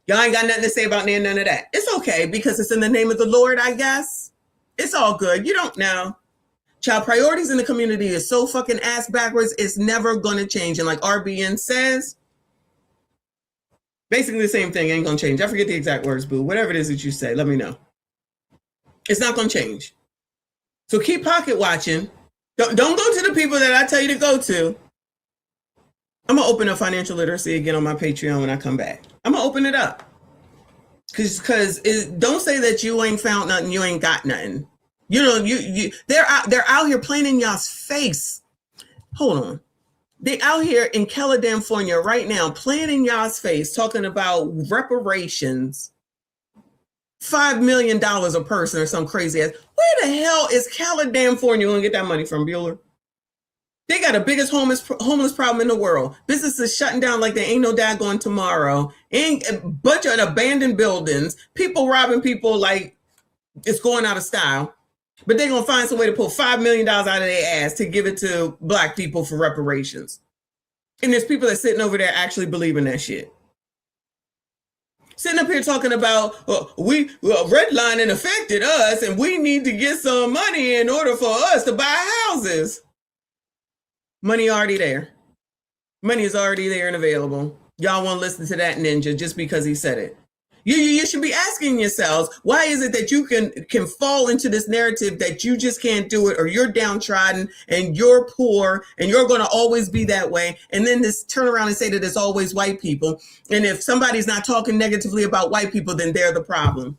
Y'all ain't got nothing to say about none of that. It's okay because it's in the name of the Lord, I guess. It's all good. You don't know. Child, priorities in the community is so fucking ass backwards, it's never going to change. And like RBN says, basically the same thing ain't going to change. I forget the exact words, boo. Whatever it is that you say, let me know. It's not going to change. So keep pocket watching. Don't go to the people that I tell you to go to. I'm going to open up financial literacy again on my Patreon when I come back. I'm going to open it up. Because don't say that you ain't found nothing, you ain't got nothing. You know, they're out here playing in y'all's face. Hold on. They out here in California right now playing in y'all's face, talking about reparations. $5 million a person or some crazy ass. Where the hell is California going to get that money from, Bueller? They got the biggest homeless problem in the world. Businesses shutting down like they ain't no daggone tomorrow. Ain't a bunch of abandoned buildings. People robbing people like it's going out of style. But they're going to find some way to pull $5 million out of their ass to give it to black people for reparations. And there's people that sitting over there actually believing that shit. Sitting up here talking about redlining affected us and we need to get some money in order for us to buy houses. Money already there. Money is already there and available. Y'all want to listen to that ninja just because he said it. You should be asking yourselves, why is it that you can fall into this narrative that you just can't do it, or you're downtrodden and you're poor and you're going to always be that way, and then just turn around and say that it's always white people, and if somebody's not talking negatively about white people, then they're the problem.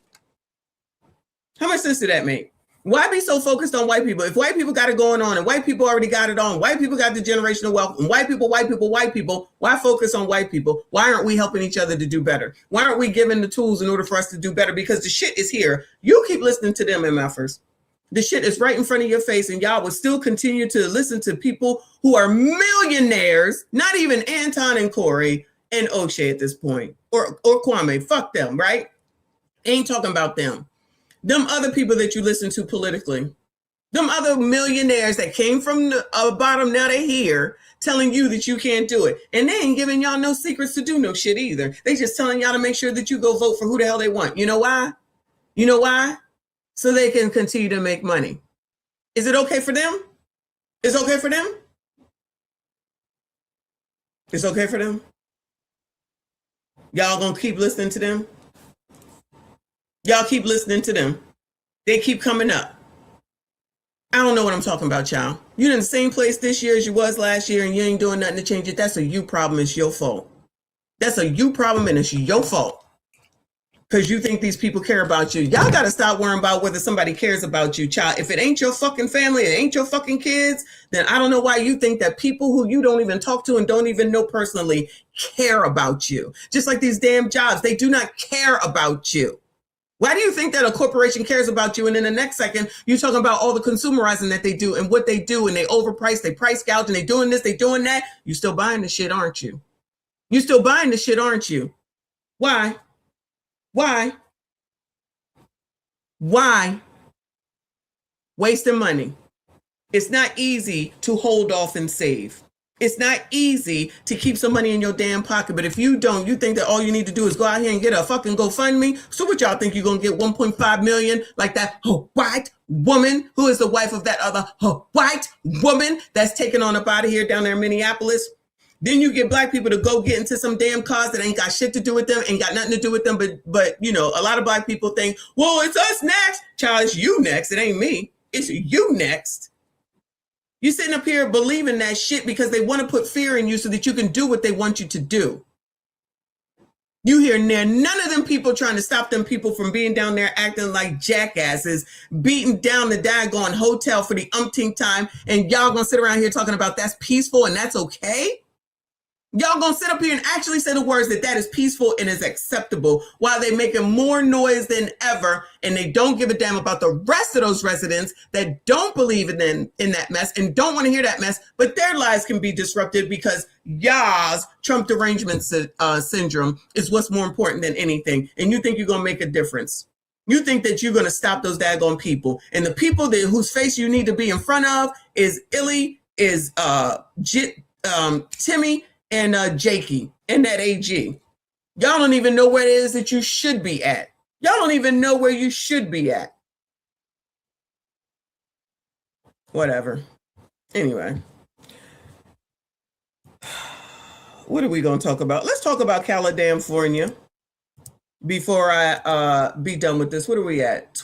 How much sense did that make? Why be so focused on white people? If white people got it going on and white people already got it on, white people got the generational wealth, and white people, why focus on white people? Why aren't we helping each other to do better? Why aren't we given the tools in order for us to do better? Because the shit is here. You keep listening to them, MFers. The shit is right in front of your face, and y'all will still continue to listen to people who are millionaires, not even Anton and Corey and O'Shea at this point, or Kwame. Fuck them, right? Ain't talking about them. Them other people that you listen to politically, them other millionaires that came from the bottom, now they here telling you that you can't do it. And they ain't giving y'all no secrets to do no shit either. They just telling y'all to make sure that you go vote for who the hell they want. You know why? You know why? So they can continue to make money. Is it okay for them? It's okay for them? It's okay for them? Y'all gonna keep listening to them? Y'all keep listening to them. They keep coming up. I don't know what I'm talking about, y'all. You're in the same place this year as you was last year and you ain't doing nothing to change it. That's a you problem. It's your fault. That's a you problem and it's your fault. Because you think these people care about you. Y'all got to stop worrying about whether somebody cares about you, child. If it ain't your fucking family, it ain't your fucking kids, then I don't know why you think that people who you don't even talk to and don't even know personally care about you. Just like these damn jobs, they do not care about you. Why do you think that a corporation cares about you? And then the next second, you're talking about all the consumerizing that they do and what they do, and they overprice, they price gouge, and they doing this, they doing that. You still buying the shit, aren't you? You still buying the shit, aren't you? Why? Why? Why? Wasting money. It's not easy to hold off and save. It's not easy to keep some money in your damn pocket. But if you don't, you think that all you need to do is go out here and get a fucking GoFundMe. So what y'all think you're going to get 1.5 million like that white woman who is the wife of that other white woman that's taken on up out of here down there in Minneapolis? Then you get black people to go get into some damn cause that ain't got shit to do with them, ain't got nothing to do with them. But you know, a lot of black people think, well, it's us next. Child, it's you next. It ain't me. It's you next. You sitting up here believing that shit because they want to put fear in you so that you can do what they want you to do. You hear none of them people trying to stop them people from being down there acting like jackasses, beating down the daggone hotel for the umpteenth time, and y'all gonna sit around here talking about that's peaceful and that's okay? Y'all gonna sit up here and actually say the words that is peaceful and is acceptable while they making more noise than ever, and they don't give a damn about the rest of those residents that don't believe in that mess and don't want to hear that mess, but their lives can be disrupted because y'all's Trump derangement syndrome is what's more important than anything. And you think you're gonna make a difference. You think that you're gonna stop those daggone people, and the people whose face you need to be in front of is Illy, is Timmy, and Jakey and that AG. Y'all don't even know where it is that you should be at. Y'all don't even know where you should be at. Whatever. Anyway. What are we going to talk about? Let's talk about California before I be done with this. What are we at?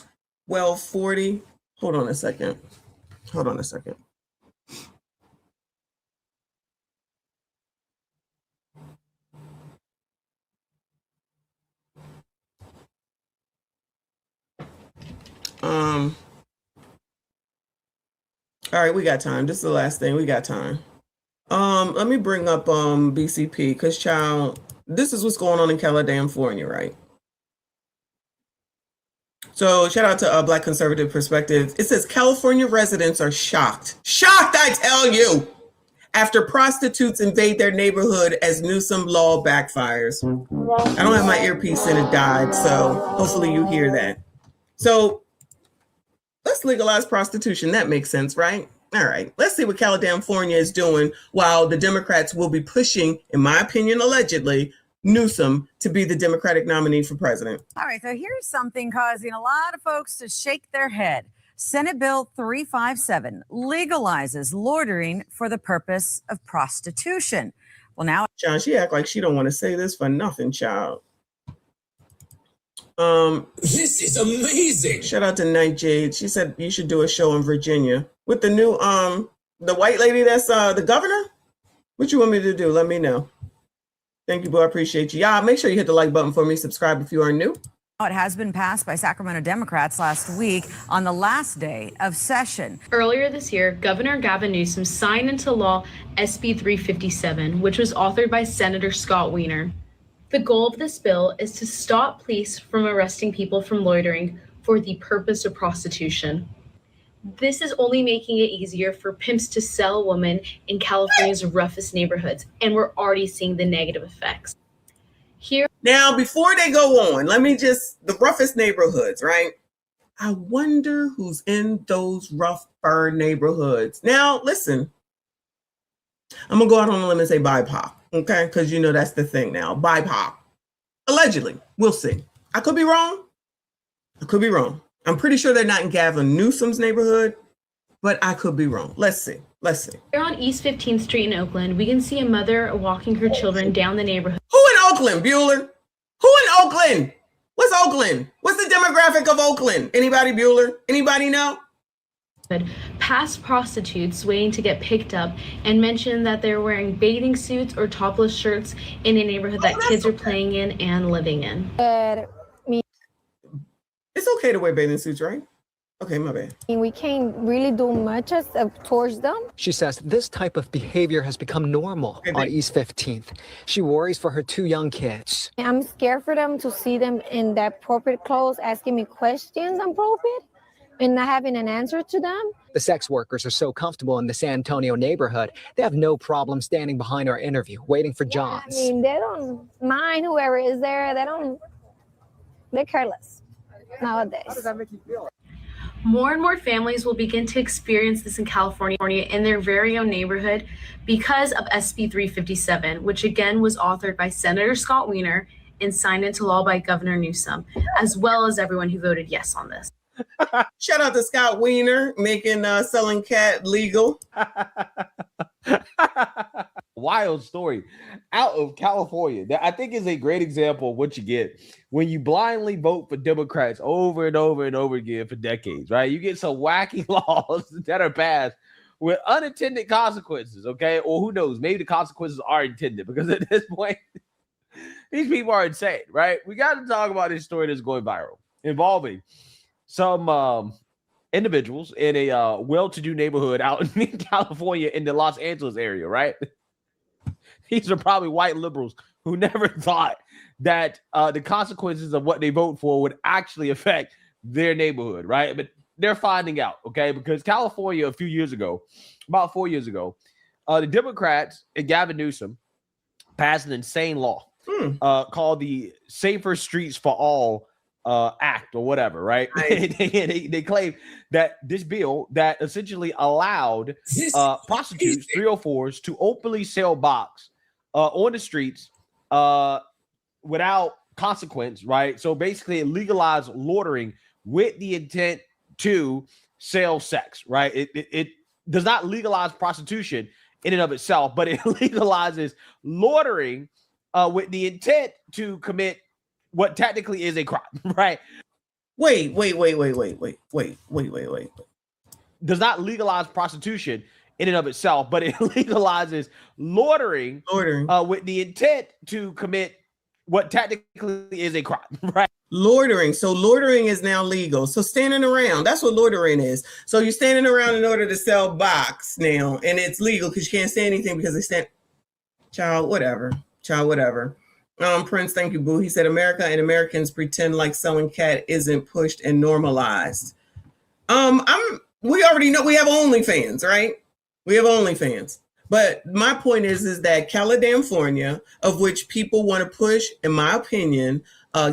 12:40. Hold on a second. All right, we got time. This is the last thing. We got time. Let me bring up BCP because, child, this is what's going on in California, right? So shout out to Black Conservative Perspective. It says California residents are shocked. Shocked, I tell you, after prostitutes invade their neighborhood as Newsom law backfires. I don't have my earpiece and it died, so hopefully you hear that. So let's legalize prostitution. That makes sense, right? All right. Let's see what California is doing while the Democrats will be pushing, in my opinion, allegedly, Newsom to be the Democratic nominee for president. All right. So here's something causing a lot of folks to shake their head. Senate Bill 357 legalizes loitering for the purpose of prostitution. Well, now, child, she act like she don't want to say this for nothing, child. This is amazing. Shout out to Night Jade. She said you should do a show in Virginia with the new the white lady that's the governor. What you want me to do? Let me know. Thank you, boy. I appreciate you. Y'all make sure you hit the like button for me. Subscribe if you are new. It has been passed by Sacramento Democrats last week on the last day of session. Earlier this year, Governor Gavin Newsom signed into law SB 357, which was authored by Senator Scott Wiener. The goal of this bill is to stop police from arresting people from loitering for the purpose of prostitution. This is only making it easier for pimps to sell women in California's roughest neighborhoods, and we're already seeing the negative effects. Here now, before they go on, the roughest neighborhoods, right? I wonder who's in those rougher neighborhoods. Now, listen, I'm gonna go out on a limb and say BIPOC, okay? Because you know that's the thing now, BIPOC. Allegedly, we'll see. I could be wrong. I'm pretty sure they're not in Gavin Newsom's neighborhood, but I could be wrong. Let's see. Here on East 15th Street in Oakland, we can see a mother walking her children down the neighborhood. Who in Oakland, Bueller? Who in Oakland? What's Oakland? What's the demographic of Oakland? Anybody, Bueller? Anybody know? Past prostitutes waiting to get picked up and mentioned that they're wearing bathing suits or topless shirts in a neighborhood that kids are playing in and living in. It's okay to wear bathing suits, right? Okay, my bad. We can't really do much towards them. She says this type of behavior has become normal on East 15th. She worries for her 2 young kids. I'm scared for them to see them in that appropriate clothes, asking me questions appropriate and not having an answer to them. The sex workers are so comfortable in the San Antonio neighborhood, they have no problem standing behind our interview, waiting for Johns. I mean, they don't mind whoever is there. They're careless nowadays. How does that make you feel? More and more families will begin to experience this in California in their very own neighborhood because of SB 357, which again was authored by Senator Scott Wiener and signed into law by Governor Newsom, as well as everyone who voted yes on this. Shout out to Scott Wiener making selling cat legal. Wild story out of California that I think is a great example of what you get when you blindly vote for Democrats over and over and over again for decades, right? You get some wacky laws that are passed with unintended consequences, okay? Or who knows, maybe the consequences are intended because at this point, these people are insane, right? We got to talk about this story that's going viral involving some individuals in a well-to-do neighborhood out in California in the Los Angeles area, right? These are probably white liberals who never thought that the consequences of what they vote for would actually affect their neighborhood, right? But they're finding out, okay? Because California, a few years ago, about 4 years ago, the Democrats and Gavin Newsom passed an insane law called the Safer Streets for All Act or whatever, right? They claim that this bill that essentially allowed prostitutes, 304s, to openly sell box on the streets without consequence, right? So basically it legalized loitering with the intent to sell sex, right? It does not legalize prostitution in and of itself, but it legalizes loitering with the intent to commit what technically is a crime, right? Wait. Does not legalize prostitution in and of itself, but it legalizes loitering with the intent to commit what technically is a crime, right? Loitering. So loitering is now legal. So standing around, that's what loitering is. So you're standing around in order to sell box now, and it's legal because you can't say anything because they stand. Child, whatever. Prince, thank you, boo. He said America and Americans pretend like selling cat isn't pushed and normalized. We already know we have OnlyFans, right? We have OnlyFans. But my point is that California, of which people want to push, in my opinion,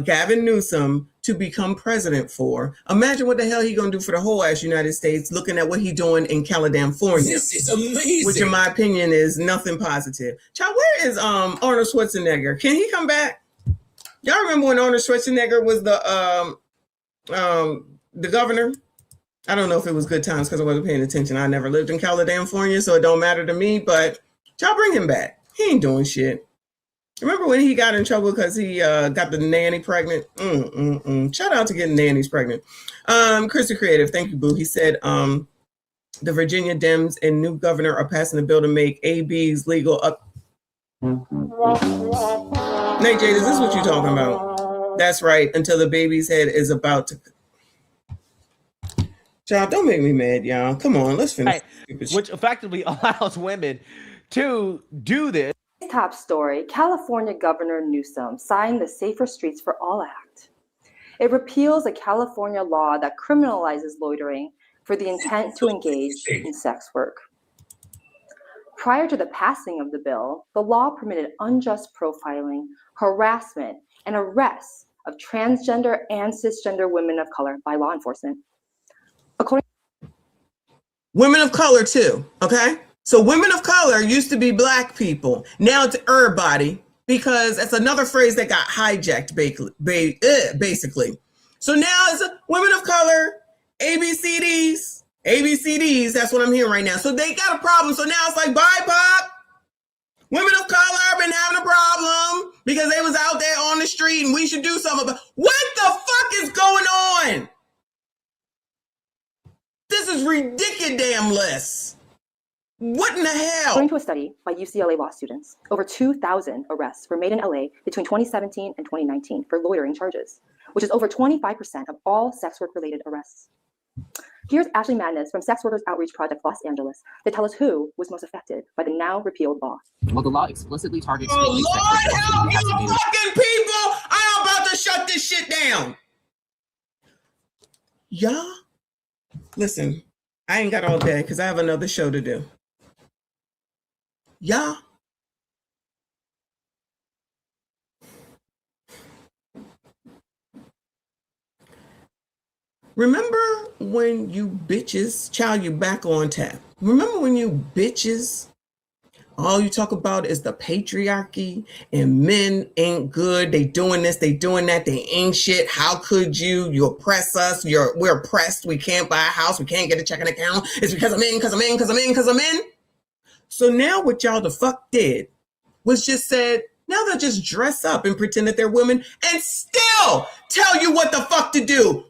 Gavin Newsom to become president for. Imagine what the hell he gonna do for the whole ass United States, looking at what he doing in California. This is amazing. Which in my opinion is nothing positive. Child, where is Arnold Schwarzenegger? Can he come back? Y'all remember when Arnold Schwarzenegger was the governor? I don't know if it was good times because I wasn't paying attention. I never lived in California, so it don't matter to me, but y'all bring him back. He ain't doing shit. Remember when he got in trouble because he got the nanny pregnant? Shout out to getting nannies pregnant. Chris the Creative, thank you, boo. He said the Virginia Dems and new governor are passing a bill to make ABs legal up. Nate Jade, is this what you're talking about? That's right. Until the baby's head is about to. Child, don't make me mad, y'all. Come on, let's finish. Which effectively allows women to do this. Top story, California Governor Newsom signed the Safer Streets for All Act. It repeals a California law that criminalizes loitering for the intent to engage in sex work. Prior to the passing of the bill, the law permitted unjust profiling, harassment, and arrests of transgender and cisgender women of color by law enforcement. Women of color too, okay? So women of color used to be black people. Now it's everybody, because that's another phrase that got hijacked basically. So now it's women of color, ABCDs, that's what I'm hearing right now. So they got a problem. So now it's like, bye, Pop. Women of color have been having a problem because they was out there on the street and we should do something about. What the fuck is going on? This is ridiculous. What in the hell? According to a study by UCLA law students, over 2,000 arrests were made in LA between 2017 and 2019 for loitering charges, which is over 25% of all sex work related arrests. Here's Ashley Madness from Sex Workers Outreach Project Los Angeles to tell us who was most affected by the now repealed law. Well, the law explicitly targets. Oh, Lord, help you fucking people! I'm about to shut this shit down. Y'all, listen, I ain't got all day because I have another show to do. Y'all, remember when you bitches, child, you back on tap. Remember when you bitches, all you talk about is the patriarchy and men ain't good. They doing this, they doing that, they ain't shit. How could you? You oppress us. We're oppressed. We can't buy a house. We can't get a checking account. It's because I'm in. So now what y'all the fuck did was just said, now they'll just dress up and pretend that they're women and still tell you what the fuck to do.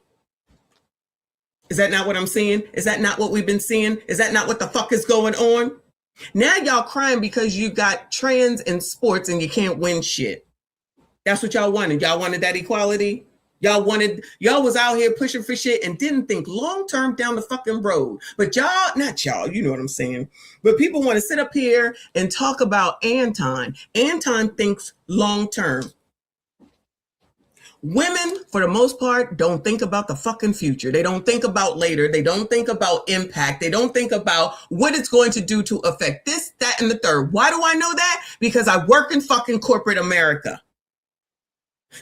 Is that not what I'm seeing? Is that not what we've been seeing? Is that not what the fuck is going on? Now y'all crying because you got trans in sports and you can't win shit. That's what y'all wanted. Y'all wanted that equality. Y'all was out here pushing for shit and didn't think long-term down the fucking road. But y'all, not y'all, you know what I'm saying. But people want to sit up here and talk about Anton. Anton thinks long-term. Women, for the most part, don't think about the fucking future. They don't think about later. They don't think about impact. They don't think about what it's going to do to affect this, that, and the third. Why do I know that? Because I work in fucking corporate America.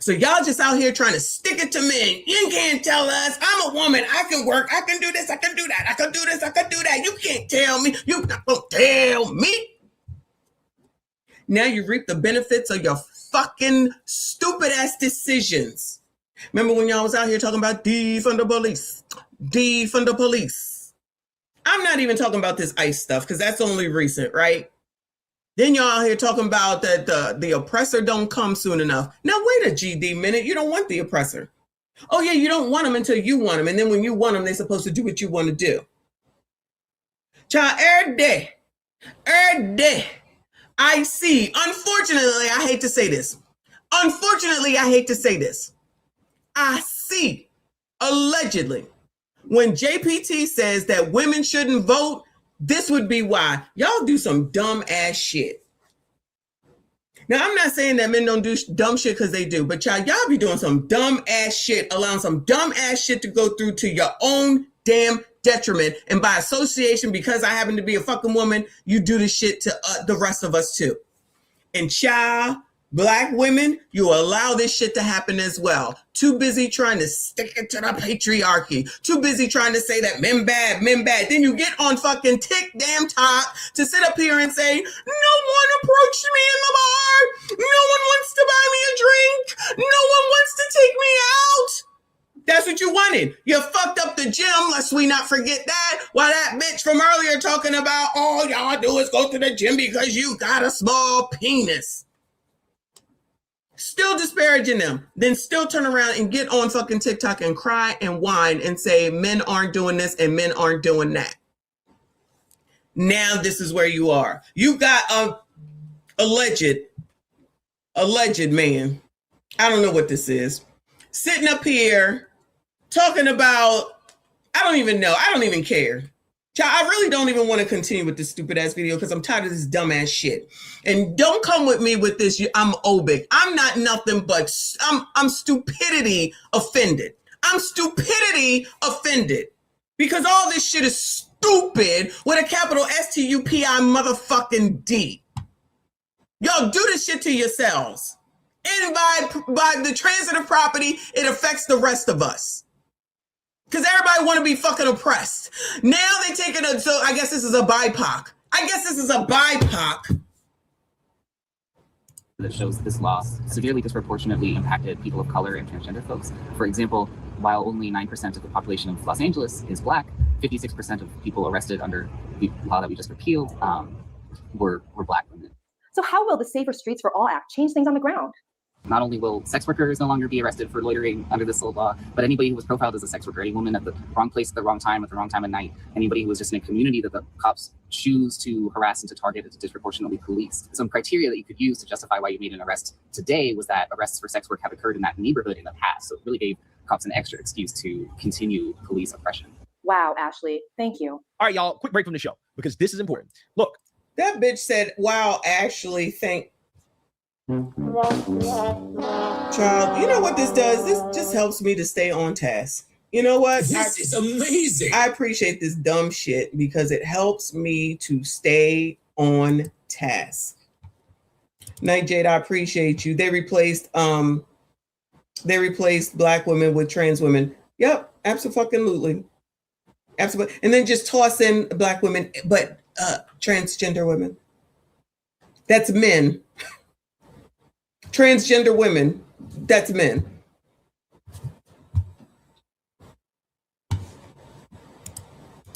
So y'all just out here trying to stick it to men. You can't tell us. I'm a woman. I can work. I can do this. I can do that. I can do this. I can do that. You can't tell me. You not gonna tell me. Now you reap the benefits of your fucking stupid ass decisions. Remember when y'all was out here talking about defund the police? Defund the police. I'm not even talking about this ICE stuff because that's only recent, right? Then y'all out here talking about that the oppressor don't come soon enough. Now wait a GD minute. You don't want the oppressor. Oh yeah, you don't want them until you want them. And then when you want them, they're supposed to do what you want to do. Child, every day, I see, unfortunately, I hate to say this. I see, allegedly, when JPT says that women shouldn't vote, this would be why. Y'all do some dumb ass shit. Now, I'm not saying that men don't do dumb shit because they do, but y'all be doing some dumb ass shit, allowing some dumb ass shit to go through to your own damn detriment. And by association, because I happen to be a fucking woman, you do this shit to the rest of us too. And child, black women, you allow this shit to happen as well. Too busy trying to stick it to the patriarchy. Too busy trying to say that men bad. Then you get on fucking TikTok to sit up here and say, no one approached me in the bar. No one wants to buy me a drink. No one wants to take me out. That's what you wanted. You fucked up the gym, lest we not forget that. While that bitch from earlier talking about all y'all do is go to the gym because you got a small penis. Still disparaging them. Then still turn around and get on fucking TikTok and cry and whine and say men aren't doing this and men aren't doing that. Now this is where you are. You got a alleged man. I don't know what this is. sitting up here talking about, I don't even know. I don't even care. Child, I really don't even want to continue with this stupid ass video because I'm tired of this dumb ass shit. And don't come with me with this. I'm obic. I'm not nothing but I'm stupidity offended. I'm stupidity offended because all this shit is stupid with a capital STUPI motherfucking D. Y'all do this shit to yourselves. And by the transitive property, it affects the rest of us. Because everybody want to be fucking oppressed. Now they taking so I guess this is a BIPOC. That shows this law severely disproportionately impacted people of color and transgender folks. For example, while only 9% of the population of Los Angeles is Black, 56% of people arrested under the law that we just repealed were Black women. So how will the Safer Streets for All Act change things on the ground? Not only will sex workers no longer be arrested for loitering under this old law, but anybody who was profiled as a sex worker, any woman at the wrong place at the wrong time of night, anybody who was just in a community that the cops choose to harass and to target and to disproportionately police. Some criteria that you could use to justify why you made an arrest today was that arrests for sex work have occurred in that neighborhood in the past. So it really gave cops an extra excuse to continue police oppression. Wow, Ashley, thank you. All right, y'all, quick break from the show because this is important. Look. That bitch said, wow, Ashley, thank Child, you know what this does? This just helps me to stay on task. You know what? This is amazing. I appreciate this dumb shit because it helps me to stay on task. Night Jade, I appreciate you. They replaced Black women with trans women. Yep, absolutely. Absolutely. And then just toss in Black women, but transgender women. That's men. Transgender women, that's men.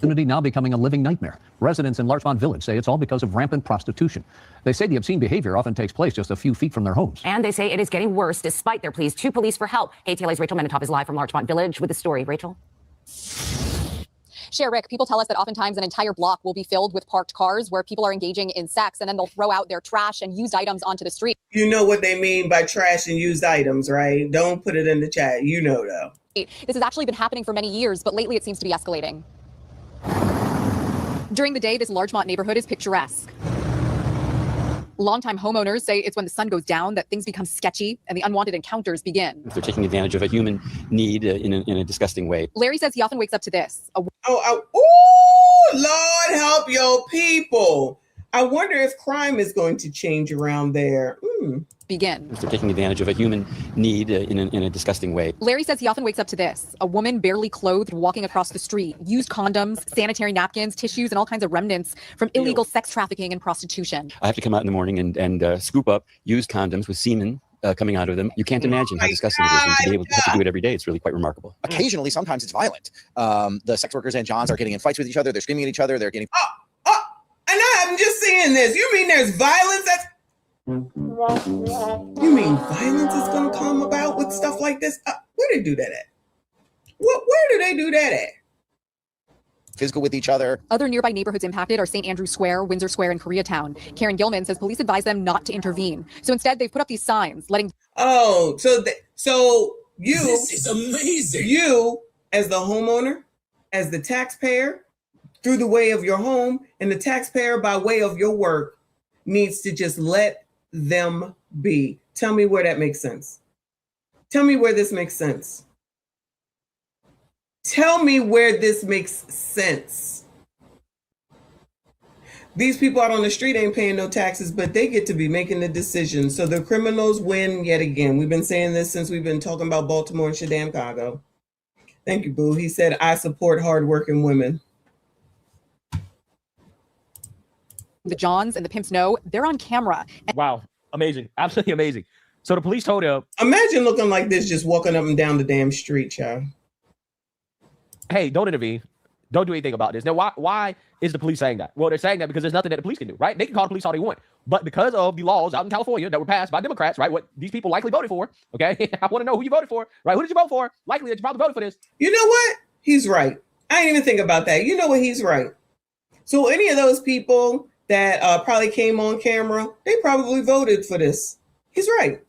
Now becoming a living nightmare. Residents in Larchmont Village say it's all because of rampant prostitution. They say the obscene behavior often takes place just a few feet from their homes. And they say it is getting worse despite their pleas to police for help. KTLA's Rachel Menatop is live from Larchmont Village with the story. Rachel? Share, Rick, people tell us that oftentimes an entire block will be filled with parked cars where people are engaging in sex and then they'll throw out their trash and used items onto the street. You know what they mean by trash and used items, right? Don't put it in the chat. You know, though. This has actually been happening for many years, but lately it seems to be escalating. During the day, this Larchmont neighborhood is picturesque. Longtime homeowners say it's when the sun goes down that things become sketchy and the unwanted encounters begin. They're taking advantage of a human need in a disgusting way. Larry says he often wakes up to this. Lord help your people. I wonder if crime is going to change around there. Begin. They're taking advantage of a human need in a disgusting way. Larry says he often wakes up to this. A woman barely clothed walking across the street, used condoms, sanitary napkins, tissues, and all kinds of remnants from illegal sex trafficking and prostitution. I have to come out in the morning and scoop up used condoms with semen coming out of them. You can't imagine how disgusting it is. And to be able to have to do it every day, it's really quite remarkable. Occasionally, sometimes it's violent. The sex workers and Johns are getting in fights with each other. They're screaming at each other. They're getting... And I'm just seeing this. You mean there's violence? You mean violence is going to come about with stuff like this? Where do they do that at? Where do they do that at? Physical with each other. Other nearby neighborhoods impacted are St. Andrew Square, Windsor Square, and Koreatown. Karen Gilman says police advise them not to intervene. So instead, they've put up these signs letting... Oh, so you... This is amazing. You, as the homeowner, as the taxpayer, through the way of your home, and the taxpayer by way of your work, needs to just let them be. Tell me where that makes sense. Tell me where this makes sense. Tell me where this makes sense. These people out on the street ain't paying no taxes, but they get to be making the decisions. So the criminals win yet again. We've been saying this since we've been talking about Baltimore and Chicago. Thank you, Boo. He said, I support hardworking women. The Johns and the pimps know they're on camera. Wow. Amazing. Absolutely amazing. So the police told him, imagine looking like this, just walking up and down the damn street, child. Hey, don't intervene. Don't do anything about this. Now, why is the police saying that? Well, they're saying that because there's nothing that the police can do, right? They can call the police all they want. But because of the laws out in California that were passed by Democrats, right? What these people likely voted for, okay? I want to know who you voted for, right? Who did you vote for? Likely that you probably voted for this. You know what? He's right. I didn't even think about that. You know what? He's right. So any of those people that probably came on camera, they probably voted for this. He's right.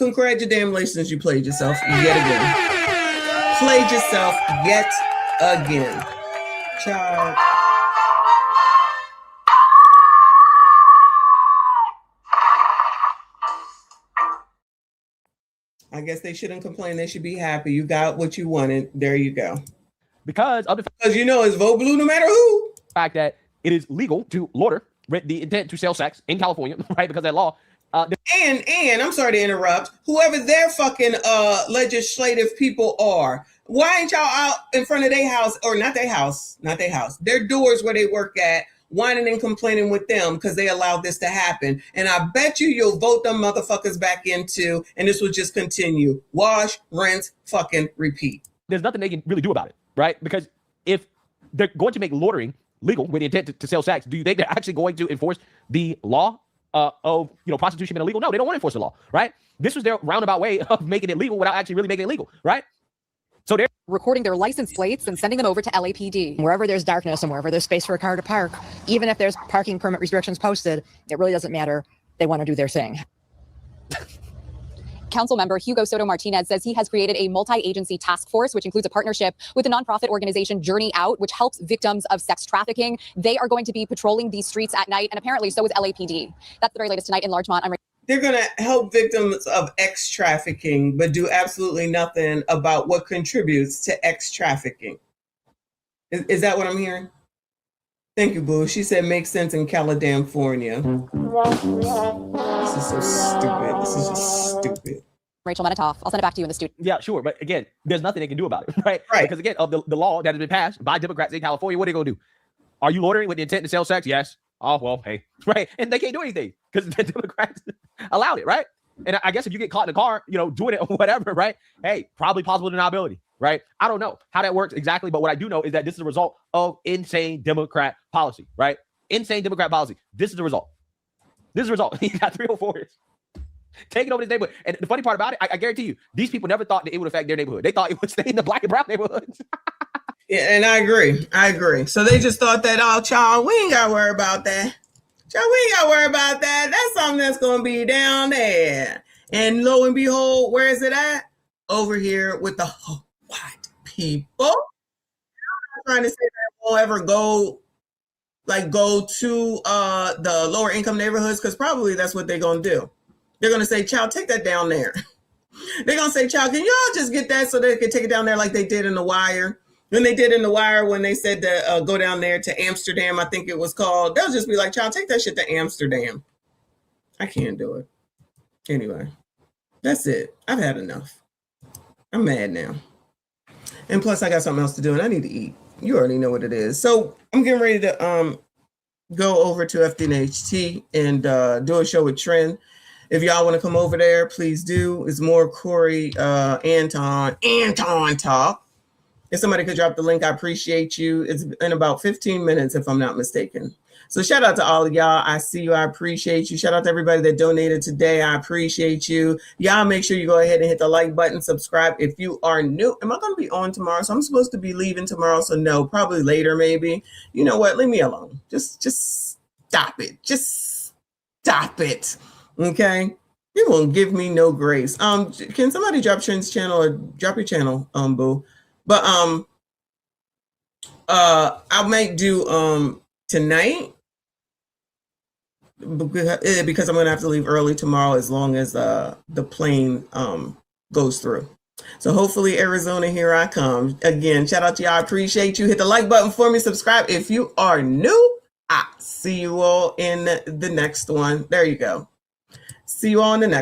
Congratulations, you played yourself yet again. Played yourself yet again. Child. I guess they shouldn't complain. They should be happy. You got what you wanted. There you go. Because you know it's vote blue no matter who. Fact that it is legal to loiter with the intent to sell sex in California, right? Because that law. And I'm sorry to interrupt. Whoever their fucking legislative people are, why ain't y'all out in front of their house, or not their house, their doors where they work at, whining and complaining with them because they allowed this to happen? And I bet you'll vote them motherfuckers back into, and this will just continue. Wash, rinse, fucking repeat. There's nothing they can really do about it, right? Because if they're going to make loitering legal with the intent to sell sex, do you think they're actually going to enforce the law of prostitution being illegal? No, they don't want to enforce the law, right? This was their roundabout way of making it legal without actually really making it legal, right? So they're recording their license plates and sending them over to LAPD. Wherever there's darkness and wherever there's space for a car to park, even if there's parking permit restrictions posted, it really doesn't matter. They want to do their thing. Council member Hugo Soto Martinez says he has created a multi-agency task force, which includes a partnership with the nonprofit organization Journey Out, which helps victims of sex trafficking. They are going to be patrolling these streets at night, and apparently so is LAPD. That's the very latest tonight in Larchmont. They're going to help victims of X trafficking, but do absolutely nothing about what contributes to X trafficking. Is that what I'm hearing? Thank you, Boo. She said makes sense in California. This is so stupid. This is just stupid. Rachel Menitoff. I'll send it back to you in the studio. Yeah, sure. But again, there's nothing they can do about it, right? Right. Because again, of the law that has been passed by Democrats in California, what are they going to do? Are you loitering with the intent to sell sex? Yes. Oh, well, hey, right. And they can't do anything because the Democrats allowed it, right? And I guess if you get caught in the car, doing it or whatever, right? Hey, probably plausible deniability, right? I don't know how that works exactly, but what I do know is that this is a result of insane Democrat policy, right? Insane Democrat policy. This is the result. This is the result. You got 304s taking over this neighborhood. And the funny part about it, I guarantee you, these people never thought that it would affect their neighborhood. They thought it would stay in the black and brown neighborhoods. Yeah, and I agree. So they just thought that, oh, child, we ain't got to worry about that. Child, we ain't got to worry about that. That's something that's going to be down there. And lo and behold, where is it at? Over here with the white people. I'm not trying to say that we'll ever go to the lower income neighborhoods, because probably that's what they're going to do. They're going to say, child, take that down there. They're going to say, child, can y'all just get that so they can take it down there like they did in The Wire? When they did in The Wire, when they said to go down there to Amsterdam, I think it was called, they'll just be like, child, take that shit to Amsterdam. I can't do it. Anyway, that's it. I've had enough. I'm mad now. And plus, I got something else to do, and I need to eat. You already know what it is. So I'm getting ready to go over to FDNHT and do a show with Trent. If y'all want to come over there, please do. It's more Corey, Anton talk. If somebody could drop the link, I appreciate you. It's in about 15 minutes, if I'm not mistaken. So shout out to all of y'all. I see you. I appreciate you. Shout out to everybody that donated today. I appreciate you. Y'all make sure you go ahead and hit the like button, subscribe. If you are new, am I going to be on tomorrow? So I'm supposed to be leaving tomorrow. So no, probably later, maybe. You know what? Leave me alone. Just stop it. Just stop it. Okay. You won't give me no grace. Can somebody drop Trent's channel or drop your channel, Boo? But I might do tonight because I'm gonna have to leave early tomorrow as long as the plane goes through. So hopefully Arizona, here I come. Again, shout out to y'all. I appreciate you. Hit the like button for me. Subscribe if you are new. See you all in the next one. There you go. See you all in the next.